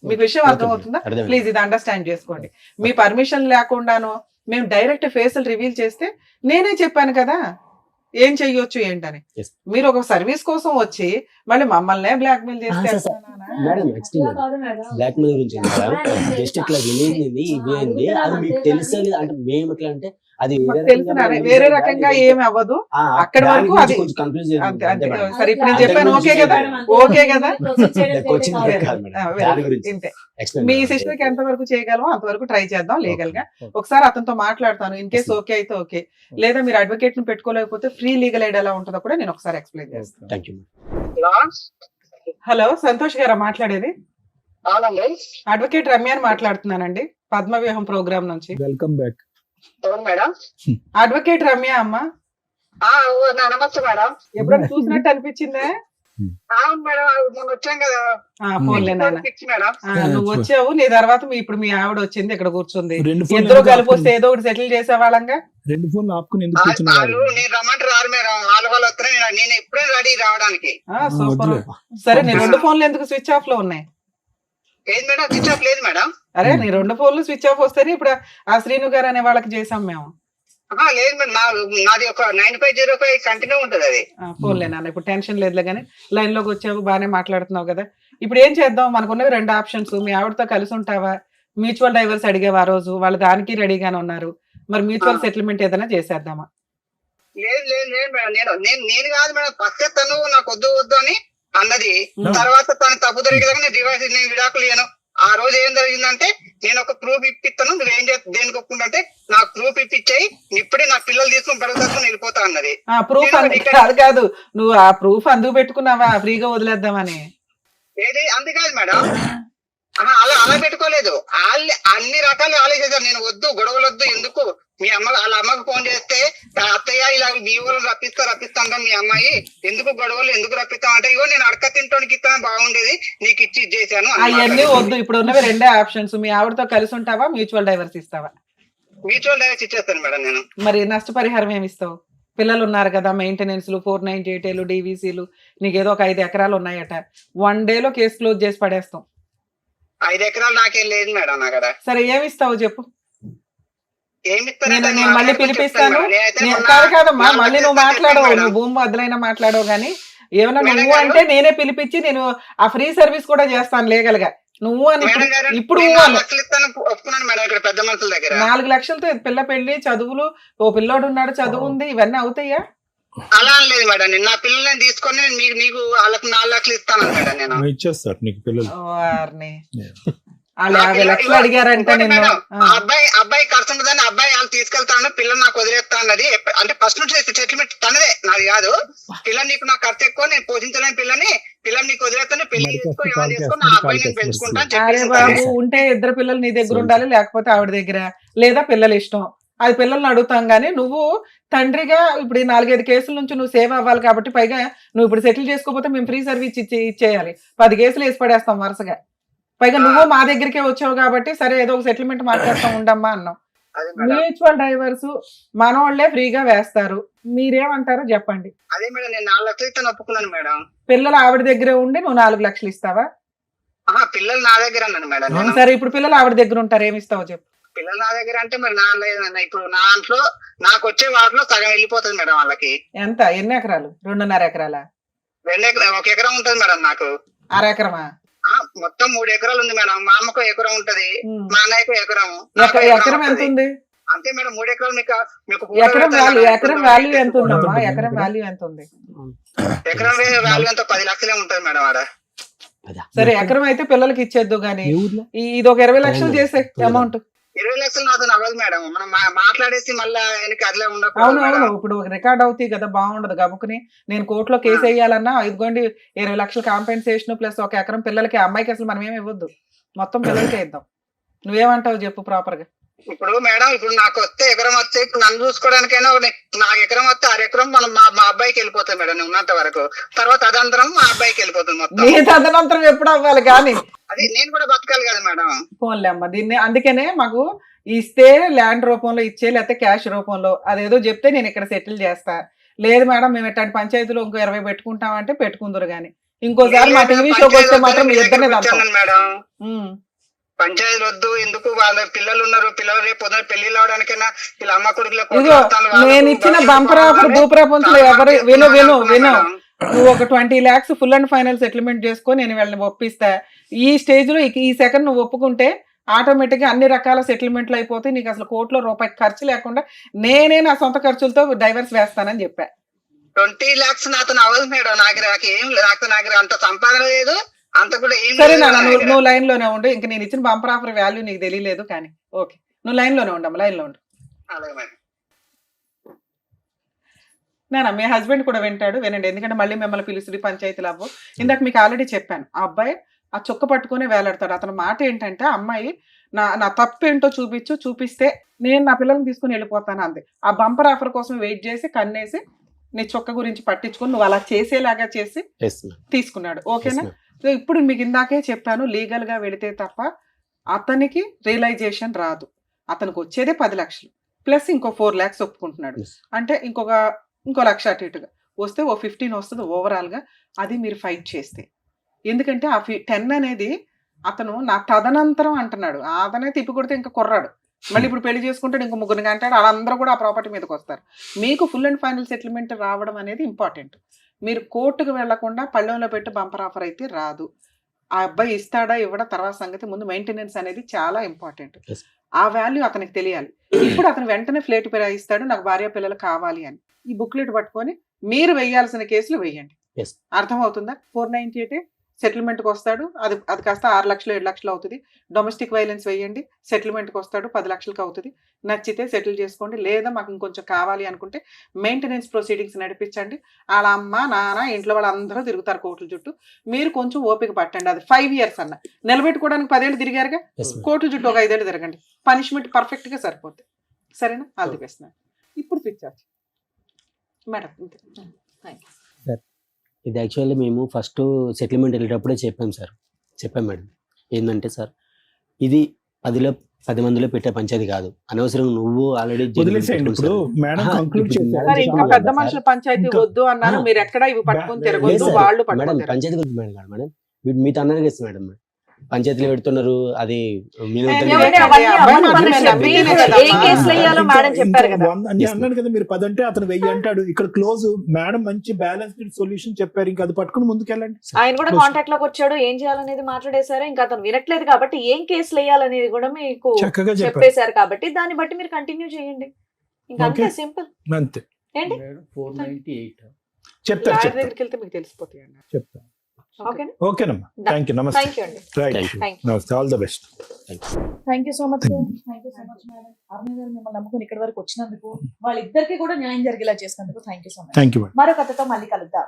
మీకు విషయం అర్థమవుతుందా? ప్లీజ్ ఇది అండర్స్టాండ్ చేసుకోండి. మీ పర్మిషన్ లేకుండాను మేము డైరెక్ట్ ఫేసులు రివీల్ చేస్తే నేనే చెప్పాను కదా ఏం చెయ్యొచ్చు ఏంటని. మీరు ఒక సర్వీస్ కోసం వచ్చి మళ్ళీ మమ్మల్ని బ్లాక్ మెయిల్ చేస్తే మేడం బ్లాక్ మెయిల్ గురించి జస్ట్ ఇట్లా వినేది ఇవేంది అది మీకు తెలుసు అంటే మేము ఎట్లా అంటే అది వేరే రకంగా ఏమి అవ్వదు. అక్కడ వరకు అది సరే ఇప్పుడు నేను చెప్పాను ఓకే కదా, ఓకే కదా. మీ సిస్టర్ కి ఎంత వరకు చేయగలమో అంతవరకు ట్రై చేద్దాం లీగల్ గా. ఒకసారి అతనితో మాట్లాడతాను, ఇన్ కేసు ఓకే అయితే ఓకే, లేదా మీరు అడ్వకేట్ ని పెట్టుకోలేకపోతే ఫ్రీ లీగల్ ఎయిడ్ ఎలా ఉంటుందో కూడా నేను ఒకసారి ఎక్స్ప్లెయిన్ చేస్తాను. హలో, సంతోష్ గారా మాట్లాడేది? అడ్వకేట్ రమ్య అని మాట్లాడుతున్నానండి, పద్మవ్యూహం ప్రోగ్రామ్ నుంచి. Welcome back. అడ్వకేట్ రమ్య అమ్మ. నమస్తే మేడం. ఎప్పుడైనా చూసినట్టు అనిపించిందే? అవును మేడం, మొన్న వచ్చాం కదా. పోన్లే నాన్న, నువ్వు వచ్చావు, నీ తర్వాత ఇప్పుడు మీ ఆవిడ వచ్చింది, ఇక్కడ కూర్చుంది. ఇద్దరు కలిపి వస్తే ఏదో ఒకటి సెటిల్ చేసేవాళ్ళంగా. 2 ఫోన్లు ఆపుకుని ఎందుకు వాళ్ళు నేను రమ్మంటే రారు మేడం, వాళ్ళు వస్తున్నా, నేను ఎప్పుడే రెడీ రావడానికి. సూపర్. సరే, నీ 2 ఫోన్లు ఎందుకు స్విచ్ ఆఫ్ లో ఉన్నాయి? ఏది మేడం స్విచ్ ఆఫ్ లేదు మేడం. అరే నీ 2 ఫోన్లు స్విచ్ ఆఫ్ వస్తేనే ఇప్పుడు ఆ శ్రీను గారు అనే వాళ్ళకి చేసాం మేము. లేదు మేడం, నాది ఒక 9505 కంటిన్యూ ఉంటది అది. ఫోన్లే నాన్న, ఇప్పుడు టెన్షన్ లేదులే కానీ లైన్ లోకి వచ్చావు, బాగానే మాట్లాడుతున్నావు కదా. ఇప్పుడు ఏం చేద్దాం? మనకున్నవి 2 ఆప్షన్స్. మీ ఆవిడతో కలిసి ఉంటావా? మ్యూచువల్ డైవర్స్ అడిగేవా ఆ రోజు? వాళ్ళు దానికి రెడీగానే ఉన్నారు. మరి మ్యూచువల్ సెటిల్మెంట్ ఏదైనా చేసేద్దామా? లేదు లేదు లేదు మేడం, నేను కాదు మేడం, ఫస్ట్ తను నాకు వద్దు అని అన్నది. తర్వాత తను తప్పు జరిగేదాకా నేను డివైస్ నేను విడాకులు ఇయ్యను. ఆ రోజు ఏం జరిగిందంటే నేను ఒక ప్రూఫ్ ఇప్పిస్తాను, నువ్వేం దేనికి ఒప్పుకుంటే నాకు ప్రూఫ్ ఇప్పించాయి, ఇప్పుడే నా పిల్లలు తీసుకుని పెరుగుతాను వెళ్ళిపోతా అన్నది. ప్రూఫ్ అది కాదు, నువ్వు ఆ ప్రూఫ్ అందుకు పెట్టుకున్నావా ఫ్రీగా వదిలేద్దామని? ఏది అందుకాదు మేడం, అలా పెట్టుకోలేదు. అన్ని రకాలు ఆలోచించారు. నేను వద్దు, గొడవలు వద్దు, ఎందుకు మీ వాళ్ళ అమ్మకు ఫోన్ చేస్తే అత్తయ్య ఇలా మీ ఊళ్ళు రప్పిస్తాను మీ అమ్మాయి, ఎందుకు గొడవలు ఎందుకు రప్పిస్తాం అంటే, ఇగో నేను అడక తింటానికి ఇస్తాను బాగుండేది, నీకు ఇచ్చి ఇచ్చేసాను. అవన్నీ వద్దు, ఇప్పుడు ఉన్నవి 2 ఆప్షన్స్. మీ ఆవిడతో కలిసి ఉంటావా, మ్యూచువల్ డైవర్స్ ఇస్తావా? మ్యూచువల్ డైవర్స్ ఇచ్చేస్తాను మేడం నేను. మరి నష్టపరిహారం ఏమి ఇస్తావు? పిల్లలు ఉన్నారు కదా, మెయింటెనెన్స్లు, 498 DVCలు, నీకేదో ఒక 5 ఎకరాలు ఉన్నాయట. 1 డేలో కేసు క్లోజ్ చేసి పడేస్తాం. 5 ఎకరాలు నాకేం లేదు మేడం నా కదా. సరే ఏమి ఇస్తావు చెప్పు? నేను మళ్ళీ పిలిపిస్తాను. కాదమ్మా, మళ్ళీ నువ్వు మాట్లాడవు, నువ్వు భూమి వద్దలైనా మాట్లాడవు కానీ ఏమన్నా నువ్వు అంటే నేనే పిలిపించి నేను ఆ ఫ్రీ సర్వీస్ కూడా చేస్తాను లీగల్ గా. నువ్వు అని ఇప్పుడు 4 లక్షలతో పిల్ల పెళ్లి, చదువులు, ఓ పిల్లోడు ఉన్నాడు, చదువు ఉంది, ఇవన్నీ అవుతాయా? అలా లేదు మేడం, నేను నా పిల్లల్ని తీసుకొని మీకు వాళ్ళకి 4 లక్షలు ఇస్తాను మేడం. నేను ఇచ్చేస్తారు నీకు పిల్లలు. వాళ్ళు 50 లక్షలు అడిగారంటే నేను అబ్బాయి ఖర్చు ఉంటుందని అబ్బాయి వాళ్ళు తీసుకెళ్తాను, పిల్లలు నాకు వదిలేస్తా అన్నది. అంటే ఫస్ట్ నుంచి సెటిల్మెంట్ తనదే, నాది కాదు. పిల్లలు నీకు నాకు ఖర్చు ఎక్కువ, నేను పోషించలేని పిల్లల్ని నీకు వదిలేస్తాను, పెళ్లి చేసుకో, నా అబ్బాయి నేను పెంచుకుంటాను. అరే బాబు, ఉంటే 2 పిల్లలు నీ దగ్గర ఉండాలి, లేకపోతే ఆవిడ దగ్గర, లేదా పిల్లలు ఇష్టం, అది పిల్లల్ని అడుగుతాం. కానీ నువ్వు తండ్రిగా ఇప్పుడు 4-5 కేసుల నుంచి నువ్వు సేవ్ అవ్వాలి కాబట్టి, పైగా నువ్వు ఇప్పుడు సెటిల్ చేసుకోకపోతే మేము ఫ్రీ సర్వీస్ ఇచ్చేయాలి. 10 కేసులు వేసి పడేస్తాం వరుసగా. పైగా నువ్వు మా దగ్గరికే వచ్చావు కాబట్టి సరే ఏదో ఒక సెటిల్మెంట్ మాట్లాడుతూ ఉండమ్మా అన్నాం. మ్యూచువల్ డైవర్స్ మనోళ్లే ఫ్రీగా వేస్తారు, మీరేమంటారో చెప్పండి. అదే మేడం, నేను 4 లక్షలు ఇస్తాను ఒప్పుకున్నాను మేడం. పిల్లలు ఆవిడ దగ్గరే ఉండి నువ్వు 4 లక్షలు ఇస్తావా? పిల్లలు నా దగ్గర అన్నాను మేడం. సరే, ఇప్పుడు పిల్లలు ఆవిడ దగ్గర ఉంటారు, ఏమి ఇస్తావో చెప్పు. పిల్లలు నా దగ్గర అంటే మరి నా లేదన్న, ఇప్పుడు నా దాంట్లో నాకు వచ్చే వాటిలో సగం వెళ్ళిపోతుంది మేడం వాళ్ళకి. ఎంత? ఎన్ని ఎకరాలు? 2.5 ఎకరాలా? 1 ఎకరం ఉంటుంది మేడం నాకు. 1/2 ఎకరమా? మొత్తం 3 ఎకరాలు ఉంది మేడం. మా అమ్మకు ఎకరం ఉంటది, మా అన్నయ్యకు ఎకరం. ఎకరం ఎంత ఉంది? అంతే మేడం. 3 ఎకరాలు మీకు ఎకరం వాల్యూ ఎంత ఉందమ్మా? ఎకరం వాల్యూ ఎంత ఉంది? ఎకరం వాల్యూ ఎంత 10 లక్షలే ఉంటది మేడం ఆడ. సరే ఎకరం అయితే పిల్లలకి ఇచ్చేద్దు గానీ ఇది ఒక 20 లక్షలు చేసే అమౌంట్. 20 లక్షలు నాతో అవ్వదు మేడం. మనం మాట్లాడేసి మళ్ళీ ఆయనకి అట్లే ఉండదు. అవును ఇప్పుడు రికార్డ్ అవుతాయి కదా, బాగుండదు. గబుకుని నేను కోర్టులో కేసు వేయాలన్నా ఇదిగోండి 20 లక్షలు కాంపెన్సేషన్ ప్లస్ ఒక ఎకరం పిల్లలకి. అమ్మాయికి అసలు మనం ఏమి ఇవ్వద్దు, మొత్తం పిల్లలకే ఇద్దాం. నువ్వేమంటావు చెప్పు ప్రాపర్ గా. ఇప్పుడు మేడం ఇప్పుడు నాకు వస్తే ఎకరం వస్తే ఇప్పుడు నన్ను చూసుకోవడానికైనా నాకు ఎకరం వస్తే 6 ఎకరం మనం మా అబ్బాయికి వెళ్ళిపోతాయి మేడం. నేను ఉన్నంత వరకు. తర్వాత అదంతరం మా అబ్బాయికి వెళ్ళిపోతుంది మొత్తం. తదనంతరం ఎప్పుడు అవ్వాలి కానీ అది నేను కూడా బతకాలి కదా మేడం. పోన్లే అమ్మ, దీన్ని అందుకనే మాకు ఇస్తే ల్యాండ్ రూపంలో ఇచ్చే, లేకపోతే క్యాష్ రూపంలో అదేదో చెప్తే నేను ఇక్కడ సెటిల్ చేస్తా. లేదు మేడం మేము ఎట్లాంటి పంచాయతీలో ఇంకో 20 పెట్టుకుంటామంటే పెట్టుకుందరు గానీ ఇంకోసారి మా టీవీ షోకి వస్తే మాత్రం మీ ఇద్దరినే మేడం. పంచాయతీలు వద్దు, ఎందుకు వాళ్ళ పిల్లలు ఉన్నారు, పిల్లలు రేపు పొద్దున పెళ్లిళ్ళు అవడానికైనా వీళ్ళ అమ్మ కొడుకులకు. నేను ఇచ్చిన బంపర్ ఆఫర్ భూప్రపంచంలో ఎవరు విను నువ్వు ఒక 20 lakhs full and final settlement చేసుకో, నేను వీళ్ళని ఒప్పిస్తా. ఈ స్టేజ్ లో ఈ సెకండ్ నువ్వు ఒప్పుకుంటే ఆటోమేటిక్ గా అన్ని రకాల సెటిల్మెంట్లు అయిపోతాయి. నీకు అసలు కోర్టులో రూపాయి ఖర్చు లేకుండా నేనే నా సొంత ఖర్చులతో డైవర్స్ వేస్తానని చెప్పా. 20 lakhs నాతో అవ్వదు మేడం. నాకు అంత సంపాదన లేదు, అంత కూడా ఏం. సరే నాన్న, నువ్వు లైన్ లోనే ఉండు. ఇంకా నేను ఇచ్చిన బంపర్ ఆఫర్ వాల్యూ నీకు తెలియలేదు కానీ ఓకే, నువ్వు లైన్ లోనే ఉండమ్మా, లైన్ లో ఉండు. అలాగే మేడం. నాన్న మీ హస్బెండ్ కూడా వినండి, ఎందుకంటే మళ్ళీ మిమ్మల్ని పిలుస్తుంది పంచాయతీలు అవ్వు. ఇందాక మీకు ఆల్రెడీ చెప్పాను, ఆ అబ్బాయి ఆ చొక్క పట్టుకునే వేలాడతాడు. అతని మాట ఏంటంటే అమ్మాయి నా తప్పు ఏంటో చూపిస్తే నేను నా పిల్లల్ని తీసుకుని వెళ్ళిపోతాను అంది. ఆ బంపర్ ఆఫర్ కోసం వెయిట్ చేసి కన్నేసి నీ చొక్క గురించి పట్టించుకుని నువ్వు అలా చేసేలాగా చేసి తీసుకున్నాడు. ఓకేనా? సో ఇప్పుడు మీకు ఇందాకే చెప్పాను, లీగల్ గా వెళితే తప్ప అతనికి రియలైజేషన్ రాదు. అతనికి వచ్చేదే 10 లక్షలు ప్లస్ ఇంకో 4 lakhs ఒప్పుకుంటున్నాడు. అంటే ఇంకో లక్ష అటు ఇటుగా వస్తే ఓ 15 వస్తుంది ఓవరాల్ గా. అది మీరు ఫైట్ చేస్తే, ఎందుకంటే ఆ 10 అనేది అతను నా తదనంతరం అంటున్నాడు. అతనే తిప్పి కొడితే ఇంకా కుర్రాడు, మళ్ళీ ఇప్పుడు పెళ్లి చేసుకుంటాడు, ఇంకో 3 అంటాడు. వాళ్ళందరూ కూడా ఆ ప్రాపర్టీ మీదకి వస్తారు. మీకు ఫుల్ అండ్ ఫైనల్ సెటిల్మెంట్ రావడం అనేది ఇంపార్టెంట్. మీరు కోర్టుకు వెళ్లకుండా పళ్ళెంలో పెట్టి బంపర్ ఆఫర్ అయితే రాదు. ఆ అబ్బాయి ఇస్తాడా ఇవ్వడా తర్వాత సంగతి, ముందు మెయింటెనెన్స్ అనేది చాలా ఇంపార్టెంట్. ఆ వాల్యూ అతనికి తెలియాలి. ఇప్పుడు అతను వెంటనే ఫ్లేట్ ఇస్తాడు, నాకు భార్య పిల్లలు కావాలి అని. ఈ బుక్లెట్ పట్టుకొని మీరు వేయాల్సిన కేసులు వేయండి. అర్థమవుతుందా? 498 సెటిల్మెంట్కి వస్తాడు, అది కాస్త 6 లక్షలు 7 లక్షలు అవుతుంది. డొమెస్టిక్ వైలెన్స్ వేయండి, సెటిల్మెంట్కి వస్తాడు 10 లక్షలకు అవుతుంది. నచ్చితే సెటిల్ చేసుకోండి, లేదా మాకు ఇంకొంచెం కావాలి అనుకుంటే మెయింటెనెన్స్ ప్రొసీడింగ్స్ నడిపించండి. వాళ్ళ అమ్మ నాన్న ఇంట్లో వాళ్ళందరూ తిరుగుతారు కోర్టుల చుట్టూ. మీరు కొంచెం ఓపిక పట్టండి. అది 5 years అన్న నిలబెట్టుకోవడానికి 10 ఏళ్ళు తిరిగారుగా, కోర్టుల చుట్టూ ఒక 5 ఏళ్ళు తిరగండి, పనిష్మెంట్ పర్ఫెక్ట్ గా సరిపోతుంది. సరేనా? All the best. ఇప్పుడు పిచ్చారు మేడం. ఇది యాక్చువల్లీ మేము ఫస్ట్ సెటిల్మెంట్ వెళ్ళేటప్పుడే చెప్పాం మేడం. ఏంటంటే సార్, ఇది 10 మందిలో పెట్టే పంచాయతీ కాదు, అనవసరం నువ్వు ఆల్రెడీ ఇంకా పెద్ద మనుషుల పంచాయతీ వద్దు అన్నారు. మీరు ఎక్కడ ఇవి పట్టుకొని తిరగొద్దు, వాళ్ళు మేడం పంచాయతీ గురించి మేడం మీతో అన్నారు కదా మేడం, పంచాయతీలు పెడుతున్నారు. అది అన్నాడు కదా మీరు 10 అంటే అతను 1000 అంటాడు. ఇక్కడ క్లోజ్ మేడం మంచి బ్యాలెన్స్డ్ సొల్యూషన్ చెప్పారు. ఇంకా అది పట్టుకుని ముందుకెళ్ళండి. ఆయన కూడా కాంటాక్ట్ లోకి వచ్చాడు, ఏం చేయాలనేది మాట్లాడేశారు. ఇంకా అతను వినట్లేదు కాబట్టి ఏం కేసులు వేయాలనేది కూడా మీకు చక్కగా చెప్పేశారు. కాబట్టి దాన్ని బట్టి మీరు కంటిన్యూ చేయండి. ఇంకా అంతే, సింపుల్. అంతే. ఏంటి చెప్తారు దగ్గరికి వెళ్తే మీకు తెలిసిపోతాయి అన్న. చెప్తాను. ఓకేనమ్మా, థ్యాంక్ యూ. నమస్తే. నమస్తే, all the best. Thank you so much. Thank you so much madam. Aruna garu మిమ్మల్ని నమ్ముకుని ఇక్కడి వరకు వచ్చినందుకు, వాళ్ళిద్దరికి కూడా న్యాయం జరిగేలా చేసినందుకు thank you so much. Thank you. మరో కథతో మళ్ళీ కలుద్దాం.